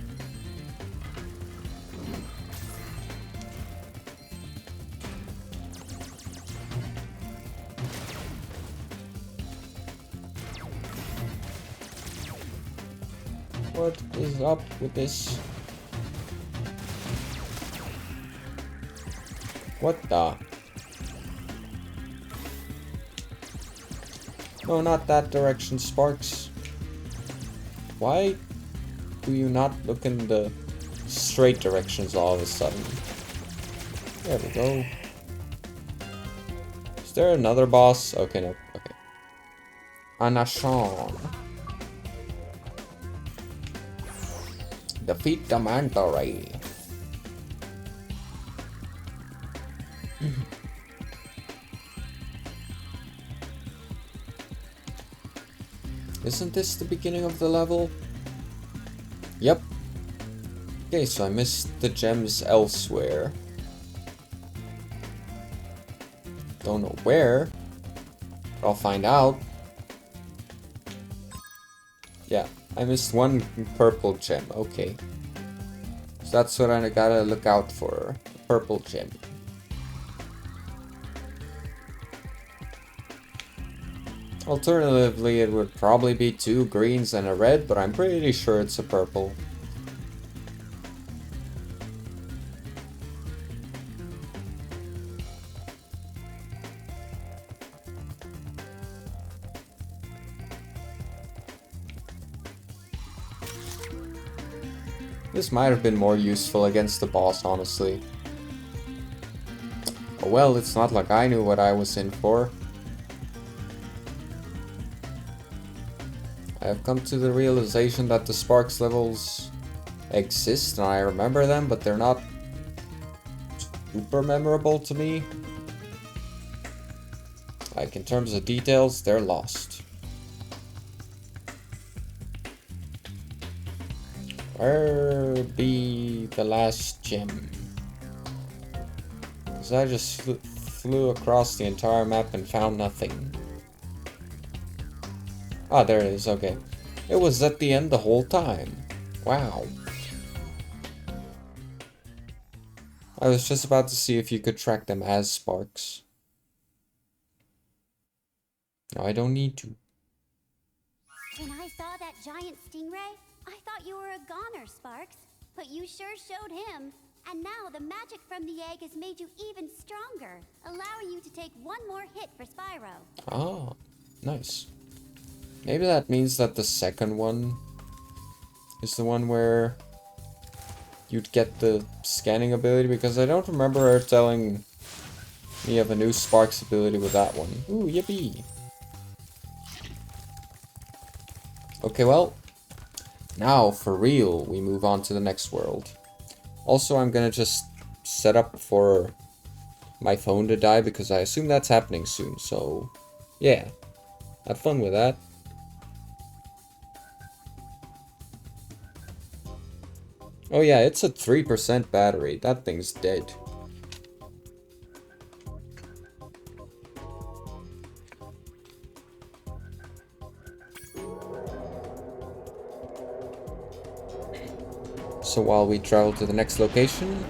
What is up with this? What the? No, not that direction, Sparks. Why do you not look in the straight directions all of a sudden? There we go. Is there another boss? Okay, no. Okay. Anashan. Defeat the manta ray. Isn't this the beginning of the level? Yep. Okay, so I missed the gems elsewhere. Don't know where. But I'll find out. Yeah, I missed one purple gem. Okay. So that's what I gotta look out for. A purple gem. Alternatively, it would probably be 2 greens and a red, but I'm pretty sure it's a purple. This might have been more useful against the boss, honestly. Oh well, it's not like I knew what I was in for. I have come to the realization that the Sparks levels exist and I remember them, but they're not super memorable to me. Like, in terms of details, they're lost. Where be the last gem? Because I just flew across the entire map and found nothing. Ah, there it is, okay. It was at the end the whole time. Wow. I was just about to see if you could track them as Sparks. No, I don't need to. When I saw that giant stingray, I thought you were a goner, Sparks. But you sure showed him. And now the magic from the egg has made you even stronger, allowing you to take one more hit for Spyro. Ah, nice. Maybe that means that the second one is the one where you'd get the scanning ability, because I don't remember her telling me of a new Sparks ability with that one. Ooh, yippee! Okay, well, now for real, we move on to the next world. Also, I'm gonna just set up for my phone to die, because I assume that's happening soon, so yeah, have fun with that. Oh yeah, it's a 3% battery. That thing's dead. So while we travel to the next location,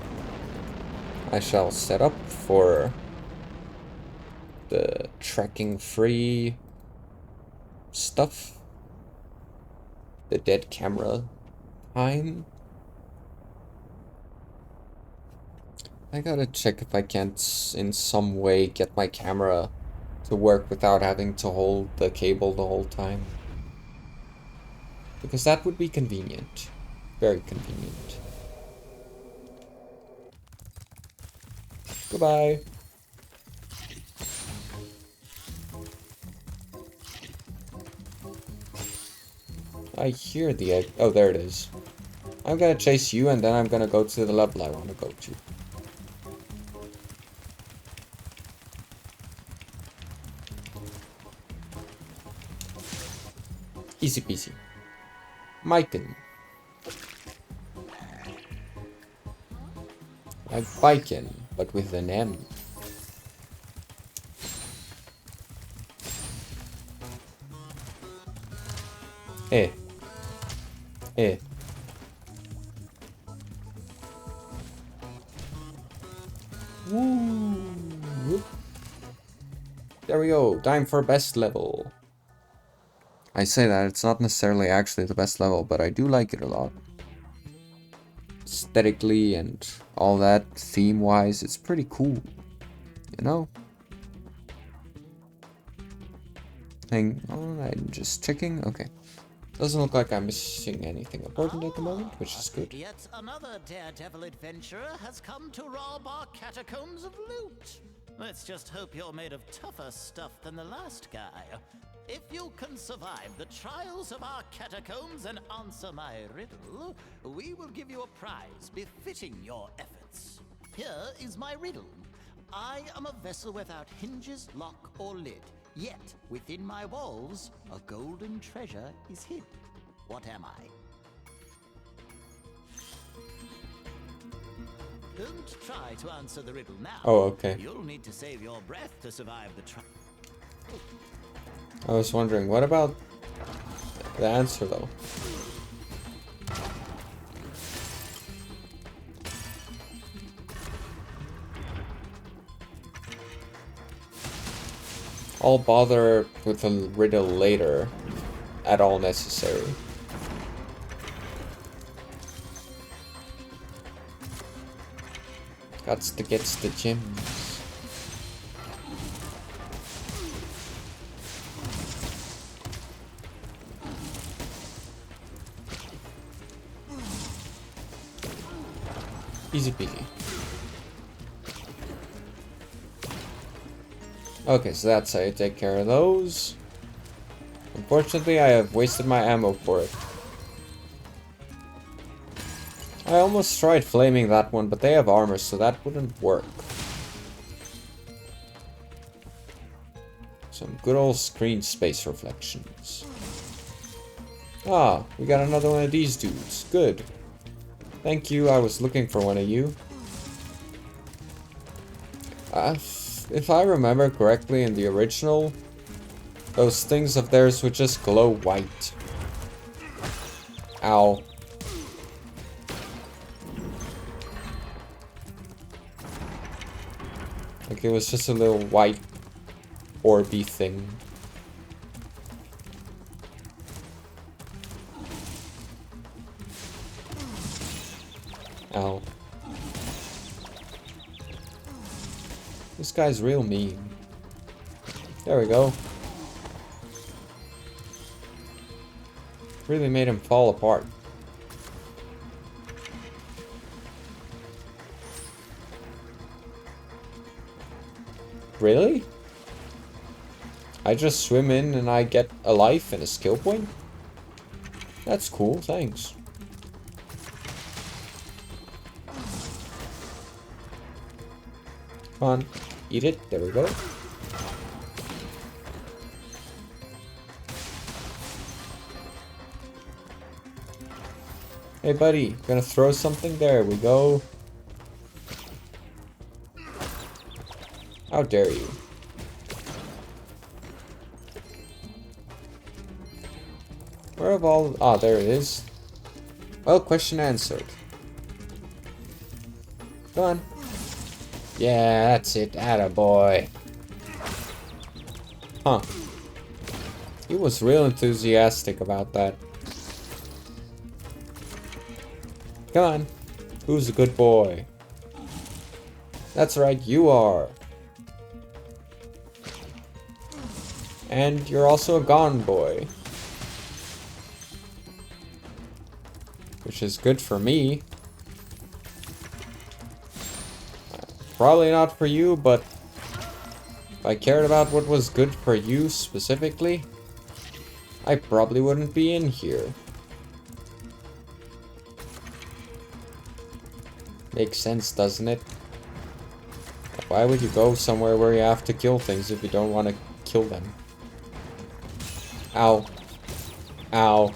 I shall set up for the tracking free stuff. The dead camera time. I gotta check if I can't in some way get my camera to work without having to hold the cable the whole time. Because that would be convenient. Very convenient. Goodbye. I hear the egg. Oh, there it is. I'm gonna chase you and then I'm gonna go to the level I want to go to. Easy peasy. Myken. Like Biken, but with an M. Eh. Eh. Woo. There we go. Time for best level. I say that it's not necessarily actually the best level, but I do like it a lot. Aesthetically and all that, theme-wise, it's pretty cool. You know? Hang on, I'm just checking. Okay. Doesn't look like I'm missing anything important at the moment, which is good. Yet another daredevil adventurer has come to rob our catacombs of loot. Let's just hope you're made of tougher stuff than the last guy. If you can survive the trials of our catacombs and answer my riddle, we will give you a prize befitting your efforts. Here is my riddle. I am a vessel without hinges, lock, or lid. Yet, within my walls, a golden treasure is hid. What am I? Don't try to answer the riddle now. Oh, okay. You'll need to save your breath to survive the trial. I was wondering, what about the answer though? I'll bother with the riddle later, at all necessary. Gots to get the gems. Easy peasy. Okay, so that's how you take care of those. Unfortunately, I have wasted my ammo for it. I almost tried flaming that one, but they have armor, so that wouldn't work. Some good old screen space reflections. Ah, we got another one of these dudes. Good. Thank you, I was looking for one of you. If I remember correctly in the original, those things of theirs would just glow white. Ow. Like it was just a little white orby thing. Ow. This guy's real mean. There we go. Really made him fall apart. Really? I just swim in and I get a life and a skill point? That's cool, thanks. Come on, eat it. There we go. Hey buddy, gonna throw something? There we go. How dare you? Where have all... Ah, there it is. Well, question answered. Come on. Yeah, that's it. Attaboy. Huh. He was real enthusiastic about that. Come on. Who's a good boy? That's right, you are. And you're also a gone boy. Which is good for me. Probably not for you, but if I cared about what was good for you specifically, I probably wouldn't be in here. Makes sense, doesn't it? Why would you go somewhere where you have to kill things if you don't want to kill them? Ow. Ow.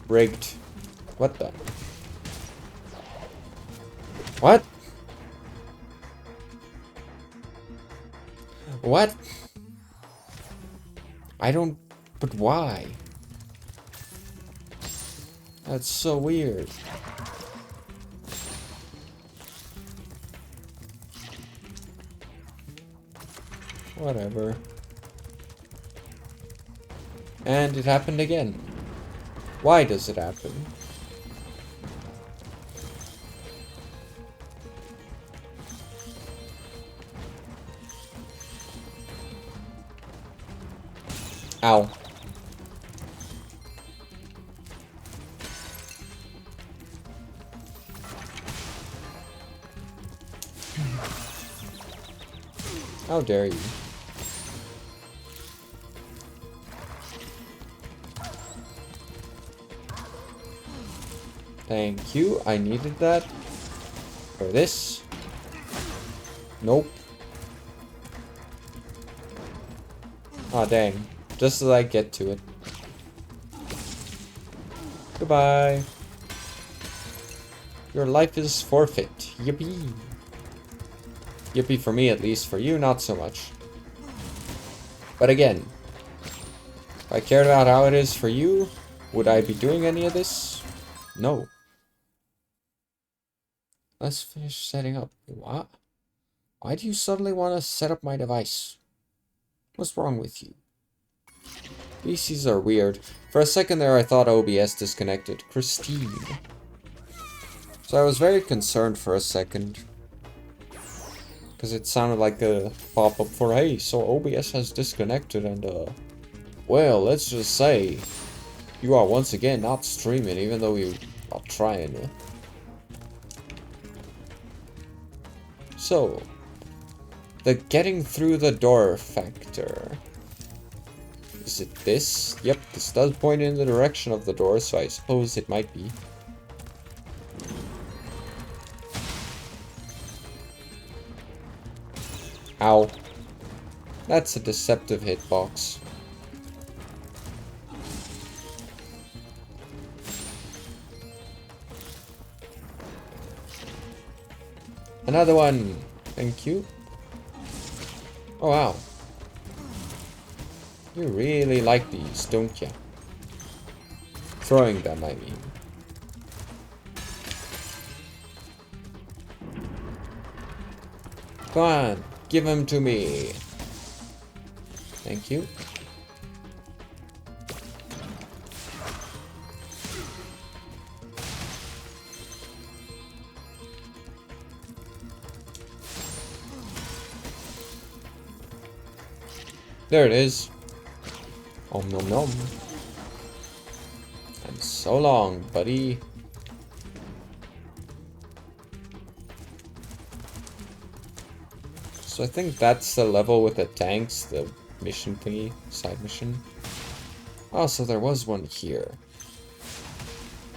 Rigged. What the? What? What? I don't... But why? That's so weird. Whatever. And it happened again. Why does it happen? Ow. How dare you? Thank you, I needed that. For this. Nope. Aw, dang. Just as I get to it. Goodbye. Your life is forfeit. Yippee. Yippee for me at least, for you not so much. But again, if I cared about how it is for you, would I be doing any of this? No. Let's finish setting up. What? Why do you suddenly want to set up my device? What's wrong with you? PCs are weird. For a second there I thought OBS disconnected. Christine. So I was very concerned for a second. Because it sounded like a pop-up for, hey, so OBS has disconnected and, well, let's just say, you are once again not streaming even though you are trying. So, the getting through the door factor. Is it this? Yep, this does point in the direction of the door, so I suppose it might be. Ow. That's a deceptive hitbox. Another one. Thank you. Oh, wow. You really like these, don't you? Throwing them, I mean. Come on, give them to me. Thank you. There it is. Om nom nom. And so long, buddy. So I think that's the level with the tanks, the mission thingy, side mission. Oh, so there was one here.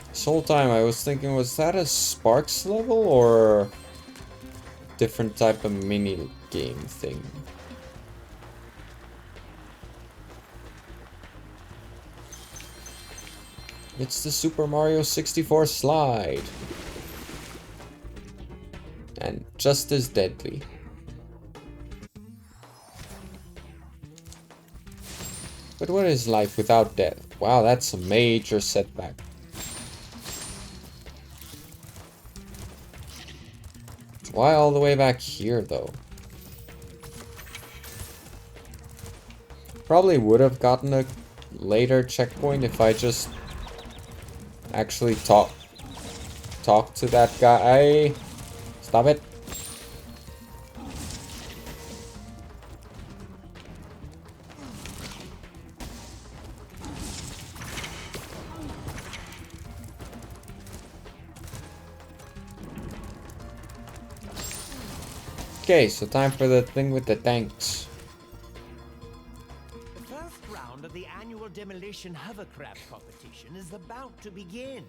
This whole time I was thinking, was that a Sparks level or different type of mini game thing? It's the Super Mario 64 slide. And just as deadly. But what is life without death? Wow, that's a major setback. Why all the way back here, though? Probably would have gotten a later checkpoint if I just actually talk to that guy. Stop it. Okay, so time for the thing with the tanks. The first round of the annual demolition hovercraft competition is about to begin.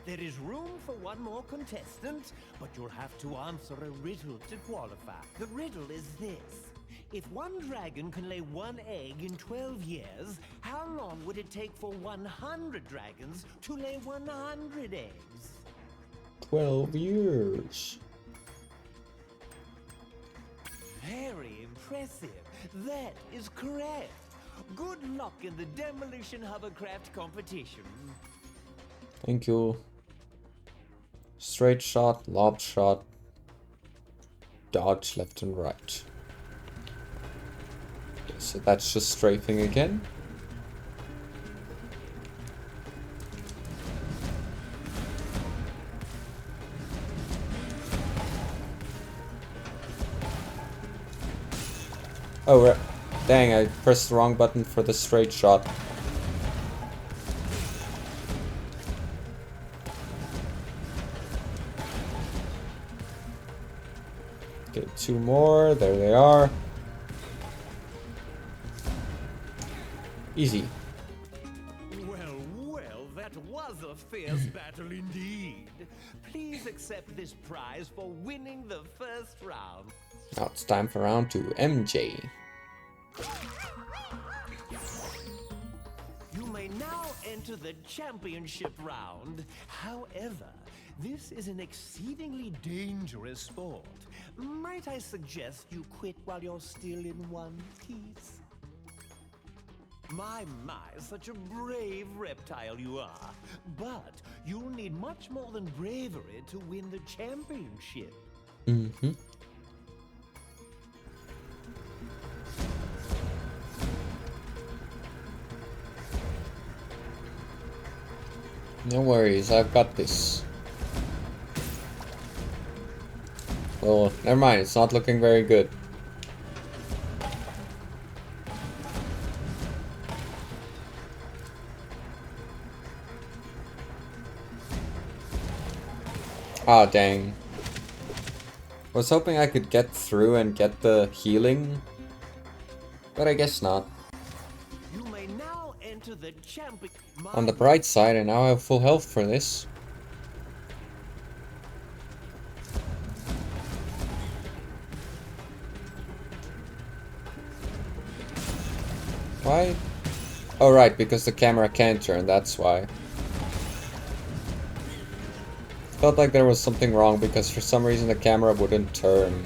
There is room for one more contestant, but you'll have to answer a riddle to qualify. The riddle is this. If one dragon can lay one egg in 12 years, how long would it take for 100 dragons to lay 100 eggs? 12 years. Very impressive. That is correct. Good luck in the demolition hovercraft competition. Thank you. Straight shot, lob shot, dodge left and right. Okay, so that's just strafing again. Oh, dang, I pressed the wrong button for the straight shot. Okay, 2 more. There they are. Easy. Well, that was a fierce battle indeed. Please accept this prize for winning the first round. Now it's time for round 2. MJ. You may now enter the championship round. However, this is an exceedingly dangerous sport. Might I suggest you quit while you're still in one piece? My, such a brave reptile you are. But you'll need much more than bravery to win the championship. Mm-hmm. No worries, I've got this. Well, never mind, it's not looking very good. Ah, dang. I was hoping I could get through and get the healing, but I guess not. You may now enter the champion. On the bright side, I now have full health for this. Why? Oh right, because the camera can't turn, that's why. Felt like there was something wrong because for some reason the camera wouldn't turn.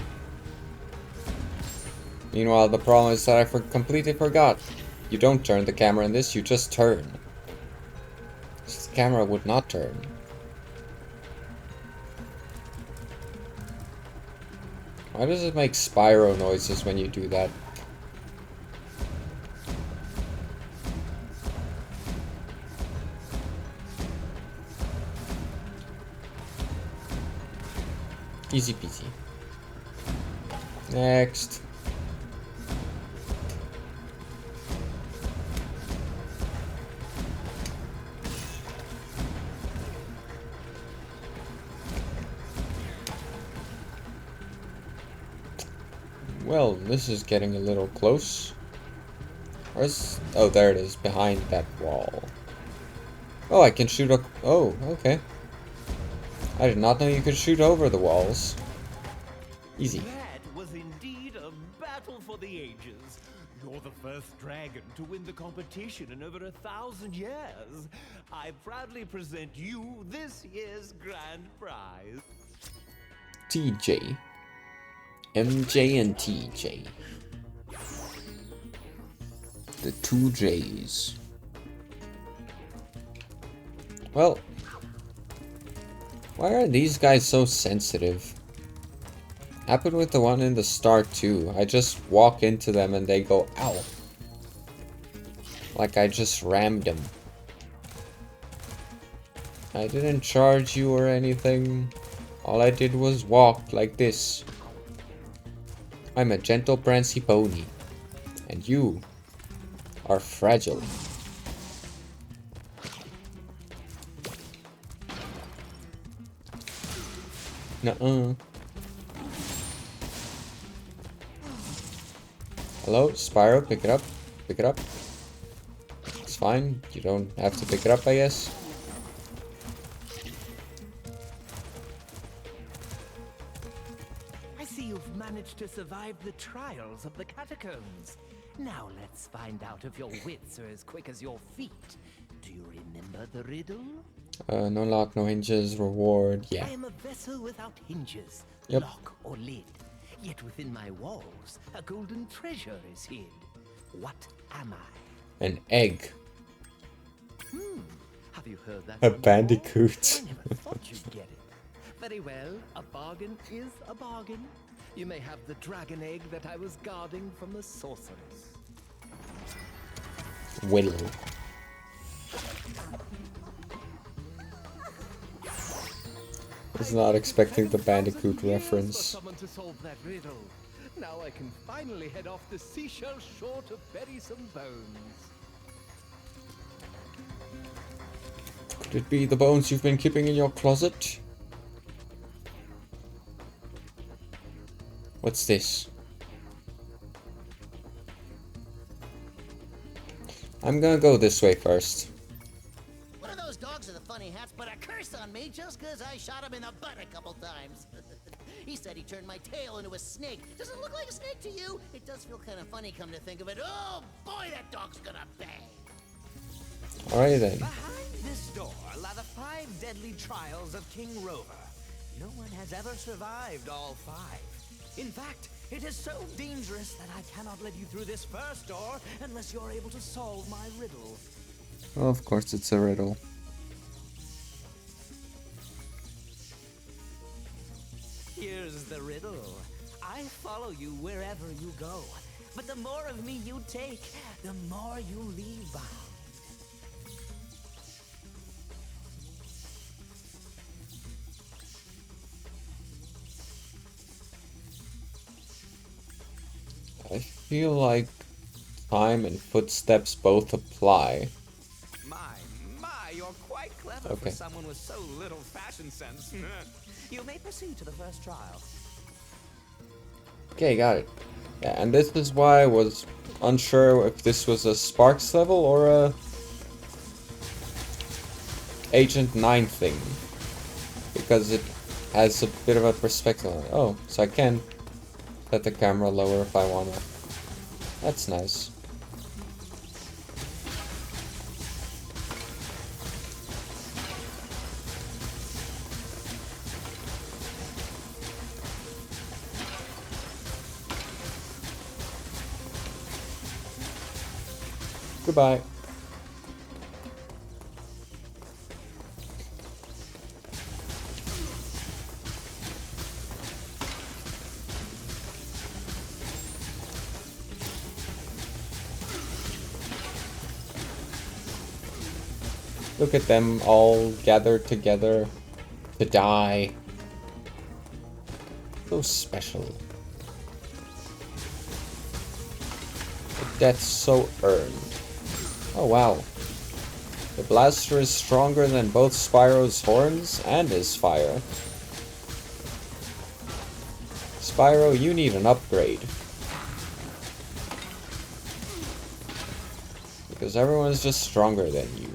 Meanwhile, the problem is that I completely forgot. You don't turn the camera in this, you just turn. The camera would not turn. Why does it make Spyro noises when you do that? Easy peasy. Next. Well, this is getting a little close. Where's... Oh, there it is, behind that wall. Oh, I can shoot up... Oh, okay. I did not know you could shoot over the walls. Easy. That was indeed a battle for the ages. You're the first dragon to win the competition in over 1,000 years. I proudly present you this year's grand prize. TJ. MJ and TJ. The 2 J's. Well, why are these guys so sensitive? Happened with the one in the start too. I just walk into them and they go, ow. Like I just rammed them. I didn't charge you or anything. All I did was walk like this. I'm a gentle prancy pony. And you are fragile. Nuh-uh. Hello, Spyro, pick it up. Pick it up. It's fine. You don't have to pick it up, I guess. I see you've managed to survive the trials of the catacombs. Now let's find out if your wits are as quick as your feet. Do you remember the riddle? No lock, no hinges, reward, yeah. I am a vessel without hinges, Yep. lock or lid. Yet within my walls, a golden treasure is hid. What am I? An egg. Have you heard that? A one before? bandicoot. I never thought you'd get it. Very well, a bargain is a bargain. You may have the dragon egg that I was guarding from the sorceress. Willow. Was not expecting the bandicoot reference. For someone to solve that riddle. Now I can finally head off the seashell shore to bury some bones. Could it be the bones you've been keeping in your closet? What's this? I'm gonna go this way first. One of those dogs with the funny hats put a curse on me just because I shot him in the butt a couple times. He said he turned my tail into a snake. Does it look like a snake to you? It does feel kind of funny, come to think of it. Oh boy, that dog's gonna bang. Alright then. Behind this door lie the 5 deadly trials of King Rover. No one has ever survived all 5. In fact, it is so dangerous that I cannot let you through this first door unless you're able to solve my riddle. Well, of course it's a riddle. Here's the riddle. I follow you wherever you go, but the more of me you take, the more you leave behind. I feel like time and footsteps both apply. My, you're quite clever Okay. for someone with so little fashion sense. You may proceed to the first trial. Okay, got it. Yeah, and this is why I was unsure if this was a Sparks level or a Agent 9 thing. Because it has a bit of a perspective on it. Oh, so I can set the camera lower if I wanna. That's nice. Goodbye. Look at them all gathered together to die. So special. A death so earned. Oh wow. The blaster is stronger than both Spyro's horns and his fire. Spyro, you need an upgrade. Because everyone's just stronger than you.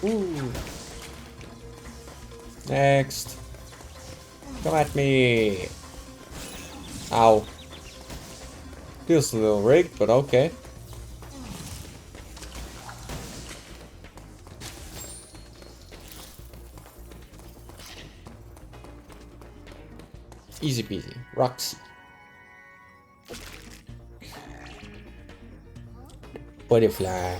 Ooh. Next. Come at me. Ow. Feels a little rigged, but okay. Easy peasy. Roxy. Butterfly.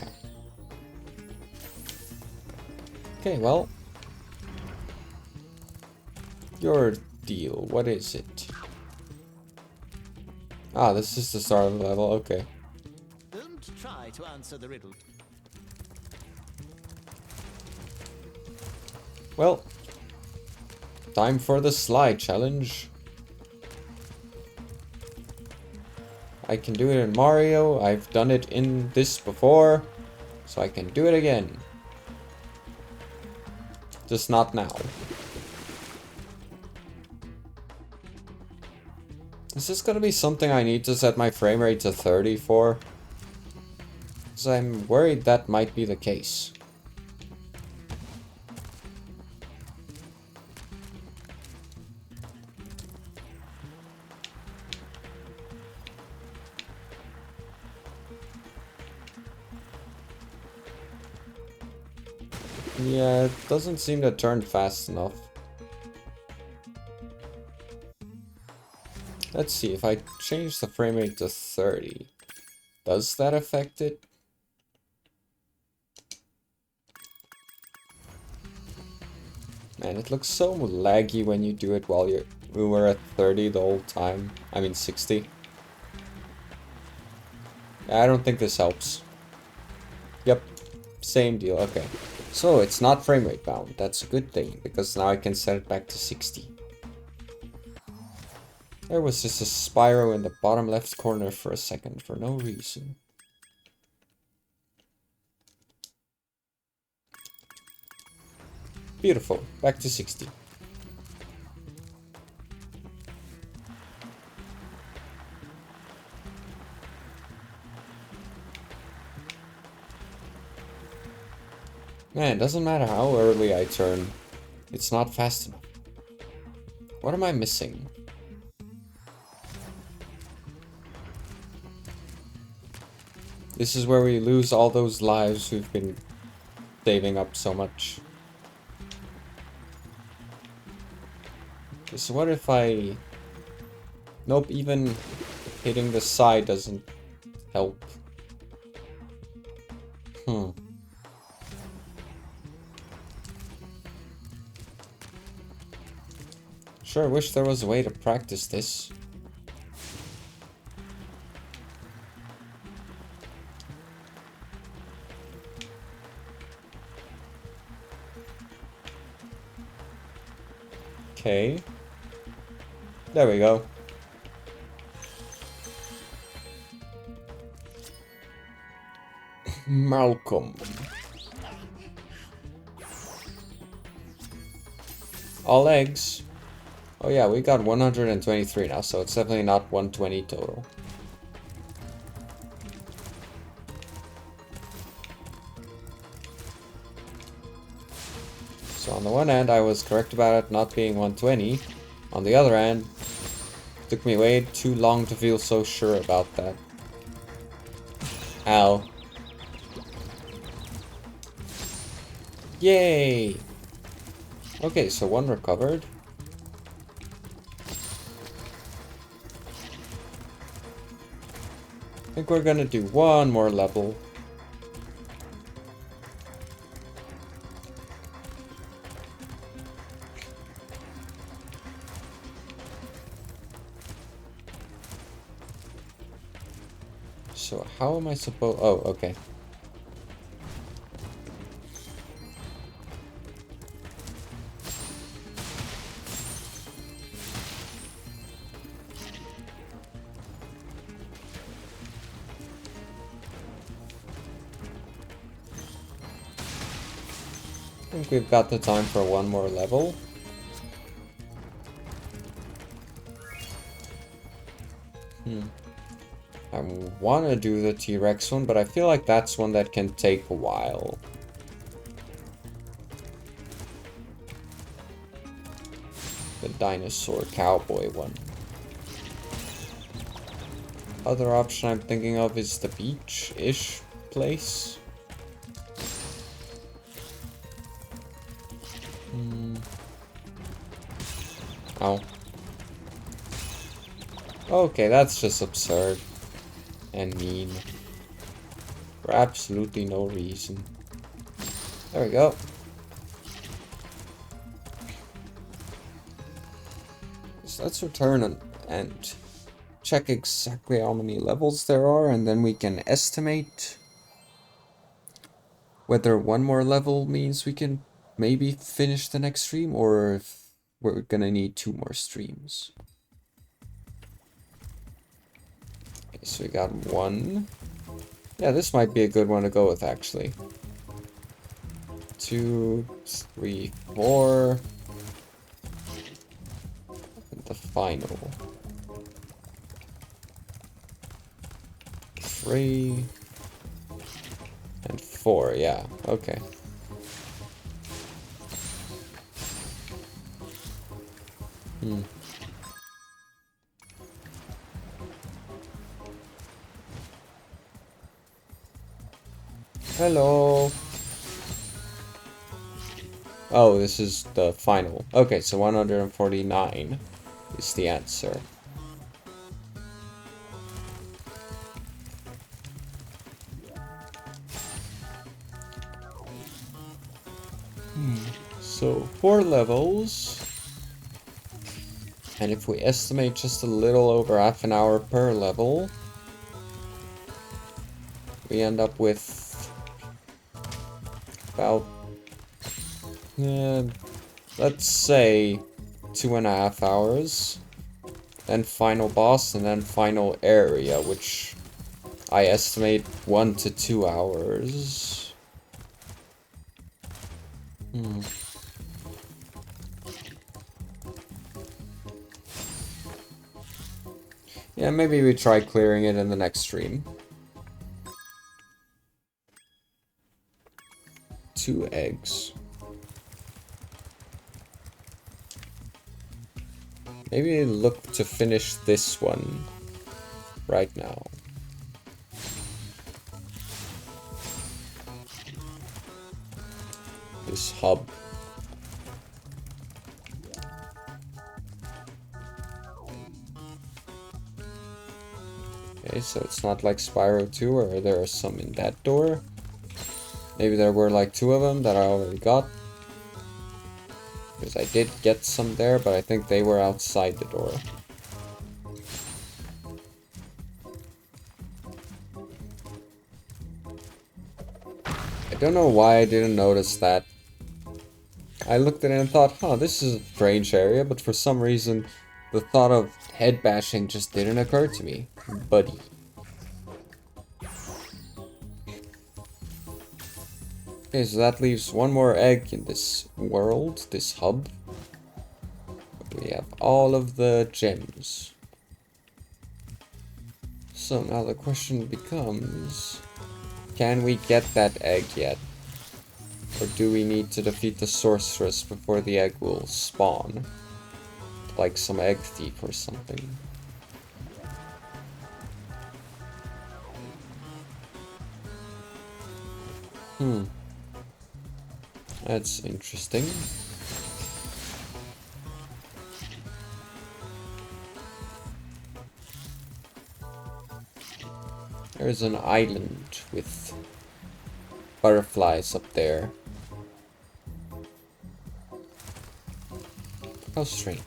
Okay, well. Your deal, what is it? Ah, this is the start of the level, okay. Don't try to answer the riddle. Well, time for the slide challenge. I can do it in Mario, I've done it in this before, so I can do it again. Just not now. Is this gonna be something I need to set my frame rate to 30 for? Because I'm worried that might be the case. Yeah, it doesn't seem to turn fast enough. Let's see, if I change the frame rate to 30, does that affect it? Man, it looks so laggy when you do it while we were at 30 the whole time. I mean 60. I don't think this helps. Yep, same deal, okay. So it's not frame rate bound, that's a good thing, because now I can set it back to 60. There was just a Spyro in the bottom left corner for a second, for no reason. Beautiful, back to 60. Man, it doesn't matter how early I turn, it's not fast enough. What am I missing? This is where we lose all those lives we've been saving up so much. So what if I... Nope, even hitting the side doesn't help. Sure wish there was a way to practice this. Okay. There we go. Malcolm. All eggs. Oh yeah, we got 123 now, so it's definitely not 120 total. So on the one hand, I was correct about it not being 120. On the other hand, it took me way too long to feel so sure about that. Ow. Yay! Okay, so one recovered. I think we're gonna do one more level. So how am I supposed... Oh, okay. I think we've got the time for one more level. I want to do the T-Rex one, but I feel like that's one that can take a while. The dinosaur cowboy one. Other option I'm thinking of is the beach-ish place. Ow. Okay, that's just absurd. And mean. For absolutely no reason. There we go. So let's return and check exactly how many levels there are, and then we can estimate whether one more level means we can maybe finish the next stream, or if we're gonna need 2 more streams. Okay, so we got 1. Yeah, this might be a good one to go with, actually. 2, 3, 4. And the final. 3. And 4, yeah, okay. Hello. Oh, this is the final. Okay, so 149 is the answer. So 4 levels. And if we estimate just a little over half an hour per level, we end up with about, let's say 2.5 hours. Then final boss, and then final area, which I estimate 1 to 2 hours. Yeah, maybe we try clearing it in the next stream. 2 eggs. Maybe look to finish this one right now. This hub. Okay, so it's not like Spyro 2 where there are some in that door. Maybe there were like 2 of them that I already got. Because I did get some there, but I think they were outside the door. I don't know why I didn't notice that. I looked at it and thought, huh, this is a strange area, but for some reason, the thought of head bashing just didn't occur to me. Buddy. Okay, so that leaves 1 more egg in this world, this hub. We have all of the gems. So now the question becomes, can we get that egg yet? Or do we need to defeat the sorceress before the egg will spawn? Like some egg thief or something. That's interesting. There's an island with butterflies up there. How strange.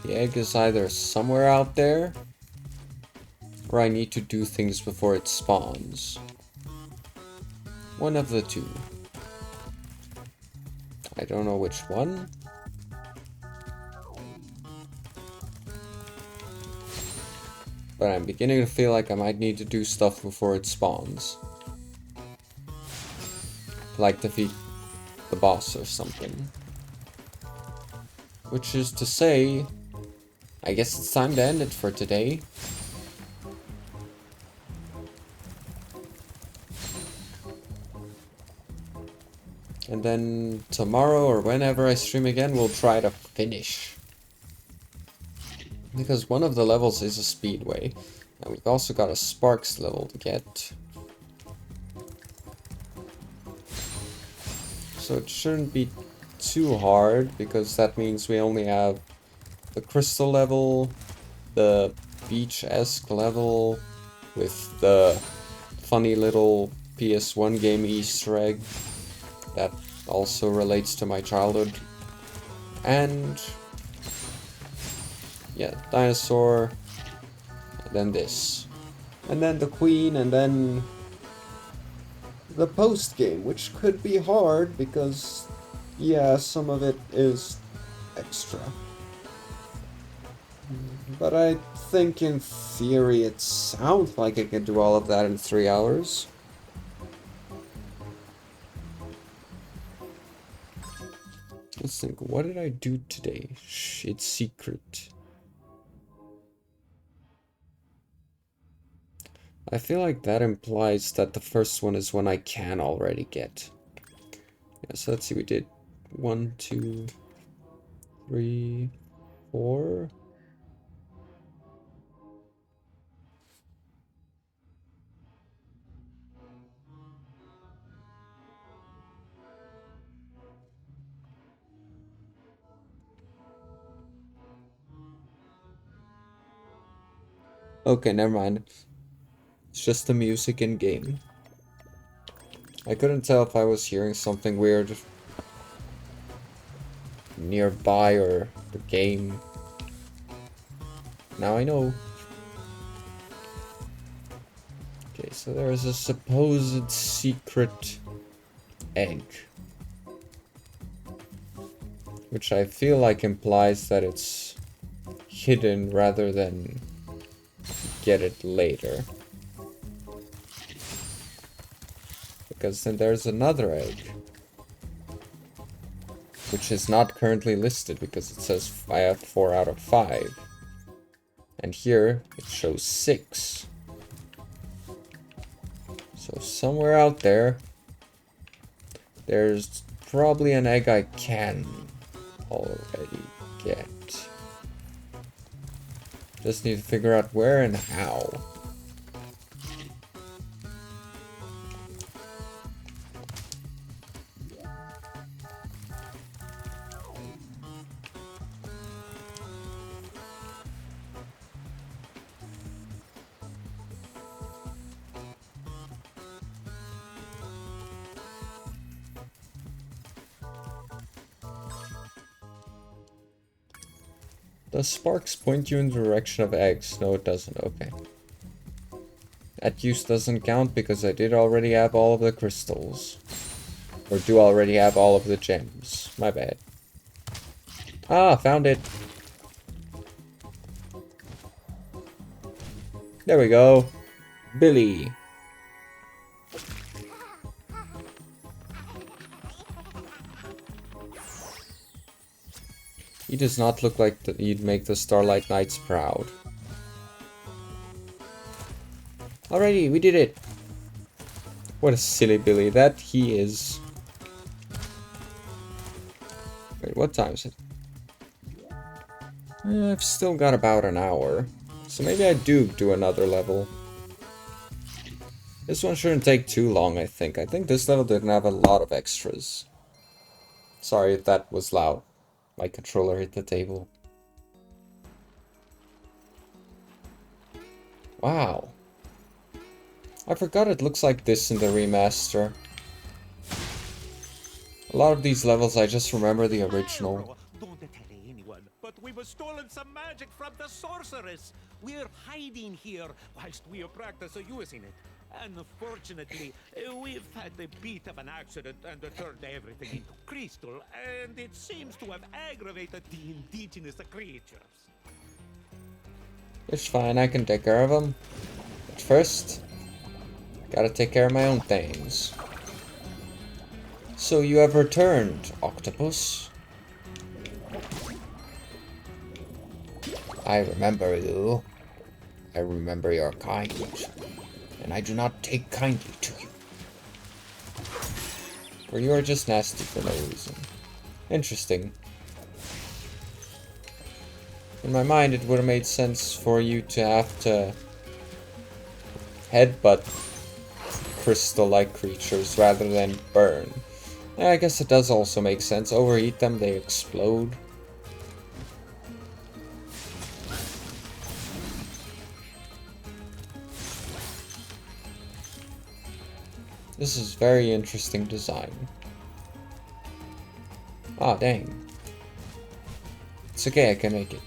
The egg is either somewhere out there, or I need to do things before it spawns. One of the two. I don't know which one. But I'm beginning to feel like I might need to do stuff before it spawns. Like defeat the boss or something. Which is to say, I guess it's time to end it for today. And then tomorrow or whenever I stream again, we'll try to finish. Because one of the levels is a speedway. And we've also got a Sparks level to get. So it shouldn't be too hard, because that means we only have the crystal level, the beach-esque level, with the funny little PS1 game Easter egg that also relates to my childhood. And yeah, dinosaur, and then this. And then the queen, and then the post game, which could be hard because, yeah, some of it is extra. But I think in theory it sounds like I can do all of that in 3 hours. Let's think, what did I do today? Shh, it's secret. I feel like that implies that the first one is one I can already get. Yeah, so let's see, we did 1, 2, 3, 4. Okay, never mind. It's just the music in game. I couldn't tell if I was hearing something weird nearby or the game. Now I know. Okay, so there is a supposed secret egg. Which I feel like implies that it's hidden rather than get it later. Because then there's another egg. Which is not currently listed because it says I have 4 out of 5. And here it shows 6. So somewhere out there, there's probably an egg I can already get. Just need to figure out where and how. Does sparks point you in the direction of eggs? No, it doesn't. Okay. That use doesn't count because I did already have all of the crystals. Or do already have all of the gems. My bad. Ah, found it. There we go. Billy. He does not look like he'd make the Starlight Knights proud. Alrighty, we did it! What a silly Billy that he is. Wait, what time is it? I've still got about an hour. So maybe I do another level. This one shouldn't take too long, I think. I think this level didn't have a lot of extras. Sorry if that was loud. My controller hit the table. Wow. I forgot it looks like this in the remaster. A lot of these levels I just remember the original. Don't tell anyone, but we've stolen some magic from the sorceress. We're hiding here whilst we practice using it. Unfortunately, we've had a bit of an accident and turned everything into crystal, and it seems to have aggravated the indigenous creatures. It's fine, I can take care of them. But first, gotta take care of my own things. So you have returned, Octopus. I remember you. I remember your kind. And I do not take kindly to you. For you are just nasty for no reason. Interesting. In my mind, it would have made sense for you to have to headbutt crystal-like creatures rather than burn. Yeah, I guess it does also make sense. Overheat them, they explode. This is very interesting design. Ah, dang. It's okay, I can make it.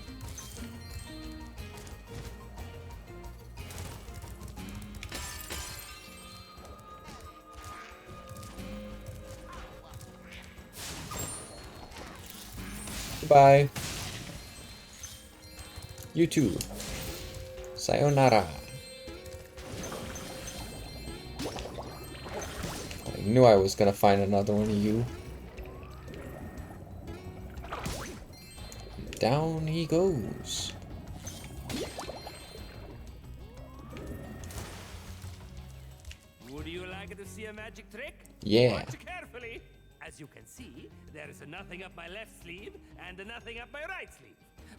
Goodbye. You too. Sayonara. I knew I was gonna find another one of you. Down he goes. Would you like to see a magic trick? Yeah. Watch carefully. As you can see, there is nothing up my left sleeve and nothing up my right sleeve.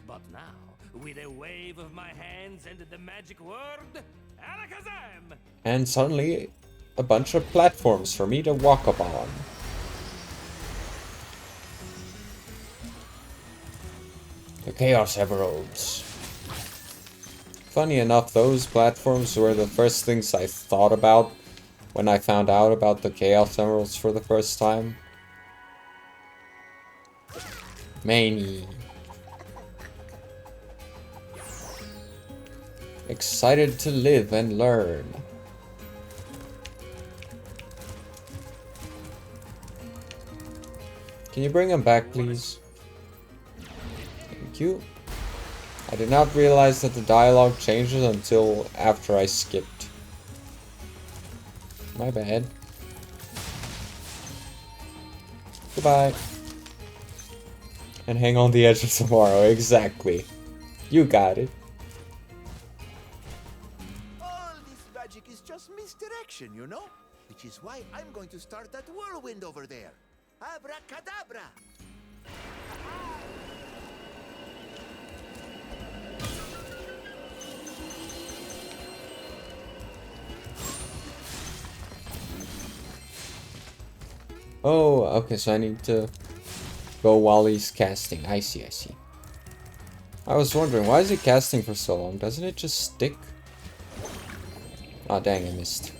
But now, with a wave of my hands and the magic word, Alakazam! And suddenly, a bunch of platforms for me to walk upon. The Chaos Emeralds. Funny enough, those platforms were the first things I thought about when I found out about the Chaos Emeralds for the first time. Many. Excited to live and learn. Can you bring him back, please? Thank you. I did not realize that the dialogue changes until after I skipped. My bad. Goodbye. And hang on the edge of tomorrow, exactly. You got it. All this magic is just misdirection, you know? Which is why I'm going to start that whirlwind over there. Abracadabra! Oh, okay, so I need to go while he's casting. I see, I see. I was wondering, why is it casting for so long? Doesn't it just stick? Oh, dang, I missed.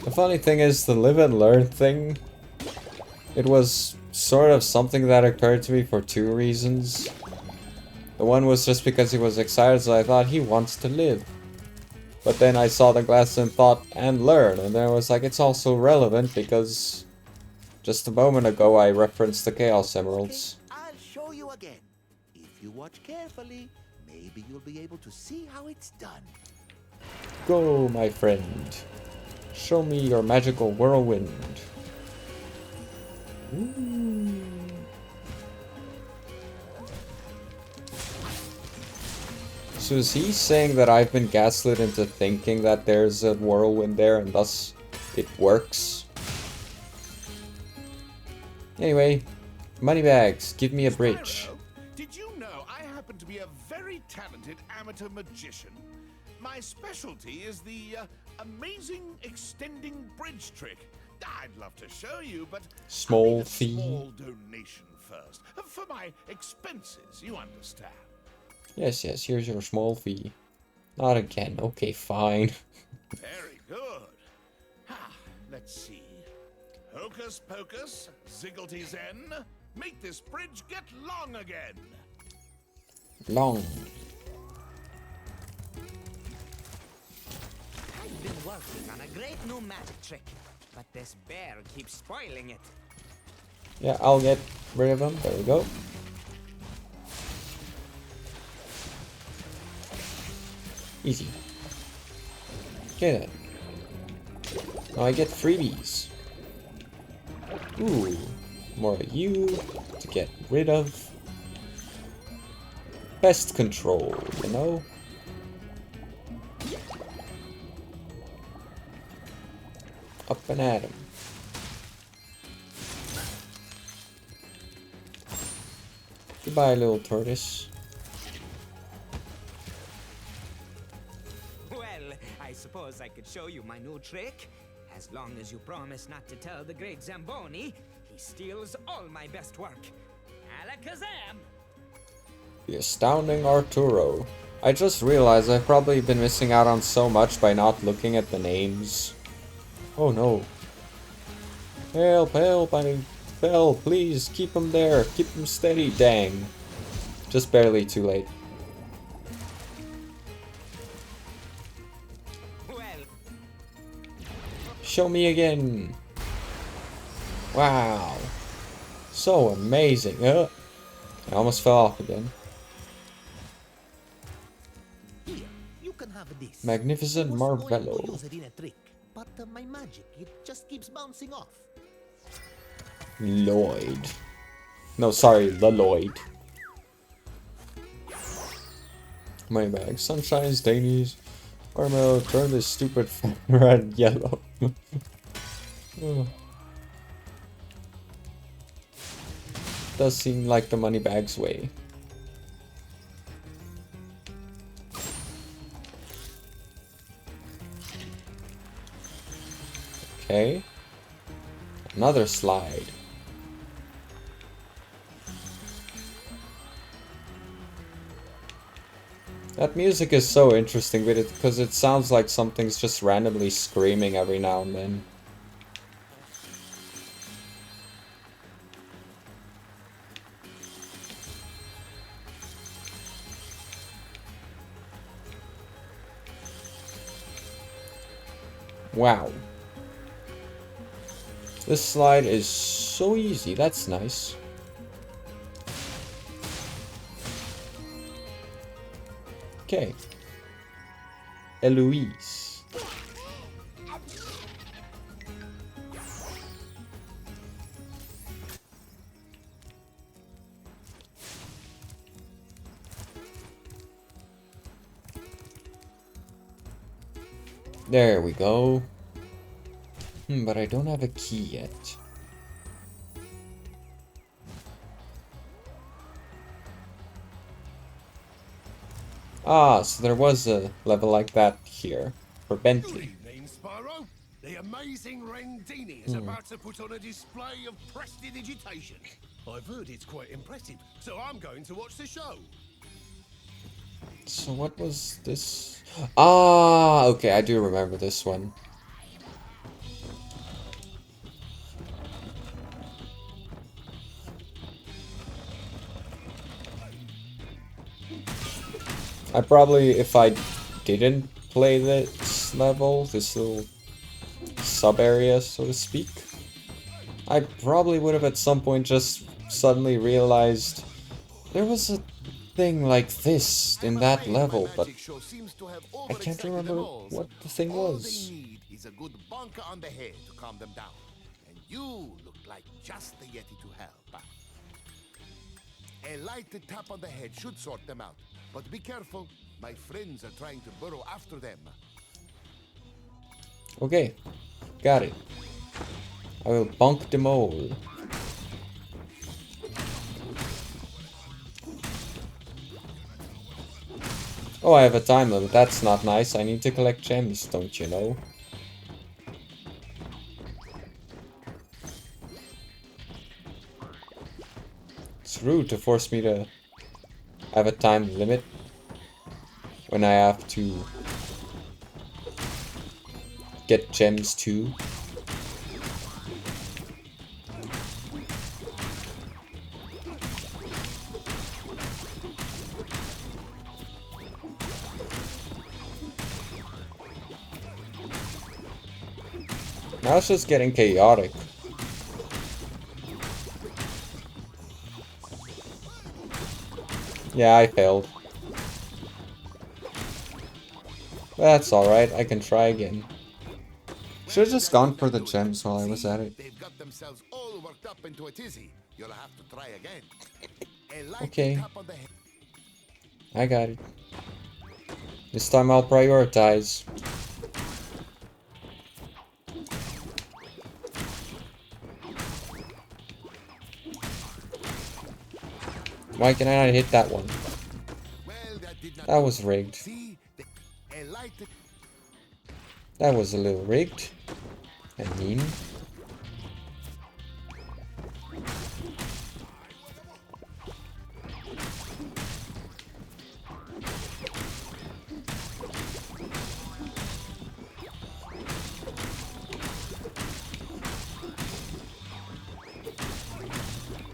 The funny thing is, the live and learn thing, it was sort of something that occurred to me for two reasons. The one was just because he was excited, so I thought he wants to live. But then I saw the glass and thought, and learn, and then I was like, it's also relevant because just a moment ago I referenced the Chaos Emeralds. I'll show you again. If you watch carefully, maybe you'll be able to see how it's done. Go, my friend. Show me your magical whirlwind. Ooh. So is he saying that I've been gaslit into thinking that there's a whirlwind there and thus it works? Anyway, moneybags, give me a bridge. Spyro, did you know I happen to be a very talented amateur magician? My specialty is the amazing extending bridge trick. I'd love to show you, but Small I'll need a fee. small donation first for my expenses. You understand? Yes, yes, here's your small fee. Not again. Okay, fine. Very good. Let's see. Hocus pocus, zigglety zen. Make this bridge get long again. Long. I've been working on a great new magic trick, but this bear keeps spoiling it. Yeah, I'll get rid of him. There we go. Easy. Okay then. Now I get freebies. Ooh, more of you to get rid of. Pest control, you know? Up and at 'em. Goodbye, little tortoise. Well, I suppose I could show you my new trick. As long as you promise not to tell the great Zamboni, he steals all my best work. Alakazam! The astounding Arturo. I just realized I've probably been missing out on so much by not looking at the names. Oh no. Help, help, I fell, please, keep him there, keep him steady, dang. Just barely too late. Show me again. Wow. So amazing. I almost fell off again. Here, you can have this. Magnificent I was going to Marvello. use it in a trick, but my magic, it just keeps bouncing off. Lloyd. No, sorry, the Lloyd. My bag. Sunshine's dainties. Carmelo, turn this stupid red yellow. Oh. Does seem like the money bag's way. Okay. Another slide. That music is so interesting because it sounds like something's just randomly screaming every now and then. Wow. This slide is so easy, that's nice. Okay. Eloise. There we go. But I don't have a key yet. Ah, so there was a level like that here for Bentley. Good evening, Spyro. The amazing Rendini is about to put on a display of prestidigitation. I've heard it's quite impressive, so I'm going to watch the show. So what was this? Ah, okay, I do remember this one. I probably, if I didn't play this level, this little sub-area, so to speak, I probably would have at some point just suddenly realized there was a thing like this in that level, but I can't remember what the thing was. All they need is a good bonker on the head to calm them down. And you look like just the Yeti to help. A light tap on the head should sort them out. But be careful, my friends are trying to burrow after them. Okay, got it. I will bonk them all. Oh, I have a time limit. That's not nice. I need to collect gems, don't you know? It's rude to force me to have a time limit when I have to get gems too. Now it's just getting chaotic. Yeah, I failed. That's alright, I can try again. Should've just gone for the gems while I was at it. They've got themselves all worked up into a tizzy. You'll have to try again. A light Okay. tap on the head. I got it. This time I'll prioritize. Why can I not hit that one? That was rigged. See, a light. That was a little rigged and mean.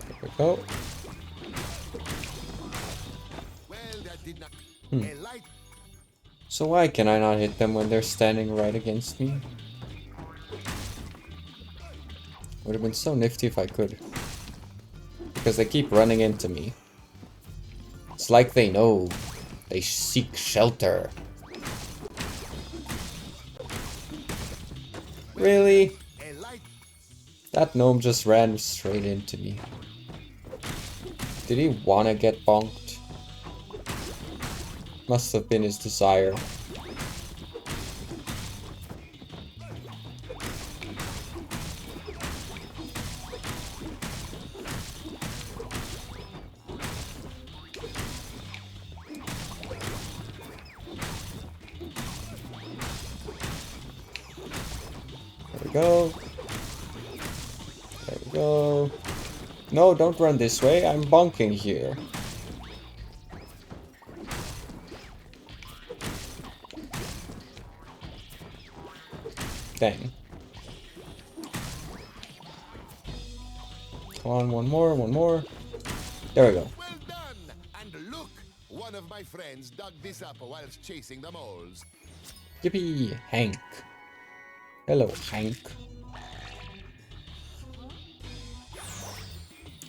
There we go. So why can I not hit them when they're standing right against me? Would have been so nifty if I could. Because they keep running into me. It's like they know. They seek shelter. Really? That gnome just ran straight into me. Did he wanna get bonked? Must have been his desire. There we go. There we go. No, don't run this way. I'm bonking here. Dang. Come on, one more. There we go. Well done! And look, one of my friends dug this up whilst chasing the moles. Yippee, Hank. Hello, Hank.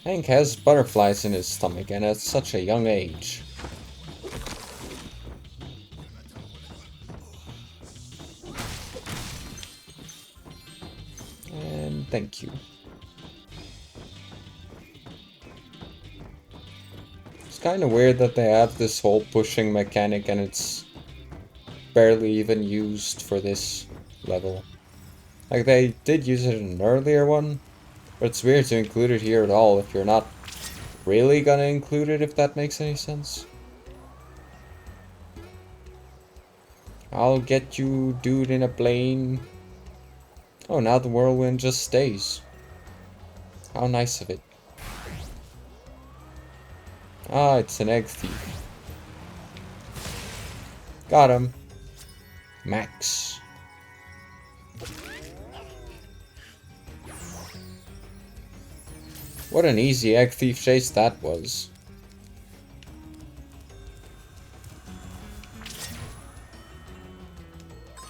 Hank has butterflies in his stomach, and at such a young age. And thank you. It's kind of weird that they have this whole pushing mechanic and it's barely even used for this level. Like, they did use it in an earlier one, but it's weird to include it here at all if you're not really gonna include it, if that makes any sense. I'll get you, dude, in a plane. Oh, now the whirlwind just stays. How nice of it. Ah, it's an egg thief. Got him. Max. What an easy egg thief chase that was.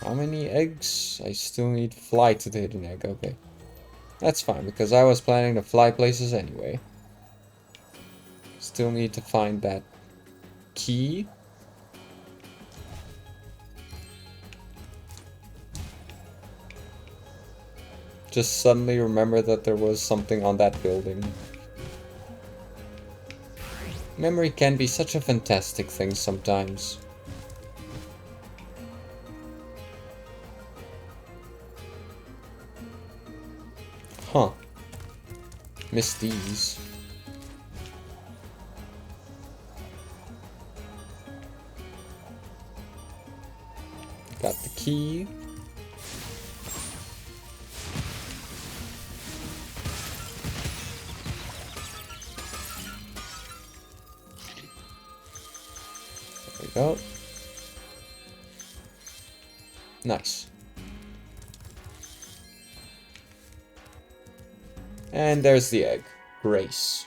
How many eggs? I still need fly to the hidden egg, okay. That's fine, because I was planning to fly places anyway. Still need to find that key. Just suddenly remember that there was something on that building. Memory can be such a fantastic thing sometimes. Huh. Missed these. Got the key. There we go. Nice. And there's the egg. Grace.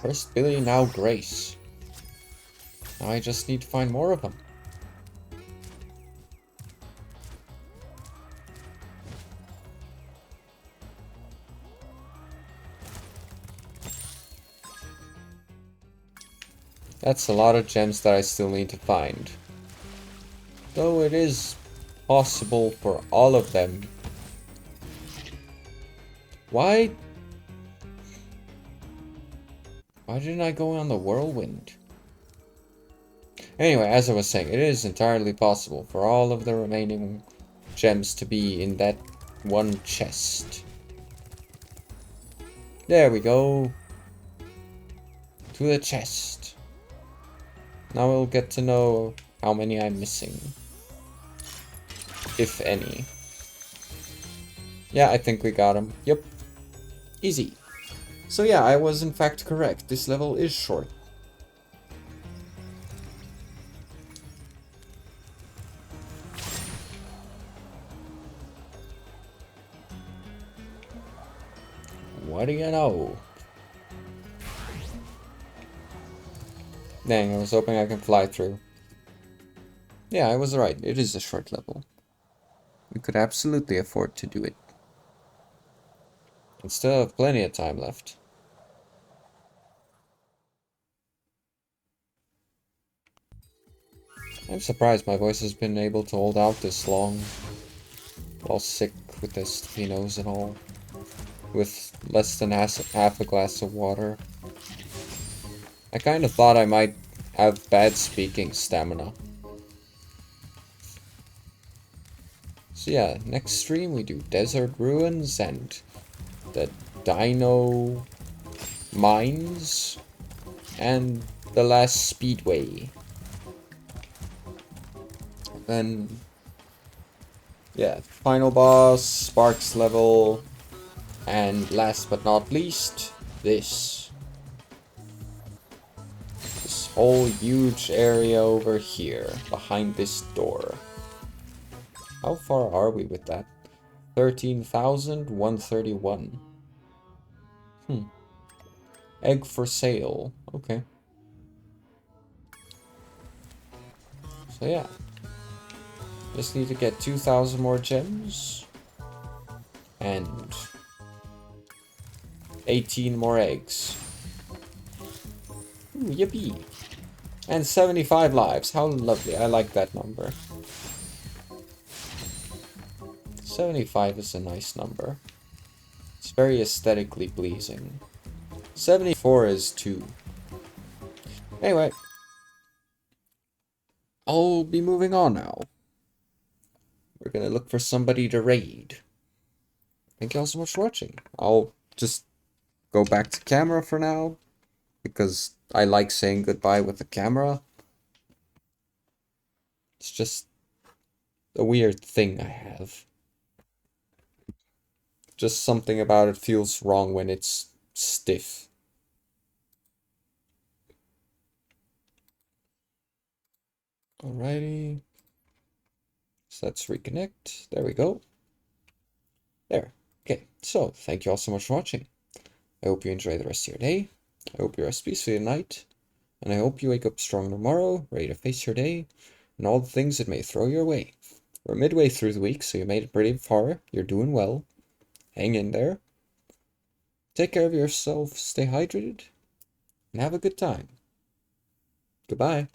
First Billy, now Grace. Now I just need to find more of them. That's a lot of gems that I still need to find. Though it is possible for all of them. Why didn't I go on the whirlwind? Anyway, as I was saying, it is entirely possible for all of the remaining gems to be in that one chest. There we go. To the chest. Now we'll get to know how many I'm missing. if any. Yeah, I think we got him. Yep. Easy. So yeah, I was in fact correct. This level is short. What do you know? Dang, I was hoping I could fly through. Yeah, I was right. It is a short level. We could absolutely afford to do it. And still have plenty of time left. I'm surprised my voice has been able to hold out this long. While sick with this stuffy nose and all. With less than half a glass of water. I kind of thought I might have bad speaking stamina. So yeah, next stream we do Desert Ruins and the Dino Mines and the last Speedway. Then, yeah, final boss, Sparks level, and last but not least, this. This whole huge area over here, behind this door. How far are we with that? 13,131. Egg for sale. Okay. So yeah. Just need to get 2,000 more gems. And 18 more eggs. Ooh, yippee. And 75 lives. How lovely. I like that number. 75 is a nice number. It's very aesthetically pleasing. 74 is 2. Anyway. I'll be moving on now. We're gonna look for somebody to raid. Thank you all so much for watching. I'll just go back to camera for now. Because I like saying goodbye with the camera. It's just a weird thing I have. Just something about it feels wrong when it's stiff. Alrighty. So let's reconnect. There we go. There. Okay, so thank you all so much for watching. I hope you enjoy the rest of your day. I hope you rest peacefully tonight. And I hope you wake up strong tomorrow, ready to face your day, and all the things it may throw your way. We're midway through the week, so you made it pretty far. You're doing well. Hang in there. Take care of yourself, stay hydrated, and have a good time. Goodbye.